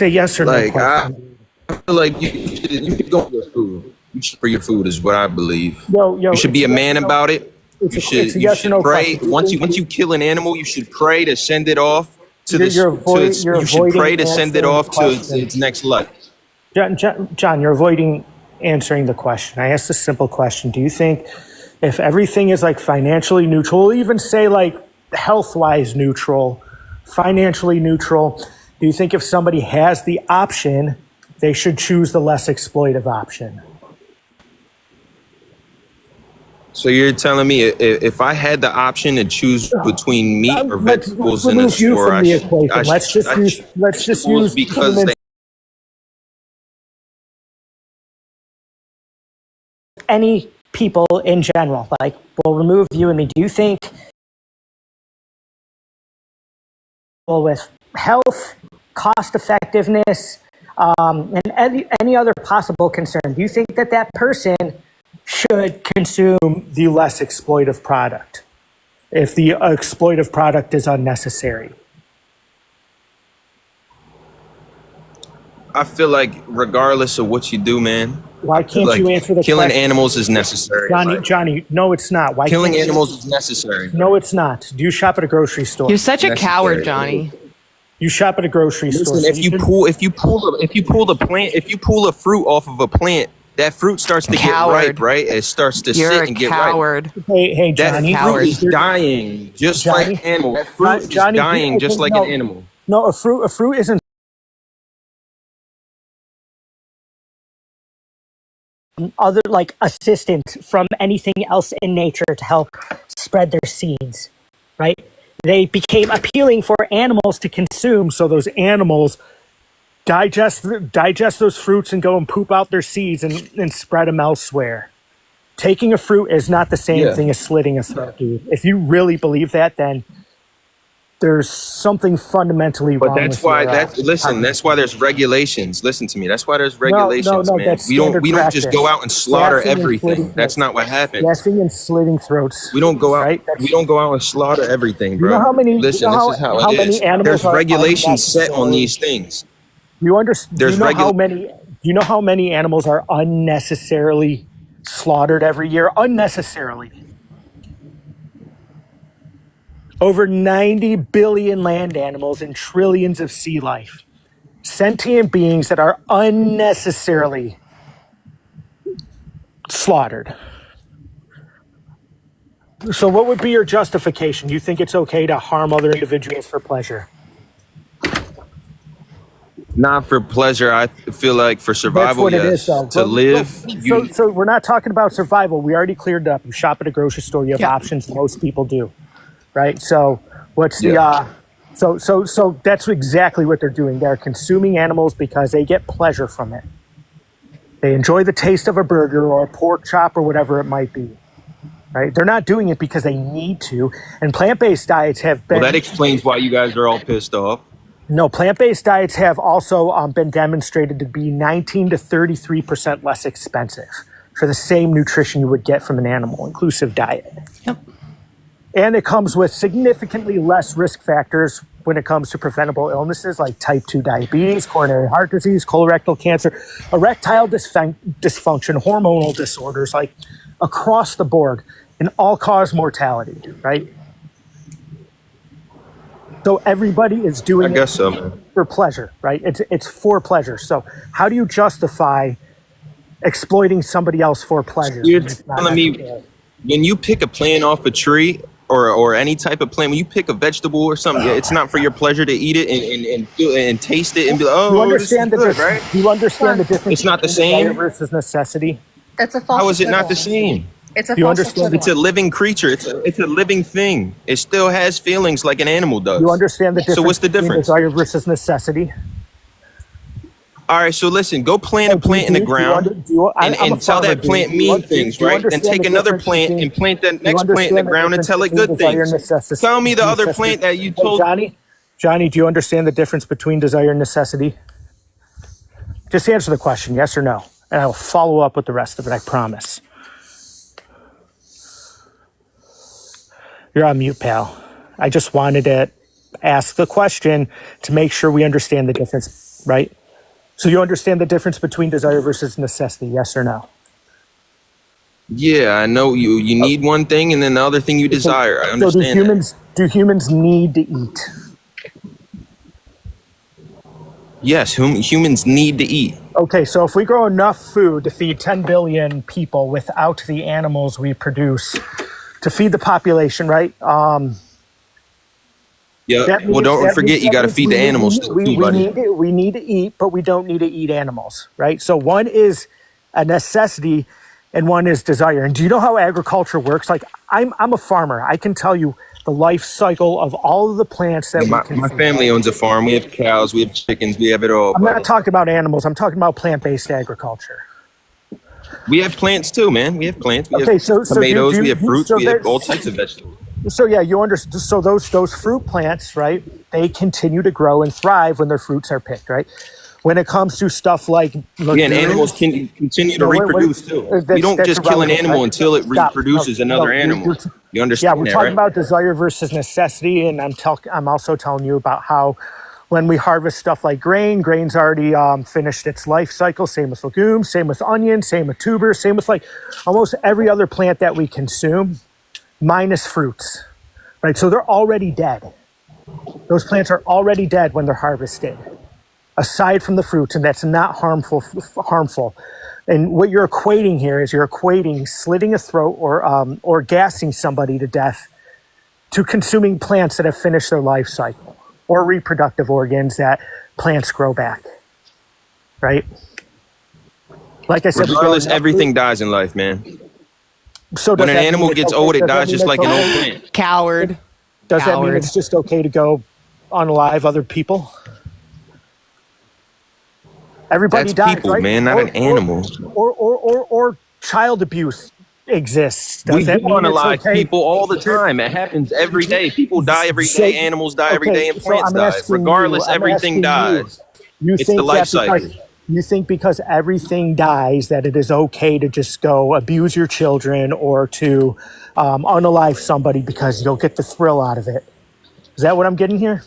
a yes or no question. I feel like you should go for your food. You should for your food is what I believe. You should be a man about it. You should pray. Once you kill an animal, you should pray to send it off to you should pray to send it off to its next life. John, you're avoiding answering the question. I asked a simple question. Do you think if everything is like financially neutral, even say like health-wise neutral, financially neutral, do you think if somebody has the option, they should choose the less exploitive option? So you're telling me if I had the option to choose between meat or vegetables in a store, Let's just use because humans. Any people in general, like we'll remove you and me. Do you think with health, cost effectiveness, and any other possible concern, do you think that that person should consume the less exploitive product if the exploitive product is unnecessary? I feel like regardless of what you do, man, why can't you answer the killing question? Animals is necessary. Johnny, no, it's not. Why killing animals is necessary? No, it's not. Do you shop at a grocery store? You're such a coward, Johnny. You shop at a grocery store. Listen, if you pull a fruit off of a plant, that fruit starts to get ripe, right? It starts to sit and get ripe. Hey, Johnny. That fruit is dying just like an animal. That fruit is dying just like an animal. No, a fruit isn't. Other like assistance from anything else in nature to help spread their seeds, right? They became appealing for animals to consume, so those animals digest those fruits and go and poop out their seeds and spread them elsewhere. Taking a fruit is not the same thing as slitting a throat, dude. If you really believe that, then there's something fundamentally wrong. But that's why that's why there's regulations. Listen to me. That's why there's regulations, man. We don't just go out and slaughter everything. That's not what happens. Gassing and slitting throats. We don't go out. Right? We don't go out and slaughter everything, bro. You know how many? Listen, this is how it is. There's regulations set on these things. You understand? Do you know how many animals are unnecessarily slaughtered every year? Unnecessarily. Over 90 billion land animals and trillions of sea life. Sentient beings that are unnecessarily slaughtered. So what would be your justification? You think it's okay to harm other individuals for pleasure? Not for pleasure. I feel like for survival, That's what it is, though. To live. So we're not talking about survival. We already cleared it up. You shop at a grocery store. You have options. Most people do. Right. So what's the so that's exactly what they're doing. They're consuming animals because they get pleasure from it. They enjoy the taste of a burger or a pork chop or whatever it might be. Right. They're not doing it because they need to. And plant-based diets have been. Well, that explains why you guys are all pissed off. No, plant-based diets have also been demonstrated to be 19 to 33% less expensive for the same nutrition you would get from an animal-inclusive diet. Yep. And it comes with significantly less risk factors when it comes to preventable illnesses like type 2 diabetes, coronary heart disease, colorectal cancer, erectile dysfunction, hormonal disorders, like across the board, and all-cause mortality, right? So everybody is doing it for pleasure, right? It's for pleasure. So how do you justify exploiting somebody else for pleasure? You're telling me when you pick a plant off a tree or any type of plant, when you pick a vegetable or something, it's not for your pleasure to eat it and taste it and be like, oh, you understand this is good, right? Do you understand the difference? It's not the same versus necessity. That's a false. How is it not the same? It's a you false. Understand it's a living creature. It's a living thing. It still has feelings like an animal does. You understand the difference? So what's the difference? Desire versus necessity. All right, so listen, go plant a plant in the ground and tell that plant mean things, right? Then take another plant and plant that next plant in the ground and tell it good things. Tell me the other plant that you told. Johnny, do you understand the difference between desire and necessity? Just answer the question, yes or no, and I'll follow up with the rest of it, I promise. You're on mute, pal. I just wanted to ask the question to make sure we understand the difference, right? So you understand the difference between desire versus necessity, yes or no? Yeah, I know you need one thing and then the other thing you desire. I understand. So do humans need to eat? Yes, humans need to eat. Okay, so if we grow enough food to feed 10 billion people without the animals we produce to feed the population, right? Yeah. Well, don't forget you got to feed the animals too, buddy. We need to eat, but we don't need to eat animals, right? So one is a necessity and one is desire. And do you know how agriculture works? Like I'm a farmer. I can tell you the life cycle of all of the plants that my family owns a farm. We have cows, we have chickens, we have it all. I'm not talking about animals. I'm talking about plant-based agriculture. We have plants too, man. We have plants. We have tomatoes. We have fruits. We have all types of vegetables. So yeah, you understand. So those fruit plants, right? They continue to grow and thrive when their fruits are picked, right? When it comes to stuff like and animals can continue to reproduce too. We don't just kill an animal until it reproduces another animal. You understand? Yeah, we're talking about desire versus necessity, and I'm also telling you about how when we harvest stuff like grain's already finished its life cycle. Same with legumes, same with onions, same with tubers, same with like almost every other plant that we consume, minus fruits, right? So they're already dead. Those plants are already dead when they're harvested, aside from the fruits, and that's not harmful. And what you're equating here is you're equating slitting a throat or gassing somebody to death to consuming plants that have finished their life cycle or reproductive organs that plants grow back, right? Like I said, regardless, everything dies in life, man. So when an animal gets old, it dies just like an old plant. Coward. Does that mean it's just okay to go unalive other people? Everybody dies, people, right? man, not an animal. Or child abuse exists. We do unalive people all the time. It happens every day. People die every day. Animals die every day, and plants die. Regardless, everything dies. It's the life cycle. You think because everything dies that it is okay to just go abuse your children or to unalive somebody because you'll get the thrill out of it. Is that what I'm getting here?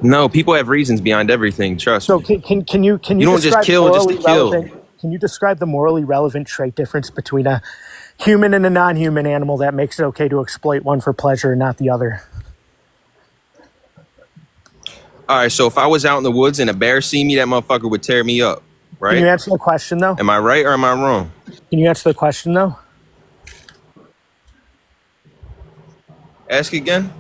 No, people have reasons behind everything. Trust me. So can you don't just kill just to kill. Can you describe the morally relevant trait difference between a human and a non-human animal that makes it okay to exploit one for pleasure and not the other? All right, so if I was out in the woods and a bear see me, that motherfucker would tear me up, right? Can you answer the question, though? Am I right or am I wrong? Can you answer the question, though? Ask again.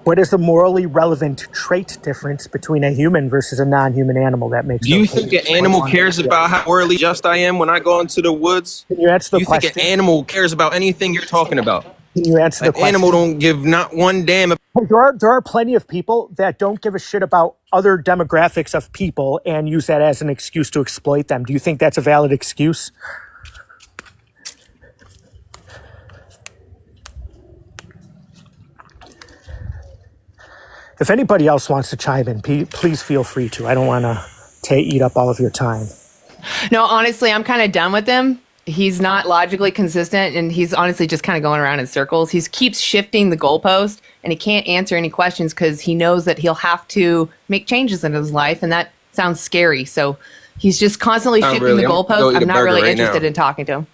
What is the morally relevant trait difference between a human versus a non-human animal that makes? Do you think an animal cares about how morally just I am when I go into the woods? Can you answer the question? You think an animal cares about anything you're talking about? Can you answer the question? An animal don't give not one damn. There are plenty of people that don't give a shit about other demographics of people and use that as an excuse to exploit them. Do you think that's a valid excuse? If anybody else wants to chime in, please feel free to. I don't want to eat up all of your time. No, honestly, I'm kind of done with him. He's not logically consistent, and he's honestly just kind of going around in circles. He keeps shifting the goalpost, and he can't answer any questions because he knows that he'll have to make changes in his life, and that sounds scary. So he's just constantly shifting the goalpost. I'm not really interested in talking to him.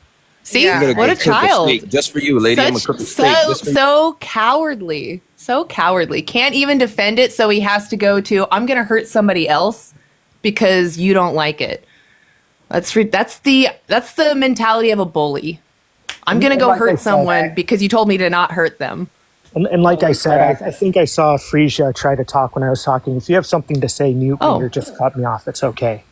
See, what a child! Just for you, lady. I'm gonna cook a steak. So cowardly. So cowardly. Can't even defend it, so he has to go to, I'm going to hurt somebody else because you don't like it. That's the mentality of a bully. I'm going to go hurt someone because you told me to not hurt them. And like I said, I think I saw Freesia try to talk when I was talking. If you have something to say, mute me or just cut me off. It's okay.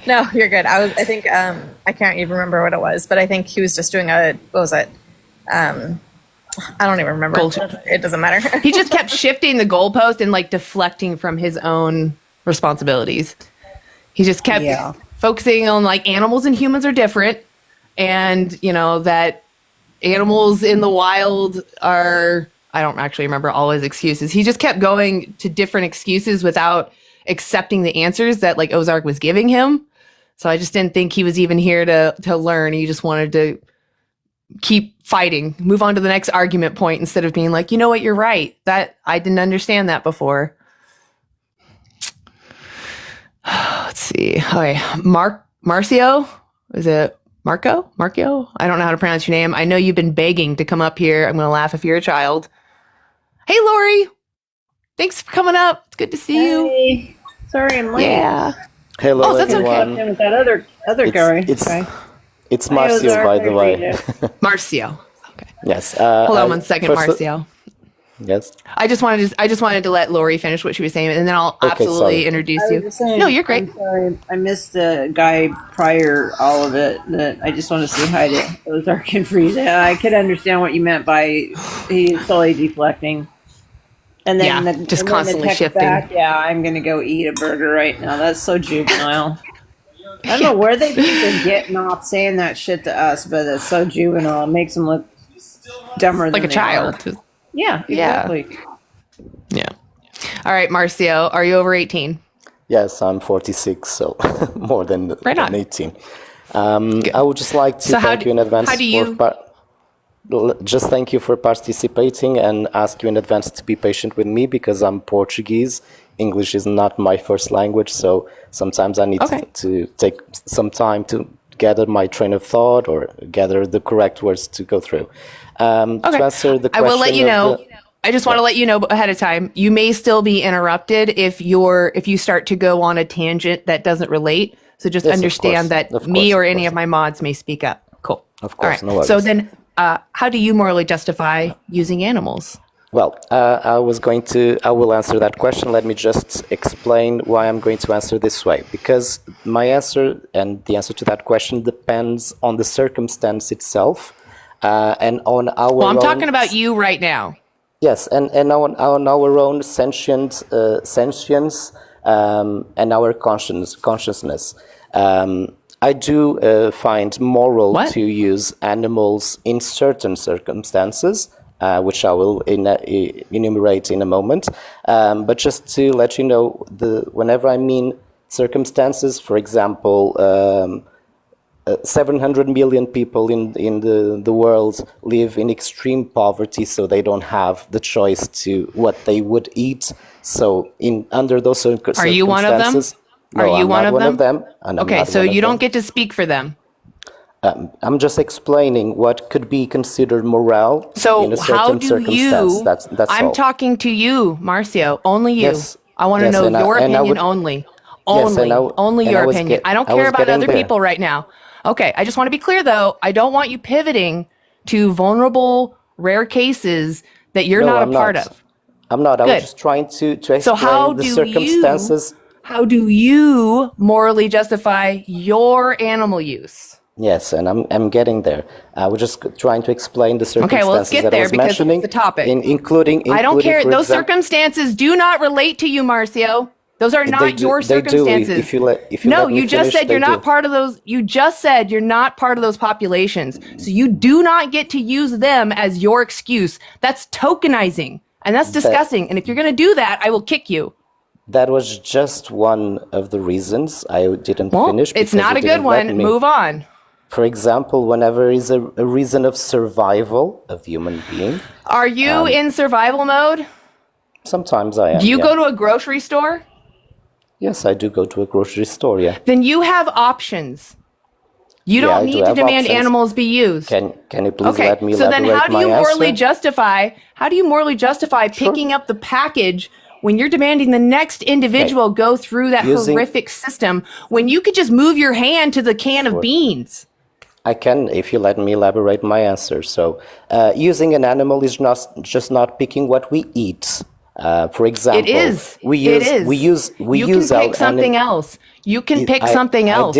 No, you're good. I think I can't even remember what it was, but I think he was just doing what was it? I don't even remember. It doesn't matter. He just kept shifting the goalpost and like deflecting from his own responsibilities. He just kept focusing on like animals and humans are different, and you know that animals in the wild are. I don't actually remember all his excuses. He just kept going to different excuses without accepting the answers that like Ozark was giving him. So I just didn't think he was even here to learn. He just wanted to keep fighting, move on to the next argument point instead of being like, you know what, you're right. That I didn't understand that before. Let's see. Okay. Marcio? Is it Marco? Marcio? I don't know how to pronounce your name. I know you've been begging to come up here. I'm going to laugh if you're a child. Hey, Lori. Thanks for coming up. It's good to see you. Sorry I'm late. Yeah. Hello, that's everyone. Okay. With that other guy. It's Hi, Marcio, Ozark, by the way. Marcio. Yes. Hold on one second, Marcio. Yes. I just wanted to let Lori finish what she was saying, and then I'll absolutely introduce I you. was just saying, No, you're great. I'm sorry, I missed the guy prior all of it. That I just want to say hi to Ozark and Freesia. I could understand what you meant by he's slowly deflecting, and then just constantly text shifting. back, I'm gonna go eat a burger right now. That's so juvenile. I don't know where they think they're getting off saying that shit to us, but it's so juvenile. It makes them look dumber Like than a child. They are. Yeah, exactly. Yeah. All right, Marcio, are you over 18? Yes, I'm 46, so more than 18. I would just like to So thank you in advance. how do you- Just thank you for participating and ask you in advance to be patient with me because I'm Portuguese. English is not my first language, so sometimes I need to take some time to gather my train of thought or gather the correct words to go through. To answer the question, I will let you know. I just want to let you know ahead of time. You may still be interrupted if you start to go on a tangent that doesn't relate. So just Yes, of understand course. that me or any of my mods may speak up. Cool. Of All course, right. no worries. So then, how do you morally justify using animals? Well, I will answer that question. Let me just explain why I'm going to answer this way. Because my answer and the answer to that question depends on the circumstance itself and on our Well, I'm own... talking about you right now. Yes, and on our own sentience and our consciousness. I do find moral to use animals in certain circumstances, which I will enumerate in a moment. But just to let you know, whenever I mean circumstances, for example, 700 million people in the world live in extreme poverty, so they don't have the choice to what they would eat. So under those circumstances... Are you one of them? No, Are you I'm one not of them? And I'm Okay, not so one of you don't them. get to speak for them. I'm just explaining what could be considered morale in So a how certain do circumstance. you? That's I'm all. talking to you, Marcio. Only you. Yes. I want to Yes, know and I- your and I opinion would- only. Yes, and Only and your I was opinion. get- I don't I care was about getting other there. people right now. Okay, I just want to be clear though. I don't want you pivoting to vulnerable, rare cases that you're No, not I'm a part not. of. I'm not. I Good. was just trying to explain So how the do circumstances. how do you morally justify your animal use? Yes, and I'm getting there. I was just trying to explain the circumstances Okay, well, let's get that I there was because mentioning, it's the topic. including I don't care. for Those example- circumstances do not relate to you, Marcio. Those are not your They do. circumstances. If you let No, me you just finish, said they you're not do. part of those. You just said you're not part of those populations. So you do not get to use them as your excuse. That's tokenizing. And that's disgusting. And if you're going to do that, I will kick you. That was just one of the reasons I didn't Well, finish. it's because not you a good didn't let one. me. Move on. For example, whenever is a reason of survival of human being. Are you in survival mode? Sometimes I am. Do you yeah. go to a grocery store? Yes, I do go to a grocery store. Yeah. Then you have options. You Yeah, don't I do need to have demand options. animals be used. Can you please Okay, let me so then elaborate how do my you morally answer? justify picking up the package when you're demanding the next individual go through that horrific system when you could just move your hand to the can of beans? I can, if you let me elaborate my answer. So, using an animal is not picking what we eat. For example, It is. We use You can pick something else. You can pick something else.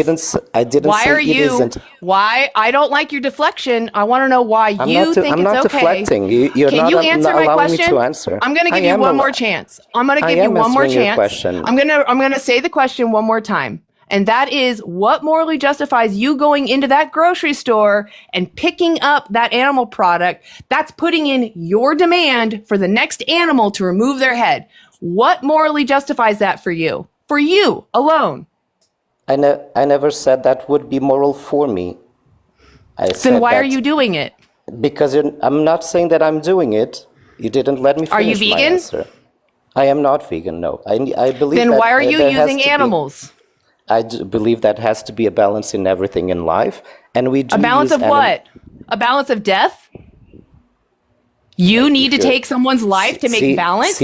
I didn't Why say are it you? isn't. Why? I don't like your deflection. I want to know why I'm you not, think I'm it's not okay. deflecting. You're Can not, you answer not my allowing question? me to answer. I'm going to I give you am one al- more chance. I'm going to I give you am one more answering your chance. question. I'm going to say the question one more time. And that is what morally justifies you going into that grocery store and picking up that animal product that's putting in your demand for the next animal to remove their head. What morally justifies that for you? For you alone. I never said that would be moral for me. Then why are you doing it? Because I'm not saying that I'm doing it. You didn't let me finish Are you my vegan? answer. I am not vegan, no. I believe Then that, why are you there has using to be- animals? I believe that has to be a balance in everything in life. And we do A balance use of what? A balance of death? You need to take someone's life to make balance?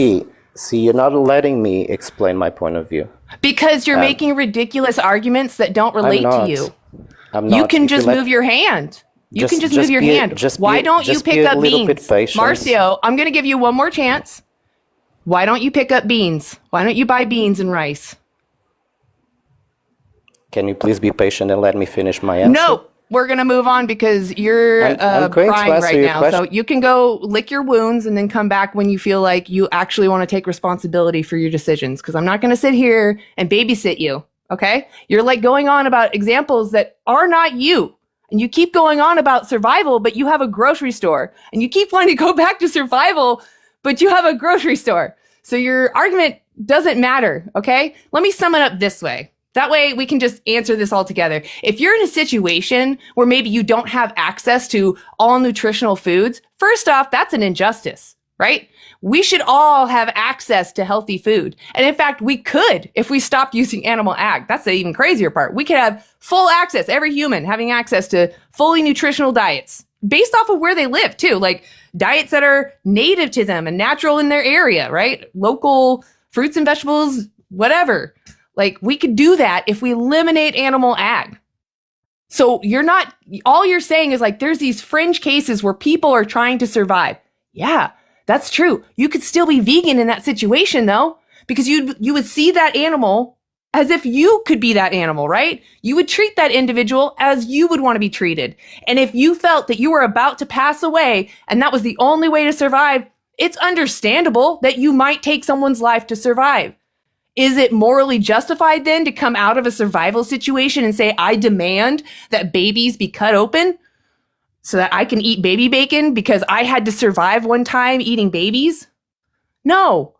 See, you're not letting me explain my point of view. Because you're making ridiculous arguments that don't relate to you. I'm not. You can just move your hand. You can just move your hand. Why don't you pick up beans? Marcio, I'm going to give you one more chance. Why don't you pick up beans? Why don't you buy beans and rice? Can you please be patient and let me finish my answer? No, we're going to move on because you're crying right now. So you can go lick your wounds and then come back when you feel like you actually want to take responsibility for your decisions. Because I'm not going to sit here and babysit you. Okay? You're like going on about examples that are not you. And you keep going on about survival, but you have a grocery store. And you keep wanting to go back to survival, but you have a grocery store. So your argument doesn't matter. Okay? Let me sum it up this way. That way we can just answer this all together. If you're in a situation where maybe you don't have access to all nutritional foods, first off, that's an injustice, right? We should all have access to healthy food. And in fact, we could if we stopped using animal ag. That's the even crazier part. We could have full access, every human having access to fully nutritional diets based off of where they live too, like diets that are native to them and natural in their area, right? Local fruits and vegetables, whatever. Like we could do that if we eliminate animal ag. So all you're saying is like, there's these fringe cases where people are trying to survive. Yeah, that's true. You could still be vegan in that situation though, because you would see that animal as if you could be that animal, right? You would treat that individual as you would want to be treated. And if you felt that you were about to pass away and that was the only way to survive, it's understandable that you might take someone's life to survive. Is it morally justified then to come out of a survival situation and say, I demand that babies be cut open so that I can eat baby bacon because I had to survive one time eating babies? No.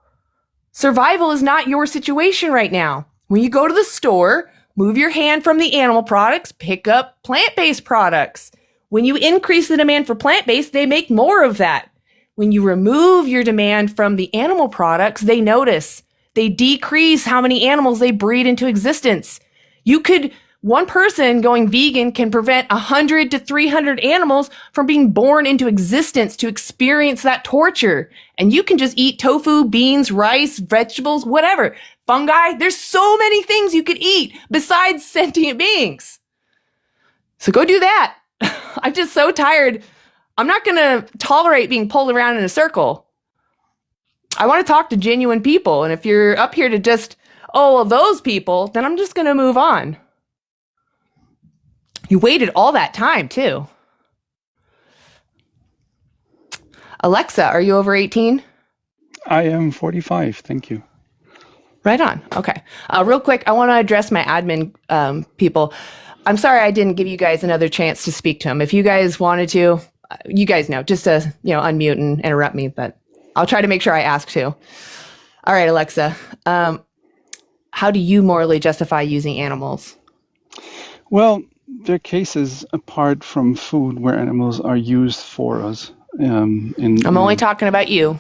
Survival is not your situation right now. When you go to the store, move your hand from the animal products, pick up plant-based products. When you increase the demand for plant-based, they make more of that. When you remove your demand from the animal products, they notice. They decrease how many animals they breed into existence. One person going vegan can prevent 100 to 300 animals from being born into existence to experience that torture. And you can just eat tofu, beans, rice, vegetables, whatever. Fungi, there's so many things you could eat besides sentient beings. So go do that. I'm just so tired. I'm not going to tolerate being pulled around in a circle. I want to talk to genuine people. And if you're up here to just, those people, then I'm just going to move on. You waited all that time, too. Alexa, are you over 18? I am 45. Thank you. Right on. Okay. Real quick, I want to address my admin people. I'm sorry I didn't give you guys another chance to speak to him. If you guys wanted to, you guys know, just to unmute and interrupt me, but I'll try to make sure I ask too. All right, Alexa. How do you morally justify using animals? Well, there are cases apart from food where animals are used for us. I'm only talking about you.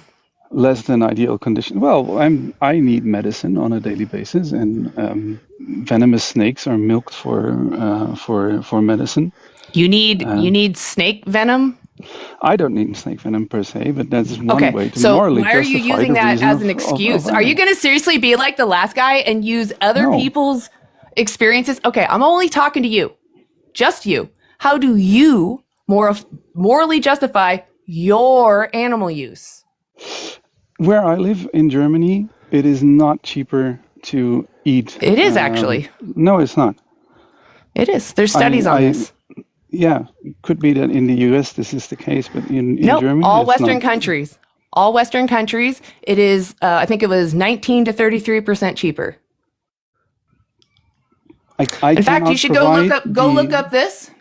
Less than ideal condition. Well, I need medicine on a daily basis, and venomous snakes are milked for medicine. You need snake venom? I don't need snake venom per se, but that's one way to morally justify. Why are you using that as an excuse? Are you going to seriously be like the last guy and use other people's experiences? Okay, I'm only talking to you. Just you. How do you morally justify your animal use? Where I live in Germany, it is not cheaper to eat. It is actually. No, it's not. It is. There's studies on this. Yeah, could be that in the US this is the case, but in Germany, all Western countries. All Western countries, it is. I think it was 19 to 33% cheaper. In fact, you should go look up this.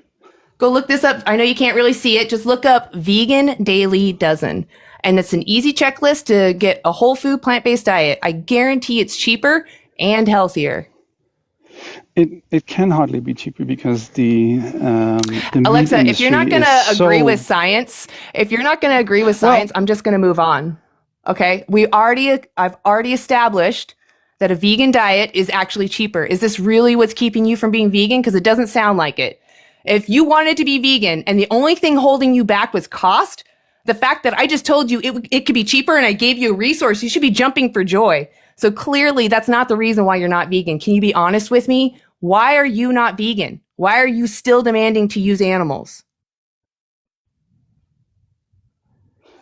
Go look this up. I know you can't really see it. Just look up vegan Dailey Dozen. And it's an easy checklist to get a whole food plant-based diet. I guarantee it's cheaper and healthier. It can hardly be cheaper because the Alexa, if you're not going to agree with science, I'm just going to move on. Okay? I've already established that a vegan diet is actually cheaper. Is this really what's keeping you from being vegan? Because it doesn't sound like it. If you wanted to be vegan and the only thing holding you back was cost, the fact that I just told you it could be cheaper and I gave you a resource, you should be jumping for joy. So clearly that's not the reason why you're not vegan. Can you be honest with me? Why are you not vegan? Why are you still demanding to use animals?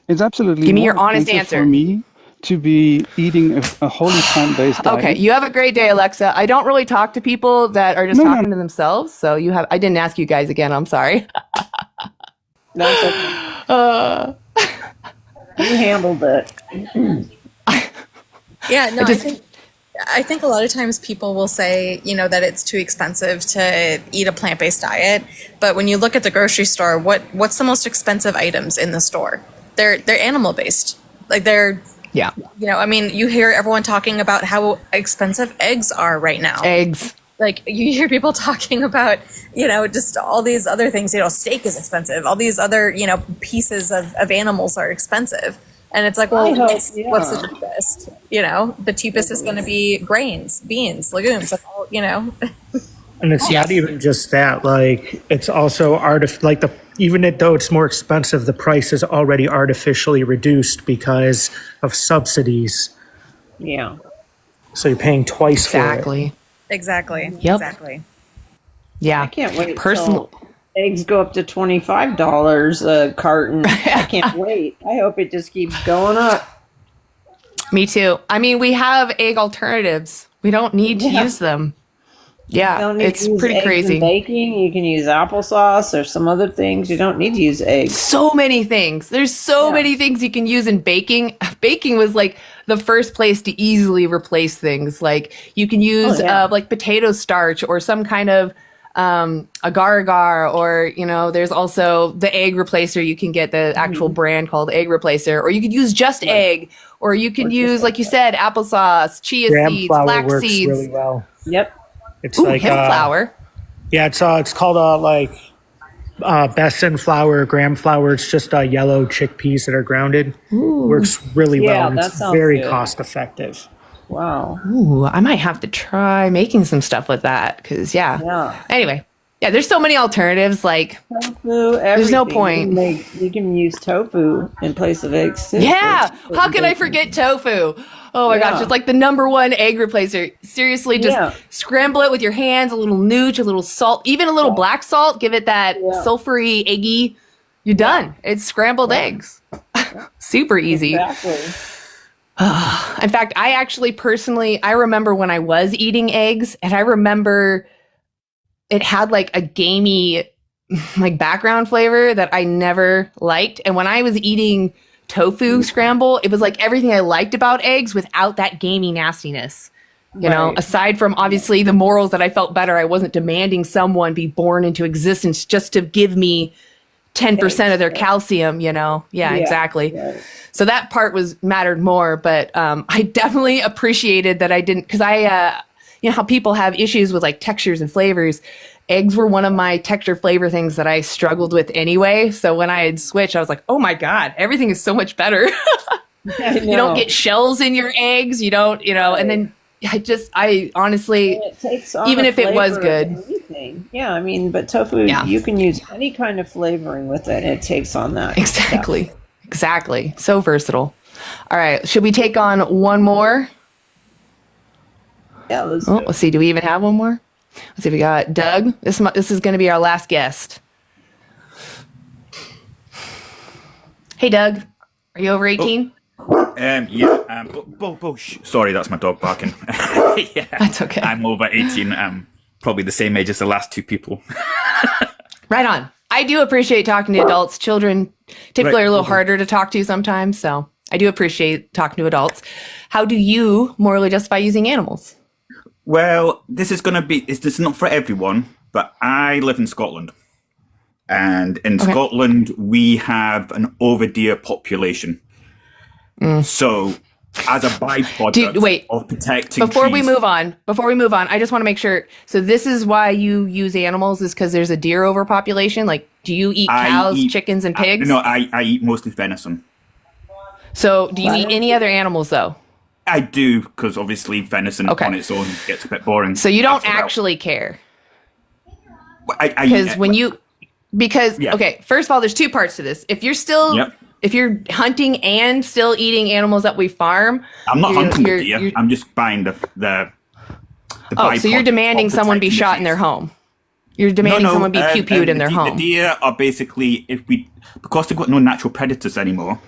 It's absolutely Give me more your honest expensive answer. for me to be eating a wholly plant-based diet. Okay, you have a great day, Alexa. I don't really talk to people that are just talking to themselves. So I didn't ask you guys again. I'm sorry. That's okay. You handled it. Yeah, no, I think a lot of times people will say, that it's too expensive to eat a plant-based diet. But when you look at the grocery store, what's the most expensive items in the store? They're animal-based. Like you hear everyone talking about how expensive eggs are right now. Eggs. Like you hear people talking about, just all these other things, steak is expensive. All these other, pieces of animals are expensive. And it's like, well, what's the cheapest? The cheapest is going to be grains, beans, legumes, that's all, And it's not even just that. Like, it's also even though it's more expensive, the price is already artificially reduced because of subsidies. Yeah. So you're paying twice for it. Exactly. Yep. Exactly. Yeah. I can't wait till eggs go up to $25 a carton. I can't wait. I hope it just keeps going up. Me too. I mean, we have egg alternatives. We don't need to use them. Yeah, it's pretty crazy. In baking, you can use applesauce or some other things. You don't need to use eggs. So many things. There's so many things you can use in baking. Baking was like the first place to easily replace things. Like you can use like potato starch or some kind of agar-agar, or there's also the egg replacer. You can get the actual brand called egg replacer, or you could use just egg, or you can use, like you said, applesauce, chia seeds, flax works seeds. really well. Yep. It's hemp flour. Yeah, it's called besan flour, gram flour. It's just yellow chickpeas that are grounded. Ooh. Works really well. And that it's sounds very good. cost effective. Wow. Ooh, I might have to try making some stuff with that because Anyway, there's so many alternatives. Like tofu, there's no point. You can use tofu in place of eggs too. Yeah, how can I forget tofu? Oh my gosh, it's like the #1 egg replacer. Seriously, just scramble it with your hands, a little nooch, a little salt, even a little black salt. Give it that sulfury, eggy. You're done. It's scrambled eggs. Super easy. Exactly. In fact, I actually personally, I remember when I was eating eggs, and I remember it had like a gamey like background flavor that I never liked. And when I was eating tofu scramble, it was like everything I liked about eggs without that gamey nastiness. You know, aside from obviously the morals that I felt better, I wasn't demanding someone be born into existence just to give me 10% of their calcium, Yeah, exactly. Right. So that part mattered more, but I definitely appreciated that I didn't, because how people have issues with like textures and flavors. Eggs were one of my texture flavor things that I struggled with anyway. So when I had switched, I was like, oh my God, everything is so much better. You don't get shells in your eggs. You don't, and then I honestly, even if it was good. Yeah, I mean, but tofu, you can use any kind of flavoring with it. It takes on that. Exactly. Stuff. Exactly. So versatile. All right. Should we take on one more? Yeah, let's see. Do we even have one more? Let's see. We got Doug. This is going to be our last guest. Hey, Doug. Are you over 18? Sorry, that's my dog barking. Yeah, that's okay. I'm over 18. I'm probably the same age as the last two people. Right on. I do appreciate talking to adults. Children typically are a little harder to talk to sometimes, so I do appreciate talking to adults. How do you morally justify using animals? Well, this is not for everyone, but I live in Scotland. And in Scotland, we have an overdeer population. So, as a byproduct of protecting before trees, we move on, I just want to make sure. So this is why you use animals, is because there's a deer overpopulation? Like, do you eat cows, chickens, and pigs? I eat mostly venison. So do you eat any other animals, though? I do, because obviously venison on its own gets a bit boring. So you don't actually care? Because first of all, there's two parts to this. If you're still if you're hunting and still eating animals that we farm, I'm not hunting the deer. I'm just buying the so you're demanding someone be shot in their home. You're demanding someone be pew-pewed in their home. The deer are basically, because they've got no natural predators anymore,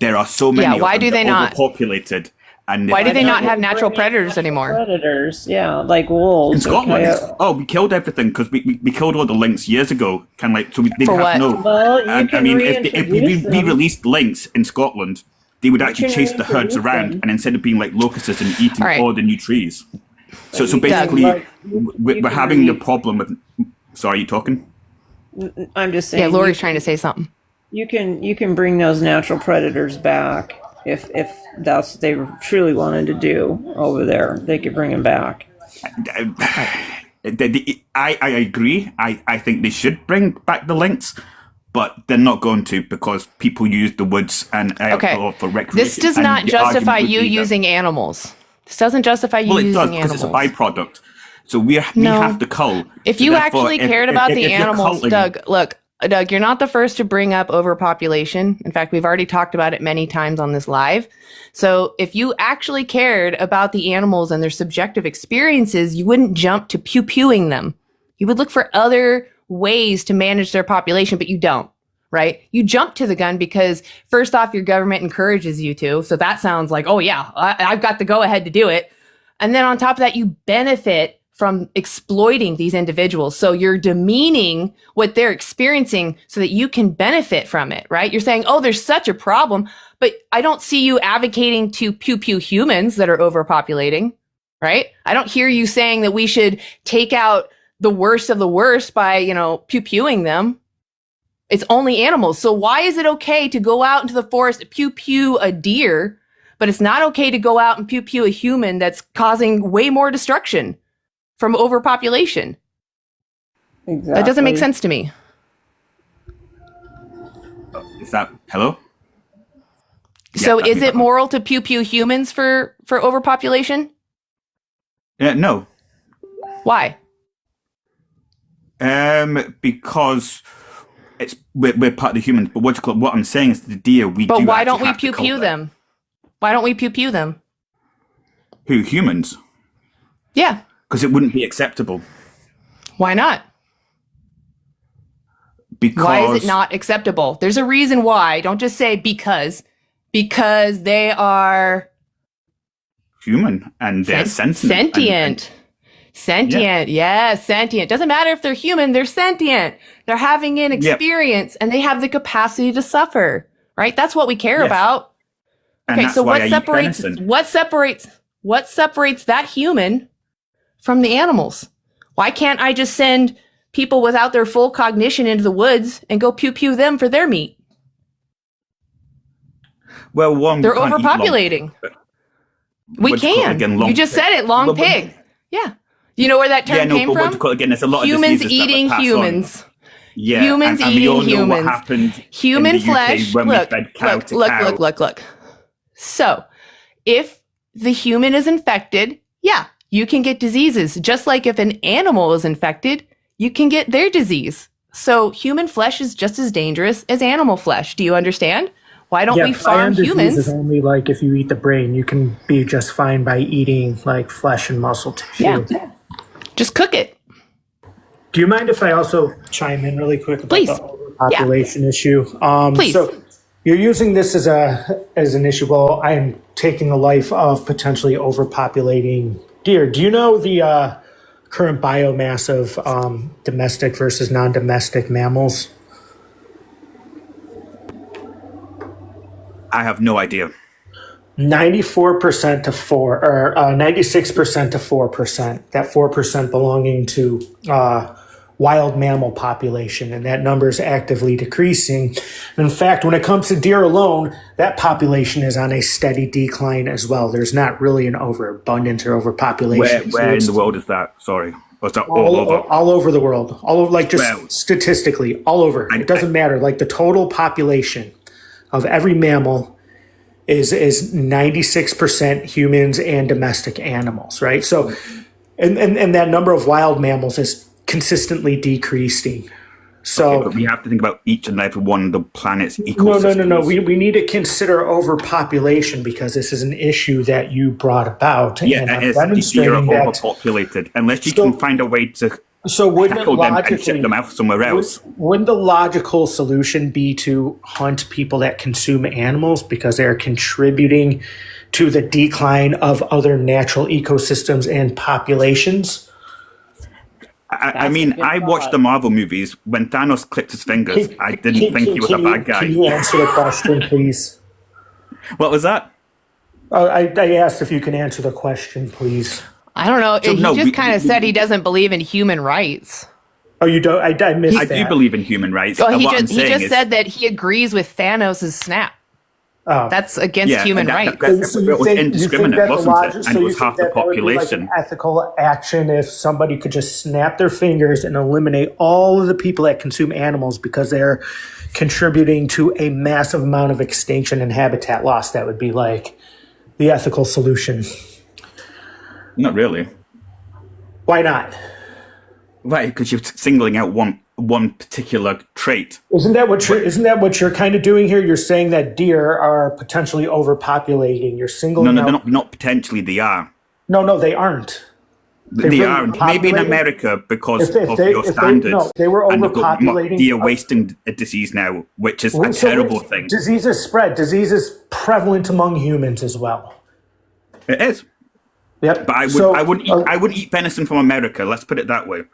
there are so many. Yeah, why do they not? Overpopulated. And why do they not have natural predators anymore? Predators, yeah, like wolves. In Scotland, we killed everything because we killed all the lynx years ago. Kind of like, so they For have what? no. Well, you can if we released lynx in Scotland, they would actually chase the herds around, and instead of being like locusts and eating all the new trees. So basically, we're having the problem with. Sorry, are you talking? I'm just saying. Yeah, Lori's trying to say something. You can bring those natural predators back if that's what they truly wanted to do over there. They could bring them back. I agree. I think they should bring back the lynx, but they're not going to because people use the woods and outdoor for recreation. This does not justify you using animals. This doesn't justify you using animals. Well, it does because it's a byproduct. So we have to cull. If you actually cared about the animals, Doug, you're not the first to bring up overpopulation. In fact, we've already talked about it many times on this live. So if you actually cared about the animals and their subjective experiences, you wouldn't jump to pew-pewing them. You would look for other ways to manage their population, but you don't, right? You jump to the gun because first off, your government encourages you to. So that sounds like, oh yeah, I've got the go ahead to do it. And then on top of that, you benefit from exploiting these individuals. So you're demeaning what they're experiencing so that you can benefit from it, right? You're saying, oh, there's such a problem, but I don't see you advocating to pew-pew humans that are overpopulating, right? I don't hear you saying that we should take out the worst of the worst by, pew-pewing them. It's only animals. So why is it okay to go out into the forest, pew-pew a deer, but it's not okay to go out and pew-pew a human that's causing way more destruction from overpopulation? Exactly. That doesn't make sense to me. Is that hello? So is it moral to pew-pew humans for overpopulation? No. Why? Because we're part of the humans. But what I'm saying is the deer But why don't we pew-pew them? Why don't we pew-pew them? Who, humans? Yeah. Because it wouldn't be acceptable. Why not? Because why is it not acceptable? There's a reason why. Don't just say because. Because they are human and they're sentient. Sentient. Yeah, sentient. Doesn't matter if they're human, they're sentient. They're having an experience and they have the capacity to suffer. Right? That's what we care about. And okay, so what separates that human from the animals? Why can't I just send people without their full cognition into the woods and go pew-pew them for their meat? Well, they're overpopulating. We can. You just said it, long pig. Yeah. You know where that term came from? There's a lot humans of eating humans. Yeah. Humans and eating we all know humans. What happened human in the flesh. UK when we fed cow to cow. Look. So, if the human is infected, yeah, you can get diseases. Just like if an animal is infected, you can get their disease. So, human flesh is just as dangerous as animal flesh. Do you understand? Why don't we farm humans? Is only like if you eat the brain, you can be just fine by eating like flesh and muscle tissue. Yeah. Just cook it. Do you mind if I also chime in really quick about the overpopulation issue? Please. So you're using this as an issue. Well, I am taking the life of potentially overpopulating deer. Do you know the current biomass of domestic versus non-domestic mammals? I have no idea. 96% to 4%. That 4% belonging to wild mammal population, and that number is actively decreasing. In fact, when it comes to deer alone, that population is on a steady decline as well. There's not really an overabundance or overpopulation. Where in the world is that? Sorry. Or is that all over? All over the world. All over, like just statistically, all over. It doesn't matter. Like the total population of every mammal is 96% humans and domestic animals, right? So, and that number of wild mammals is consistently decreasing. So but we have to think about each and every one of the planet's ecosystems. No. We need to consider overpopulation because this is an issue that you brought about. Yeah, and it I'm is. demonstrating Deer are that. overpopulated. Unless you can find a way to wouldn't it tackle them and logically ship them out somewhere else. Wouldn't the logical solution be to hunt people that consume animals because they're contributing to the decline of other natural ecosystems and populations? I mean, I watched the Marvel movies. When Thanos clipped his fingers, I didn't think he was a bad guy. Can you answer the question, please? What was that? I asked if you can answer the question, please. I don't know. He just kind of said he doesn't believe in human rights. Oh, you don't? I missed that. I do believe in human rights. Well, he just said that he agrees with Thanos' snap. Oh. That's against human rights. So it was indiscriminate, wasn't it? And it was half the population. Like an ethical action if somebody could just snap their fingers and eliminate all of the people that consume animals because they're contributing to a massive amount of extinction and habitat loss. That would be like the ethical solution. Not really. Why not? Right, because you're singling out one particular trait. Isn't that what you're kind of doing here? You're saying that deer are potentially overpopulating. You're singling out. No, not potentially. They are. No, they aren't. They are. Maybe in America because of your standards. They were overpopulating. And deer wasting a disease now, which is a terrible thing. Diseases spread. Disease is prevalent among humans as well. It is. Yep. But I wouldn't eat venison from America. Let's put it that way.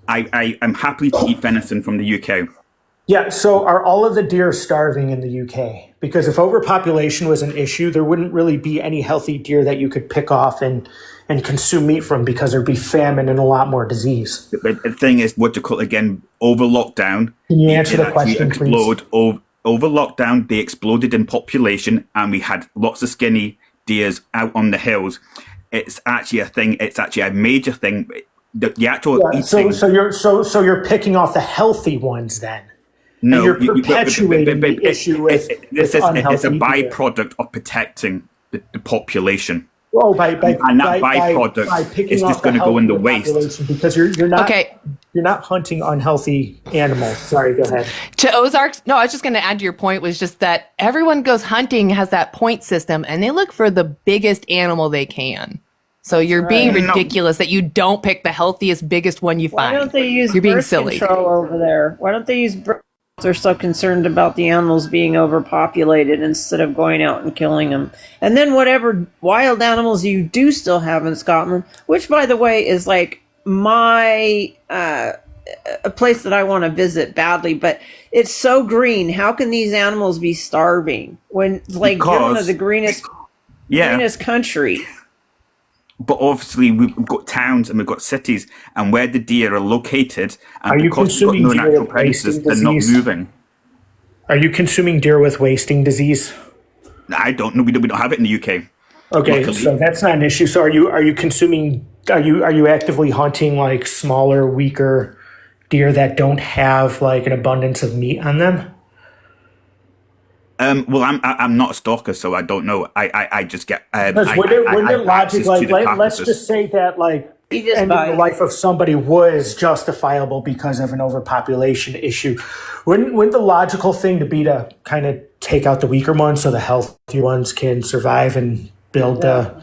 I am happy to eat venison from the UK. Yeah, so are all of the deer starving in the UK? Because if overpopulation was an issue, there wouldn't really be any healthy deer that you could pick off and consume meat from because there'd be famine and a lot more disease. The thing is, what you call it again, over lockdown. Can you answer the question, please? Over lockdown, they exploded in population and we had lots of skinny deers out on the hills. It's actually a thing. It's actually a major thing. The actual eating. So you're picking off the healthy ones then. No, and you're perpetuating the issue with it's a byproduct deer. of protecting the population. Oh, by byproduct picking is off just going to go in the waste because you're not hunting unhealthy animals. Sorry, go ahead. To Ozark, no, I was just going to add to your point was just that everyone goes hunting has that point system and they look for the biggest animal they can. So you're being ridiculous that you don't pick the healthiest, biggest one you find. Why don't they use you're being birth silly. control over there? Why don't they use birth? They're so concerned about the animals being overpopulated instead of going out and killing them. And then whatever wild animals you do still have in Scotland, which by the way is like my a place that I want to visit badly, but it's so green. How can these animals be starving when like you're one of the greenest country? But obviously, we've got towns and we've got cities, and where the deer are located, and because we've got no natural predators, they're not moving. Are you consuming deer with wasting disease? I don't know. We don't have it in the UK. Okay, luckily. So that's not an issue. So are you consuming? Are you actively hunting like smaller, weaker deer that don't have like an abundance of meat on them? Well, I'm not a stalker, so I don't know. I just get. Wouldn't it logic like let's just say that like ending the life of somebody was justifiable because of an overpopulation issue? Wouldn't the logical thing to be to kind of take out the weaker ones so the healthy ones can survive and build the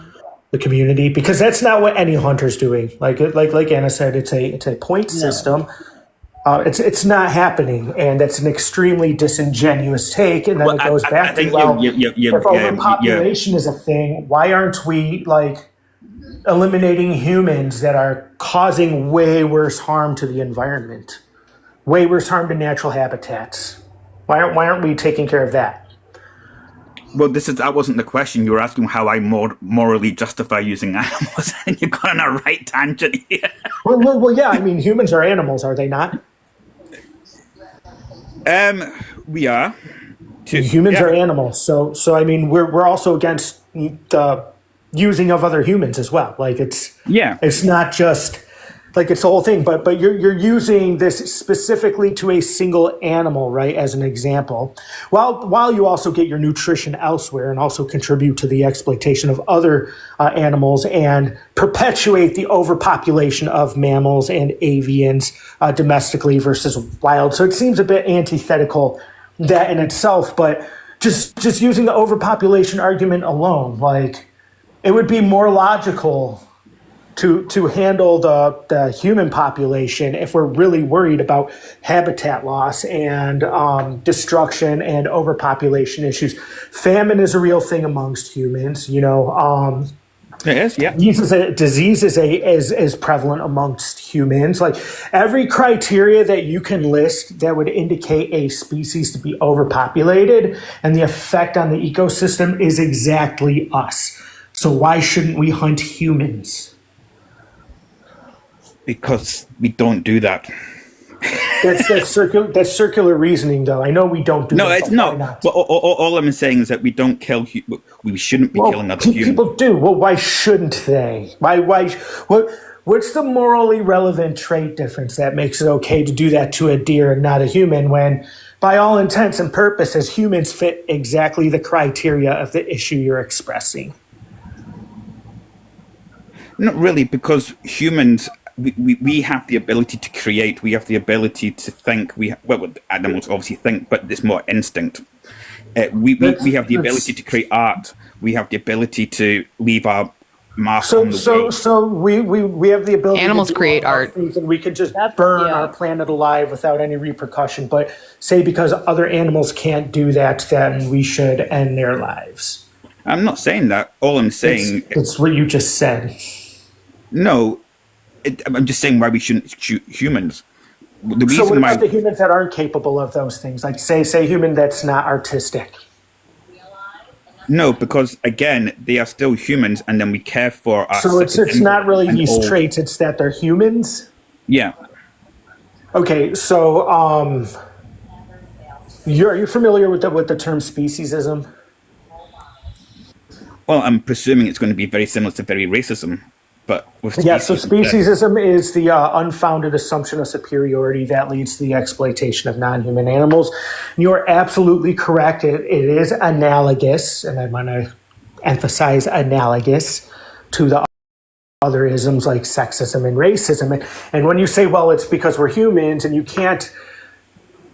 community? Because that's not what any hunter's doing. Like Anna said, it's a point system. It's not happening, and that's an extremely disingenuous take. And then it goes back to if overpopulation is a thing, why aren't we like eliminating humans that are causing way worse harm to the environment, way worse harm to natural habitats? Why aren't we taking care of that? Well, that wasn't the question. You were asking how I morally justify using animals, and you got on a right tangent here. Well, yeah. I mean, humans are animals, are they not? We are. Humans are animals, so I mean, we're also against the using of other humans as well. Like it's not just like it's the whole thing, but you're using this specifically to a single animal, right, as an example, while you also get your nutrition elsewhere and also contribute to the exploitation of other animals and perpetuate the overpopulation of mammals and avians domestically versus wild. So it seems a bit antithetical that in itself, but just using the overpopulation argument alone, like it would be more logical to handle the human population if we're really worried about habitat loss and destruction and overpopulation issues. Famine is a real thing amongst humans, you know. It is, yeah. Disease is prevalent amongst humans. Like every criteria that you can list that would indicate a species to be overpopulated and the effect on the ecosystem is exactly us. So why shouldn't we hunt humans? Because we don't do that. That's circular reasoning, though. I know we don't do that. No, it's not. Well, all I'm saying is that we don't kill. We shouldn't be killing other humans. People do. Well, why shouldn't they? What's the morally relevant trait difference that makes it okay to do that to a deer and not a human when, by all intents and purposes, humans fit exactly the criteria of the issue you're expressing? Not really, because humans, we have the ability to create. We have the ability to think. Animals obviously think, but it's more instinct. We have the ability to create art. We have the ability to leave our mark on the world. So we have the ability. Animals to do create all art. Things and we could just burn our planet alive without any repercussion. But say because other animals can't do that, then we should end their lives. I'm not saying that. All I'm saying it's what you just said. No, I'm just saying why we shouldn't shoot humans. The reason So what about the humans that aren't capable of those things? Like say human that's not artistic. No, because again, they are still humans, and then we care for our. So it's not really these traits; it's that they're humans. Yeah. Okay, so are you familiar with the term speciesism? Well, I'm presuming it's going to be very similar to very racism. But so speciesism is the unfounded assumption of superiority that leads to the exploitation of non-human animals. You're absolutely correct. It is analogous, and I want to emphasize analogous to the other isms like sexism and racism. And when you say, well, it's because we're humans and you can't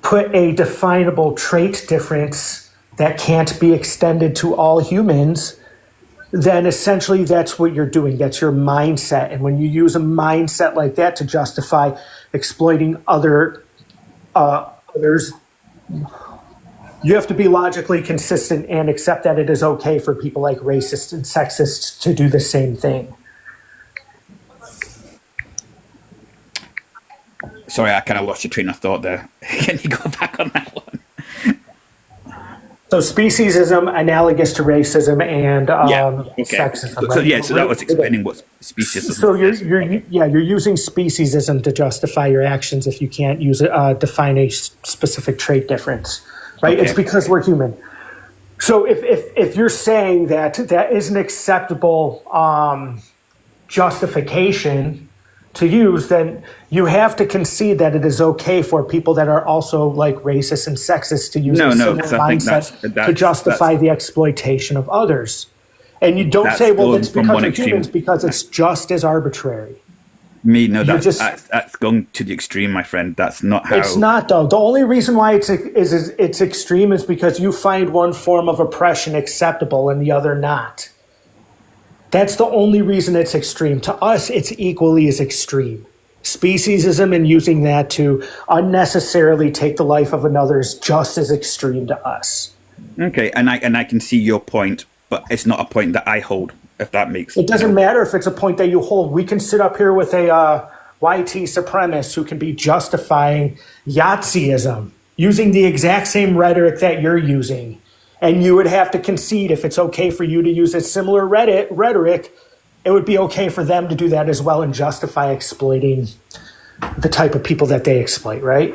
put a definable trait difference that can't be extended to all humans, then essentially that's what you're doing. That's your mindset. And when you use a mindset like that to justify exploiting others, you have to be logically consistent and accept that it is okay for people like racists and sexists to do the same thing. Sorry, I kind of lost your train of thought there. Can you go back on that one? So speciesism, analogous to racism and sexism. Right? So that was explaining what speciesism. So you're using speciesism to justify your actions if you can't define a specific trait difference, right? Okay. It's because we're human. So if you're saying that is an acceptable justification to use, then you have to concede that it is okay for people that are also like racist and sexist to use a similar mindset to justify the exploitation of others. And you don't say, well, it's because of humans, because it's just as arbitrary. That's going to the extreme, my friend. That's not how. It's not, though. The only reason why it's extreme is because you find one form of oppression acceptable and the other not. That's the only reason it's extreme. To us, it's equally as extreme. Speciesism and using that to unnecessarily take the life of another is just as extreme to us. Okay, and I can see your point, but it's not a point that I hold, if that makes sense. It doesn't matter if it's a point that you hold. We can sit up here with a YT supremacist who can be justifying Yahtzeeism, using the exact same rhetoric that you're using. And you would have to concede if it's okay for you to use a similar rhetoric, it would be okay for them to do that as well and justify exploiting the type of people that they exploit, right?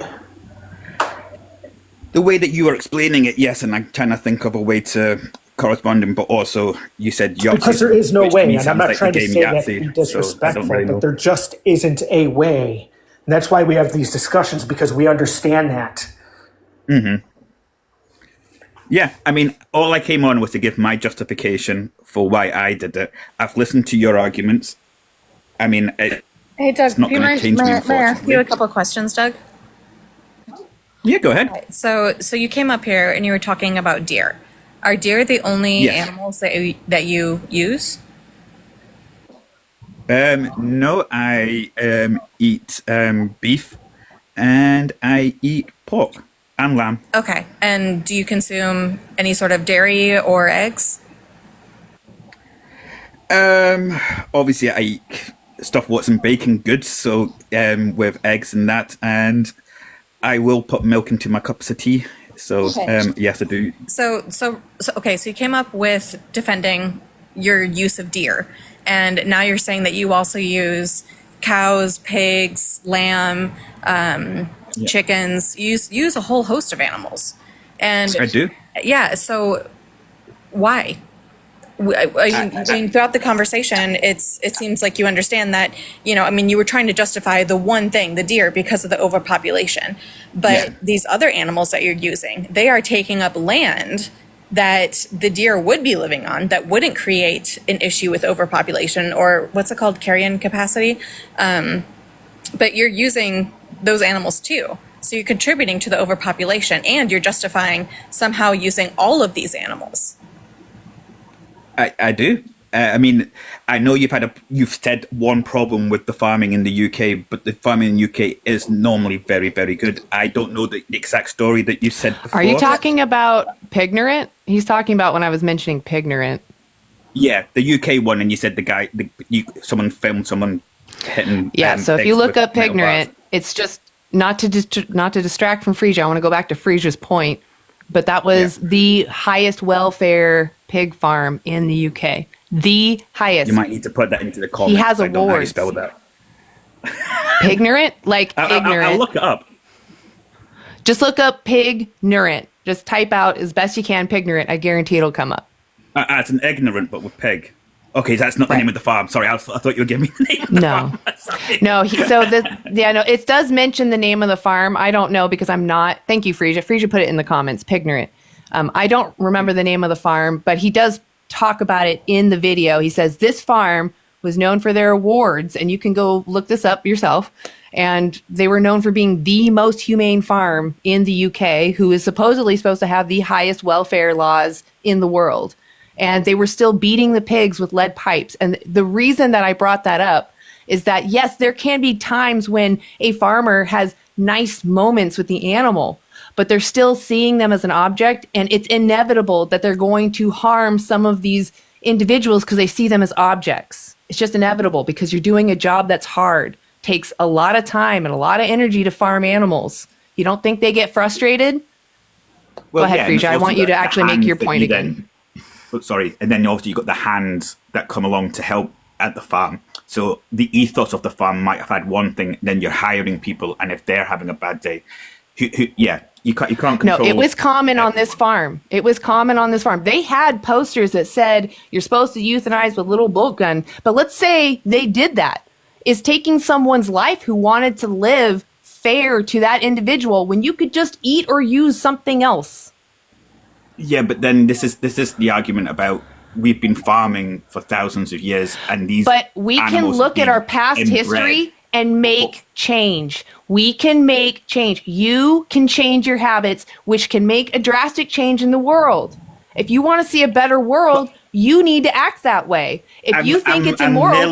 The way that you are explaining it, yes, and I'm trying to think of a way to corresponding, but also you said Yahtzee. Because there is no which way, me and I'm sounds not like trying the to game say that Yahtzee, to be so I don't disrespectful, really know. but there just isn't a way. And that's why we have these discussions, because we understand that. Mm-hmm. Yeah, I mean, all I came on was to give my justification for why I did it. I've listened to your arguments. I mean, Hey, Doug, it's not do you going to mind? change me, May I ask you a unfortunately. couple of questions, Doug? Yeah, go ahead. Okay, so you came up here and you were talking about deer. Are deer the only Yes. animals that you use? No, I eat beef, and I eat pork and lamb. Okay, and do you consume any sort of dairy or eggs? Obviously I eat stuff what's in baking goods, so with eggs and that, and I will put milk into my cups of tea. So Okay. yes, I do. So okay, so you came up with defending your use of deer, and now you're saying that you also use cows, pigs, lamb, chickens. You use a whole host of animals, and I do. Yeah. So why? I mean, throughout the conversation, it seems like you understand that, I mean, you were trying to justify the one thing, the deer, because of the overpopulation. But these other animals that you're using, they are taking up land that the deer would be living on, that wouldn't create an issue with overpopulation, or what's it called, carrying capacity. But you're using those animals too. So you're contributing to the overpopulation, and you're justifying somehow using all of these animals. I do. I mean, I know you've said one problem with the farming in the UK, but the farming in the UK is normally very, very good. I don't know the exact story that you said before. Are you talking about Pignorant? He's talking about when I was mentioning Pignorant. Yeah, the UK one, and you said someone filmed someone hitting. Yeah, so if you pigs look with up metal bars. Pignorant, it's just not to distract from Freesia. I want to go back to Freesia's point, but that was the highest welfare pig farm in the UK. The highest. You might need to put that into the comments. He has I don't know how you awards. spell that. Pignorant? Like ignorant. I'll look it up. Just look up Pignorant. Just type out as best you can Pignorant. I guarantee it'll come up. It's an ignorant, but with pig. Okay, that's not the name of the farm. Sorry, I thought you were giving me the name of the farm. No. It does mention the name of the farm. I don't know because I'm not. Thank you, Freesia. Freesia put it in the comments. Pignorant. I don't remember the name of the farm, but he does talk about it in the video. He says this farm was known for their awards, and you can go look this up yourself. And they were known for being the most humane farm in the UK, who is supposedly supposed to have the highest welfare laws in the world. And they were still beating the pigs with lead pipes. And the reason that I brought that up is that, yes, there can be times when a farmer has nice moments with the animal, but they're still seeing them as an object. And it's inevitable that they're going to harm some of these individuals because they see them as objects. It's just inevitable because you're doing a job that's hard, takes a lot of time and a lot of energy to farm animals. You don't think they get frustrated? Well, Go ahead, Freesia. I want you to actually make your point again. And then obviously you've got the hands that come along to help at the farm. So the ethos of the farm might have had one thing, then you're hiring people, and if they're having a bad day, you can't control. No, it was common on this farm. They had posters that said you're supposed to euthanize with little bolt gun. But let's say they did that. Is taking someone's life who wanted to live fair to that individual when you could just eat or use something else? Yeah, but then this is the argument about we've been farming for thousands of years, and these. But we can look at our past history and make change. We can make change. You can change your habits, which can make a drastic change in the world. If you want to see a better world, you need to act that way. If you think it's immoral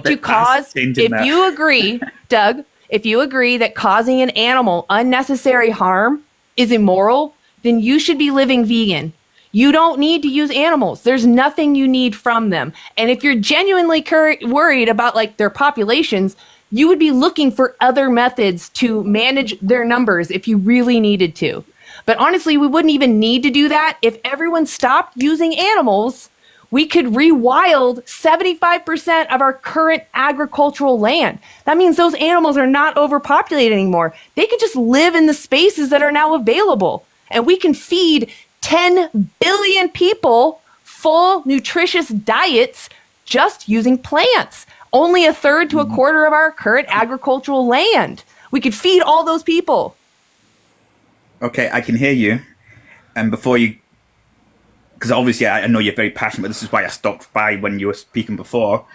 to cause, if you agree, Doug, if you agree that causing an animal unnecessary harm is immoral, then you should be living vegan. You don't need to use animals. There's nothing you need from them. And if you're genuinely worried about like their populations, you would be looking for other methods to manage their numbers if you really needed to. But honestly, we wouldn't even need to do that. If everyone stopped using animals, we could rewild 75% of our current agricultural land. That means those animals are not overpopulated anymore. They could just live in the spaces that are now available. And we can feed 10 billion people full, nutritious diets just using plants. Only a third to a quarter of our current agricultural land. We could feed all those people. Okay, I can hear you. And before you, because obviously I know you're very passionate, but this is why I stopped by when you were speaking before.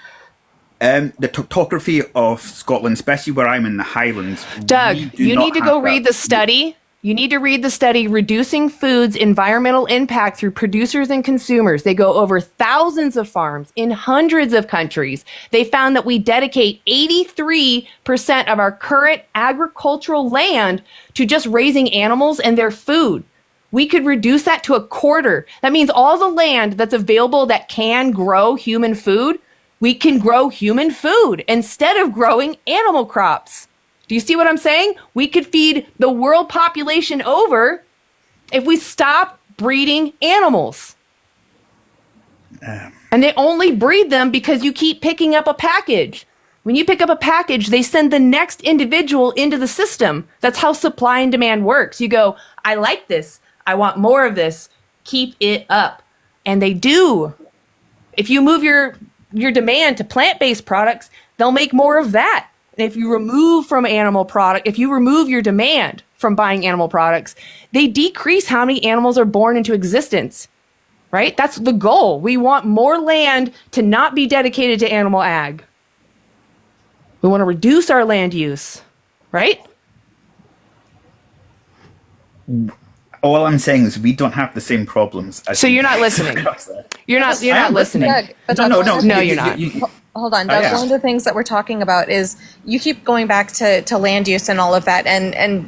The topography of Scotland, especially where I'm in the Highlands. Doug, you need to go read the study. You need to read the study, Reducing Food's Environmental Impact Through Producers and Consumers. They go over thousands of farms in hundreds of countries. They found that we dedicate 83% of our current agricultural land to just raising animals and their food. We could reduce that to a quarter. That means all the land that's available that can grow human food, we can grow human food instead of growing animal crops. Do you see what I'm saying? We could feed the world population over if we stop breeding animals. And they only breed them because you keep picking up a package. When you pick up a package, they send the next individual into the system. That's how supply and demand works. You go, I like this. I want more of this. Keep it up. And they do. If you move your demand to plant-based products, they'll make more of that. And if you remove from animal product, if you remove your demand from buying animal products, they decrease how many animals are born into existence, right? That's the goal. We want more land to not be dedicated to animal ag. We want to reduce our land use, right? All I'm saying is we don't have the same problems. So you're not listening. You're not listening. Doug, No, you're not. Hold on, Doug. One of the things that we're talking about is you keep going back to land use and all of that, and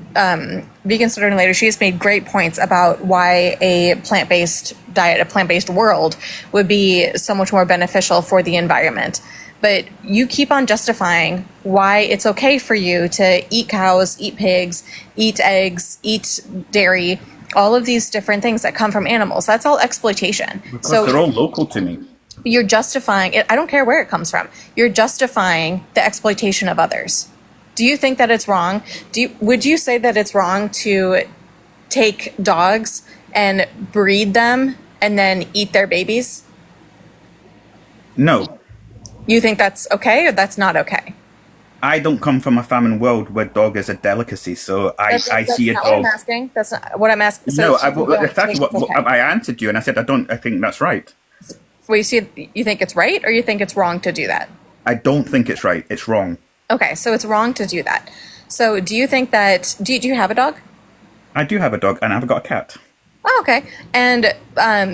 Vegan Starter Later, she's made great points about why a plant-based diet, a plant-based world would be so much more beneficial for the environment. But you keep on justifying why it's okay for you to eat cows, eat pigs, eat eggs, eat dairy, all of these different things that come from animals. That's all exploitation. Because they're all local to me. You're justifying it. I don't care where it comes from. You're justifying the exploitation of others. Do you think that it's wrong? Would you say that it's wrong to take dogs and breed them and then eat their babies? No. You think that's okay or that's not okay? I don't come from a famine world where dog is a delicacy, so I see a dog. That's not what I'm asking. That's not what I'm asking. No, I answered you, and I said I think that's right. Well, you think it's right, or you think it's wrong to do that? I don't think it's right. It's wrong. Okay, so it's wrong to do that. So do you think that? Do you have a dog? I do have a dog, and I've got a cat. Oh, okay. And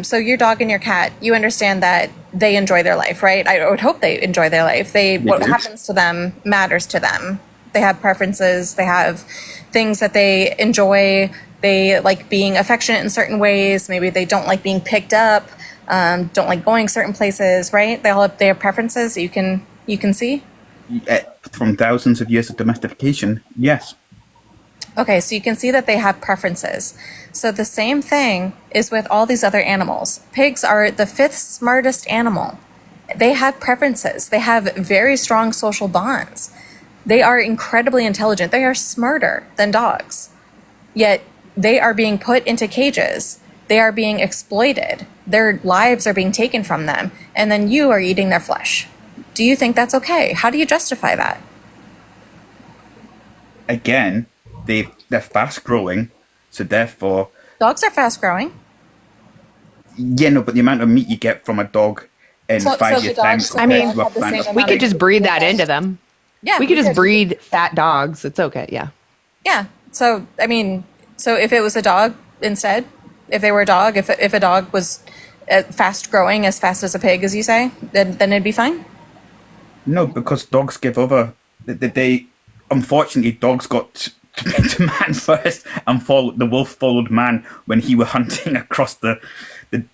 so your dog and your cat, you understand that they enjoy their life, right? I would hope they enjoy their life. What happens to them matters to them. They have preferences. They have things that they enjoy. They like being affectionate in certain ways. Maybe they don't like being picked up. Don't like going certain places, right? They have preferences that you can see. From thousands of years of domestication, yes. Okay, so you can see that they have preferences. So the same thing is with all these other animals. Pigs are the 5th smartest animal. They have preferences. They have very strong social bonds. They are incredibly intelligent. They are smarter than dogs. Yet they are being put into cages. They are being exploited. Their lives are being taken from them. And then you are eating their flesh. Do you think that's okay? How do you justify that? Again, they're fast growing, so therefore dogs are fast growing. Yeah, no, but the amount of meat you get from a dog in 5 years' time. I mean, we could just breed that into them. Yeah, we could just breed fat dogs. It's okay. Yeah. Yeah. So I mean, if it was a dog instead, if they were a dog, if a dog was fast growing as fast as a pig, as you say, then it'd be fine. No, because dogs give over. Unfortunately, dogs got to man first, and the wolf followed man when he was hunting across the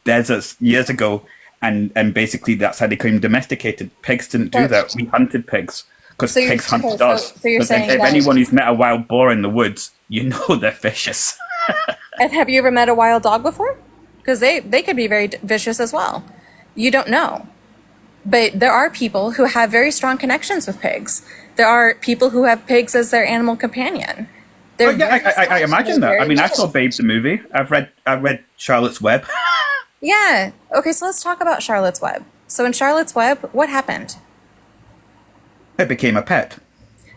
deserts years ago, and basically that's how they became domesticated. Pigs didn't do that. We hunted pigs because pigs hunted us. So you're saying if anyone who's met a wild boar in the woods, you know they're vicious. And have you ever met a wild dog before? Because they could be very vicious as well. You don't know. But there are people who have very strong connections with pigs. There are people who have pigs as their animal companion. I imagine that. I mean, I saw Babe the movie. I read Charlotte's Web. Yeah. Okay, so let's talk about Charlotte's Web. So in Charlotte's Web, what happened? It became a pet.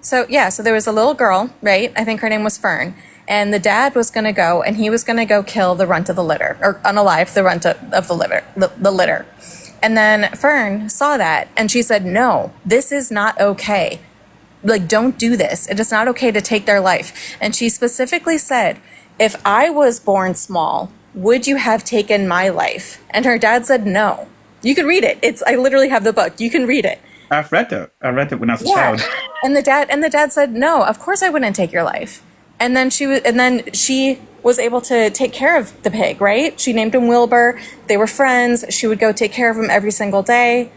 So there was a little girl, right? I think her name was Fern. And the dad was going to go, and he was going to go kill the runt of the litter, or unalive the runt of the litter, the litter. And then Fern saw that, and she said, no, this is not okay. Like, don't do this. It is not okay to take their life. And she specifically said, if I was born small, would you have taken my life? And her dad said, no. You can read it. I literally have the book. You can read it. I've read it. I read it when I was a child. And the dad said, no, of course I wouldn't take your life. And then she was able to take care of the pig, right? She named him Wilbur. They were friends. She would go take care of him every single day.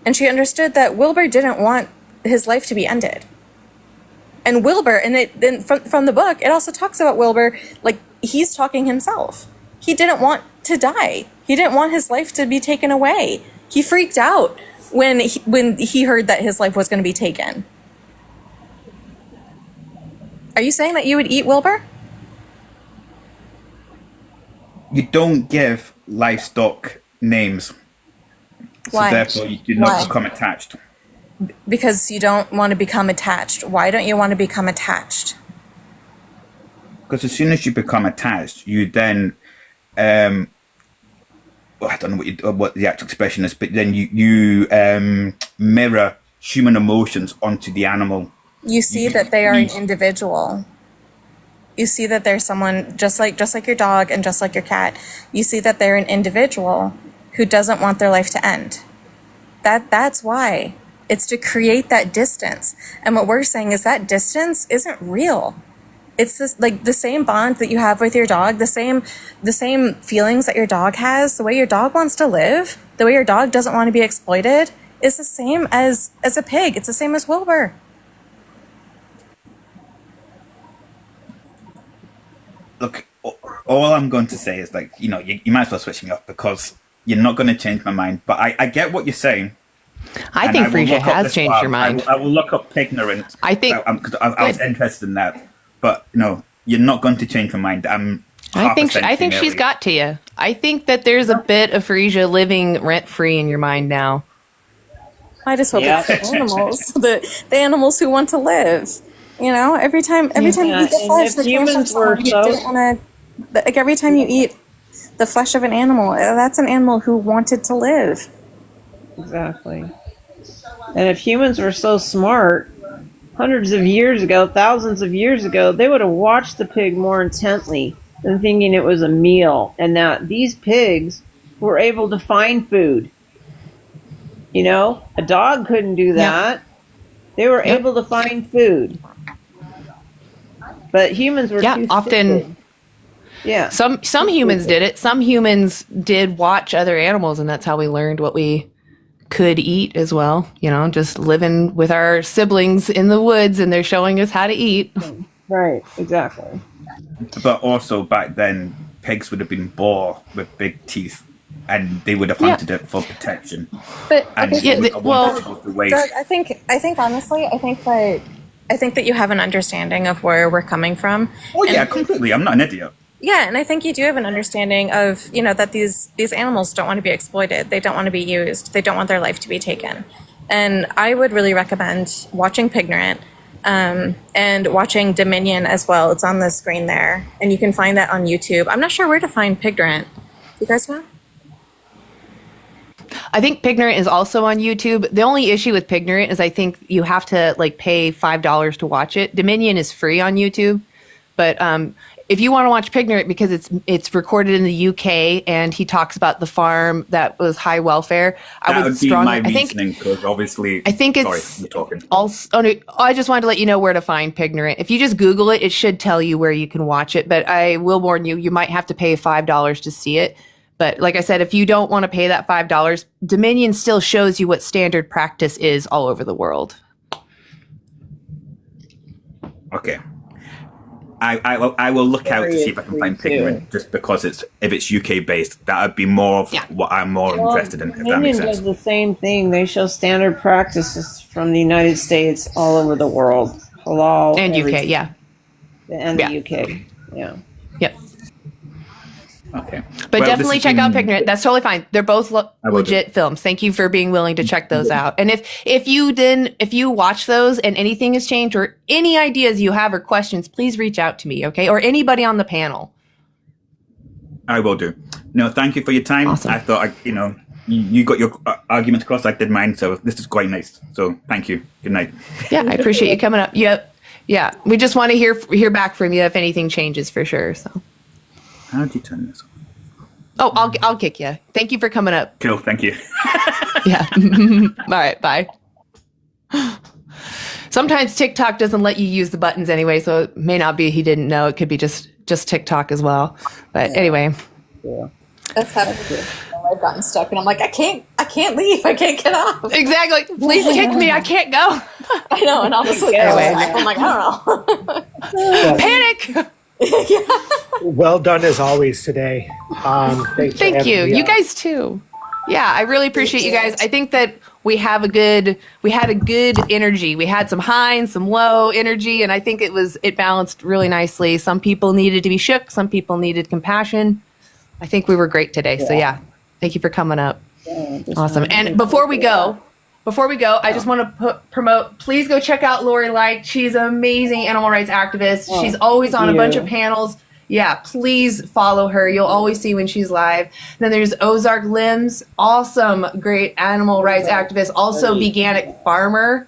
And she understood that Wilbur didn't want his life to be ended. And Wilbur, and from the book, it also talks about Wilbur, like he's talking himself. He didn't want to die. He didn't want his life to be taken away. He freaked out when he heard that his life was going to be taken. Are you saying that you would eat Wilbur? You don't give livestock names. Why? So therefore you do not become attached. Because you don't want to become attached. Why don't you want to become attached? Because as soon as you become attached, you then, I don't know what the actual expression is, but then you mirror human emotions onto the animal. You see that they are an individual. You see that there's someone just like your dog and just like your cat. You see that they're an individual who doesn't want their life to end. That's why. It's to create that distance. And what we're saying is that distance isn't real. It's this, like the same bond that you have with your dog, the same feelings that your dog has, the way your dog wants to live, the way your dog doesn't want to be exploited is the same as a pig. It's the same as Wilbur. Look, all I'm going to say is you might as well switch me off because you're not going to change my mind. But I get what you're saying. I think Freesia has changed your mind. I will look up Pignorant. I think because I was interested in that, but no, you're not going to change my mind. I think she's got to you. I think that there's a bit of Freesia living rent free in your mind now. I just hope it's the animals, the animals who want to live. You know, every time you eat the flesh, the humans were like every time you eat the flesh of an animal, that's an animal who wanted to live. Exactly. And if humans were so smart, hundreds of years ago, thousands of years ago, they would have watched the pig more intently than thinking it was a meal, and that these pigs were able to find food. You know, a dog couldn't do that. Yep. They were able to find food. But humans were too often stupid. Yeah. Some humans did it. Some humans did watch other animals, and that's how we learned what we could eat as well. You know, just living with our siblings in the woods, and they're showing us how to eat. Right. Exactly. But also back then, pigs would have been boar with big teeth, and they would have hunted it for protection. But and Doug, I think honestly, I think that you have an understanding of where we're coming from. Oh yeah, completely. I'm not an idiot. Yeah, and I think you do have an understanding of, you know, that these animals don't want to be exploited. They don't want to be used. They don't want their life to be taken. And I would really recommend watching Pignorant and watching Dominion as well. It's on the screen there, and you can find that on YouTube. I'm not sure where to find Pignorant. You guys know? I think Pignorant is also on YouTube. The only issue with Pignorant is I think you have to pay $5 to watch it. Dominion is free on YouTube, but if you want to watch Pignorant because it's recorded in the UK and he talks about the farm that was high welfare, I would strongly. Because obviously, I think it's. Sorry, you're talking. Also, I just wanted to let you know where to find Pignorant. If you just Google it, it should tell you where you can watch it. But I will warn you, you might have to pay $5 to see it. But like I said, if you don't want to pay that $5, Dominion still shows you what standard practice is all over the world. Okay. I will look out to see if I can find Pignorant, just because if it's UK based, that would be more of what I'm more interested in. If that makes sense. Does the same thing. They show standard practices from the United States all over the world. Halal and UK, and the UK. Yeah. Yep. Okay. But Well, definitely this has check out been- Picnic. That's totally fine. They're both I will do. legit films. Thank you for being willing to check those out. And if you watch those and anything has changed or any ideas you have or questions, please reach out to me, okay? Or anybody on the panel. I will do. No, thank you for your time. Awesome. I thought, you got your arguments across, I did mine, so this is quite nice. So thank you. Good night. Yeah, I appreciate you coming up. Yep. Yeah, we just want to hear back from you if anything changes for sure. So. How do you turn this off? Oh, I'll kick you. Thank you for coming up. Cool, thank you. Yeah. All right, bye. Sometimes TikTok doesn't let you use the buttons anyway, so it may not be he didn't know. It could be just TikTok as well. But anyway. Yeah. That's happened to me. I've gotten stuck and I'm like, I can't leave. I can't get off. Exactly. Please kick me. I can't go. I know. And I'll just like, Anyway. I'm like, I don't know. Panic. Well done as always today. Thanks for Thank having you. me You on. guys too. Yeah, I really appreciate you guys. I think that we had a good energy. We had some high and some low energy, and I think it balanced really nicely. Some people needed to be shook, some people needed compassion. I think we were great today. So yeah, thank you for coming up. Awesome. And before we go, I just want to promote, please go check out Lori Licht. She's an amazing animal rights activist. She's always on a bunch of panels. Yeah, please follow her. You'll always see when she's live. Then there's Ozark Limbs, awesome, great animal rights activist, also veganic farmer.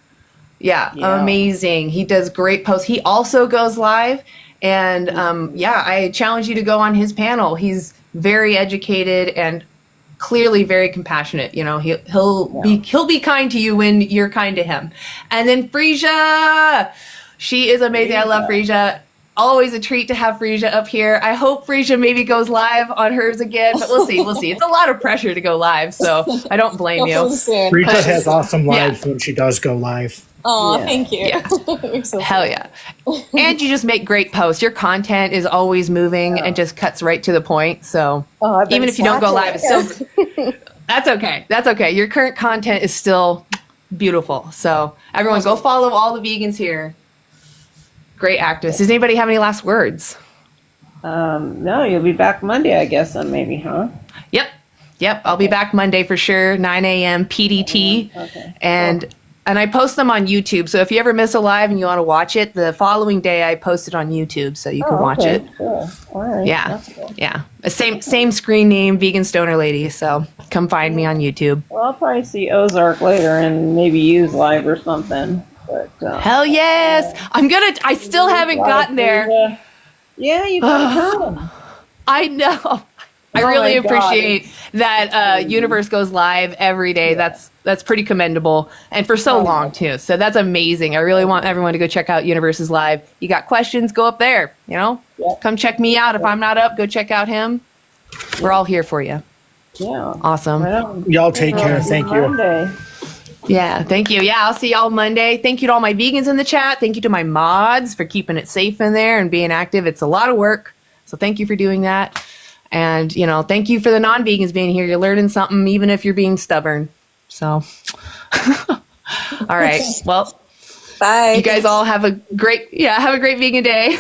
Yeah, amazing. He does great posts. He also goes live. And I challenge you to go on his panel. He's very educated and clearly very compassionate. You know, he'll be kind to you when you're kind to him. And then Freesia, she is amazing. I love Freesia. Always a treat to have Freesia up here. I hope Freesia maybe goes live on hers again, but we'll see. We'll see. It's a lot of pressure to go live, so I don't blame you. Rita has awesome lives when she does go live. Oh, thank you. Yeah. You're so Hell sweet. yeah. And you just make great posts. Your content is always moving and just cuts right to the point. So I've been even if you don't go slacking. live, it's still that's okay. That's okay. Your current content is still beautiful. So everyone go follow all the vegans here. Great activists. Does anybody have any last words? No, you'll be back Monday, I guess, maybe, huh? Yep. I'll be back Monday for sure, 9 a.m. PDT. Okay. And I post them on YouTube. So if you ever miss a live and you want to watch it, the following day I post it on YouTube so you can watch it. Cool. All right. Yeah. That's cool. Yeah. Same screen name, Vegan Stoner Lady. So come find me on YouTube. Well, I'll probably see Ozark later and maybe use live or something. But Hell yes. I still haven't gotten there. Yeah, you gotta come. I know. I Oh really my God. appreciate that Universe goes live every day. That's pretty commendable. And for so long too. So that's amazing. I really want everyone to go check out Universe's live. You got questions, go up there, Come check me out. If I'm not up, go check out him. We're all here for you. Yeah. Awesome. Y'all take care. Thank you. Monday. Yeah, thank you. Yeah, I'll see y'all Monday. Thank you to all my vegans in the chat. Thank you to my mods for keeping it safe in there and being active. It's a lot of work. So thank you for doing that. And, thank you for the non-vegans being here. You're learning something, even if you're being stubborn. So, all right. Well, bye. You guys all have a great vegan day.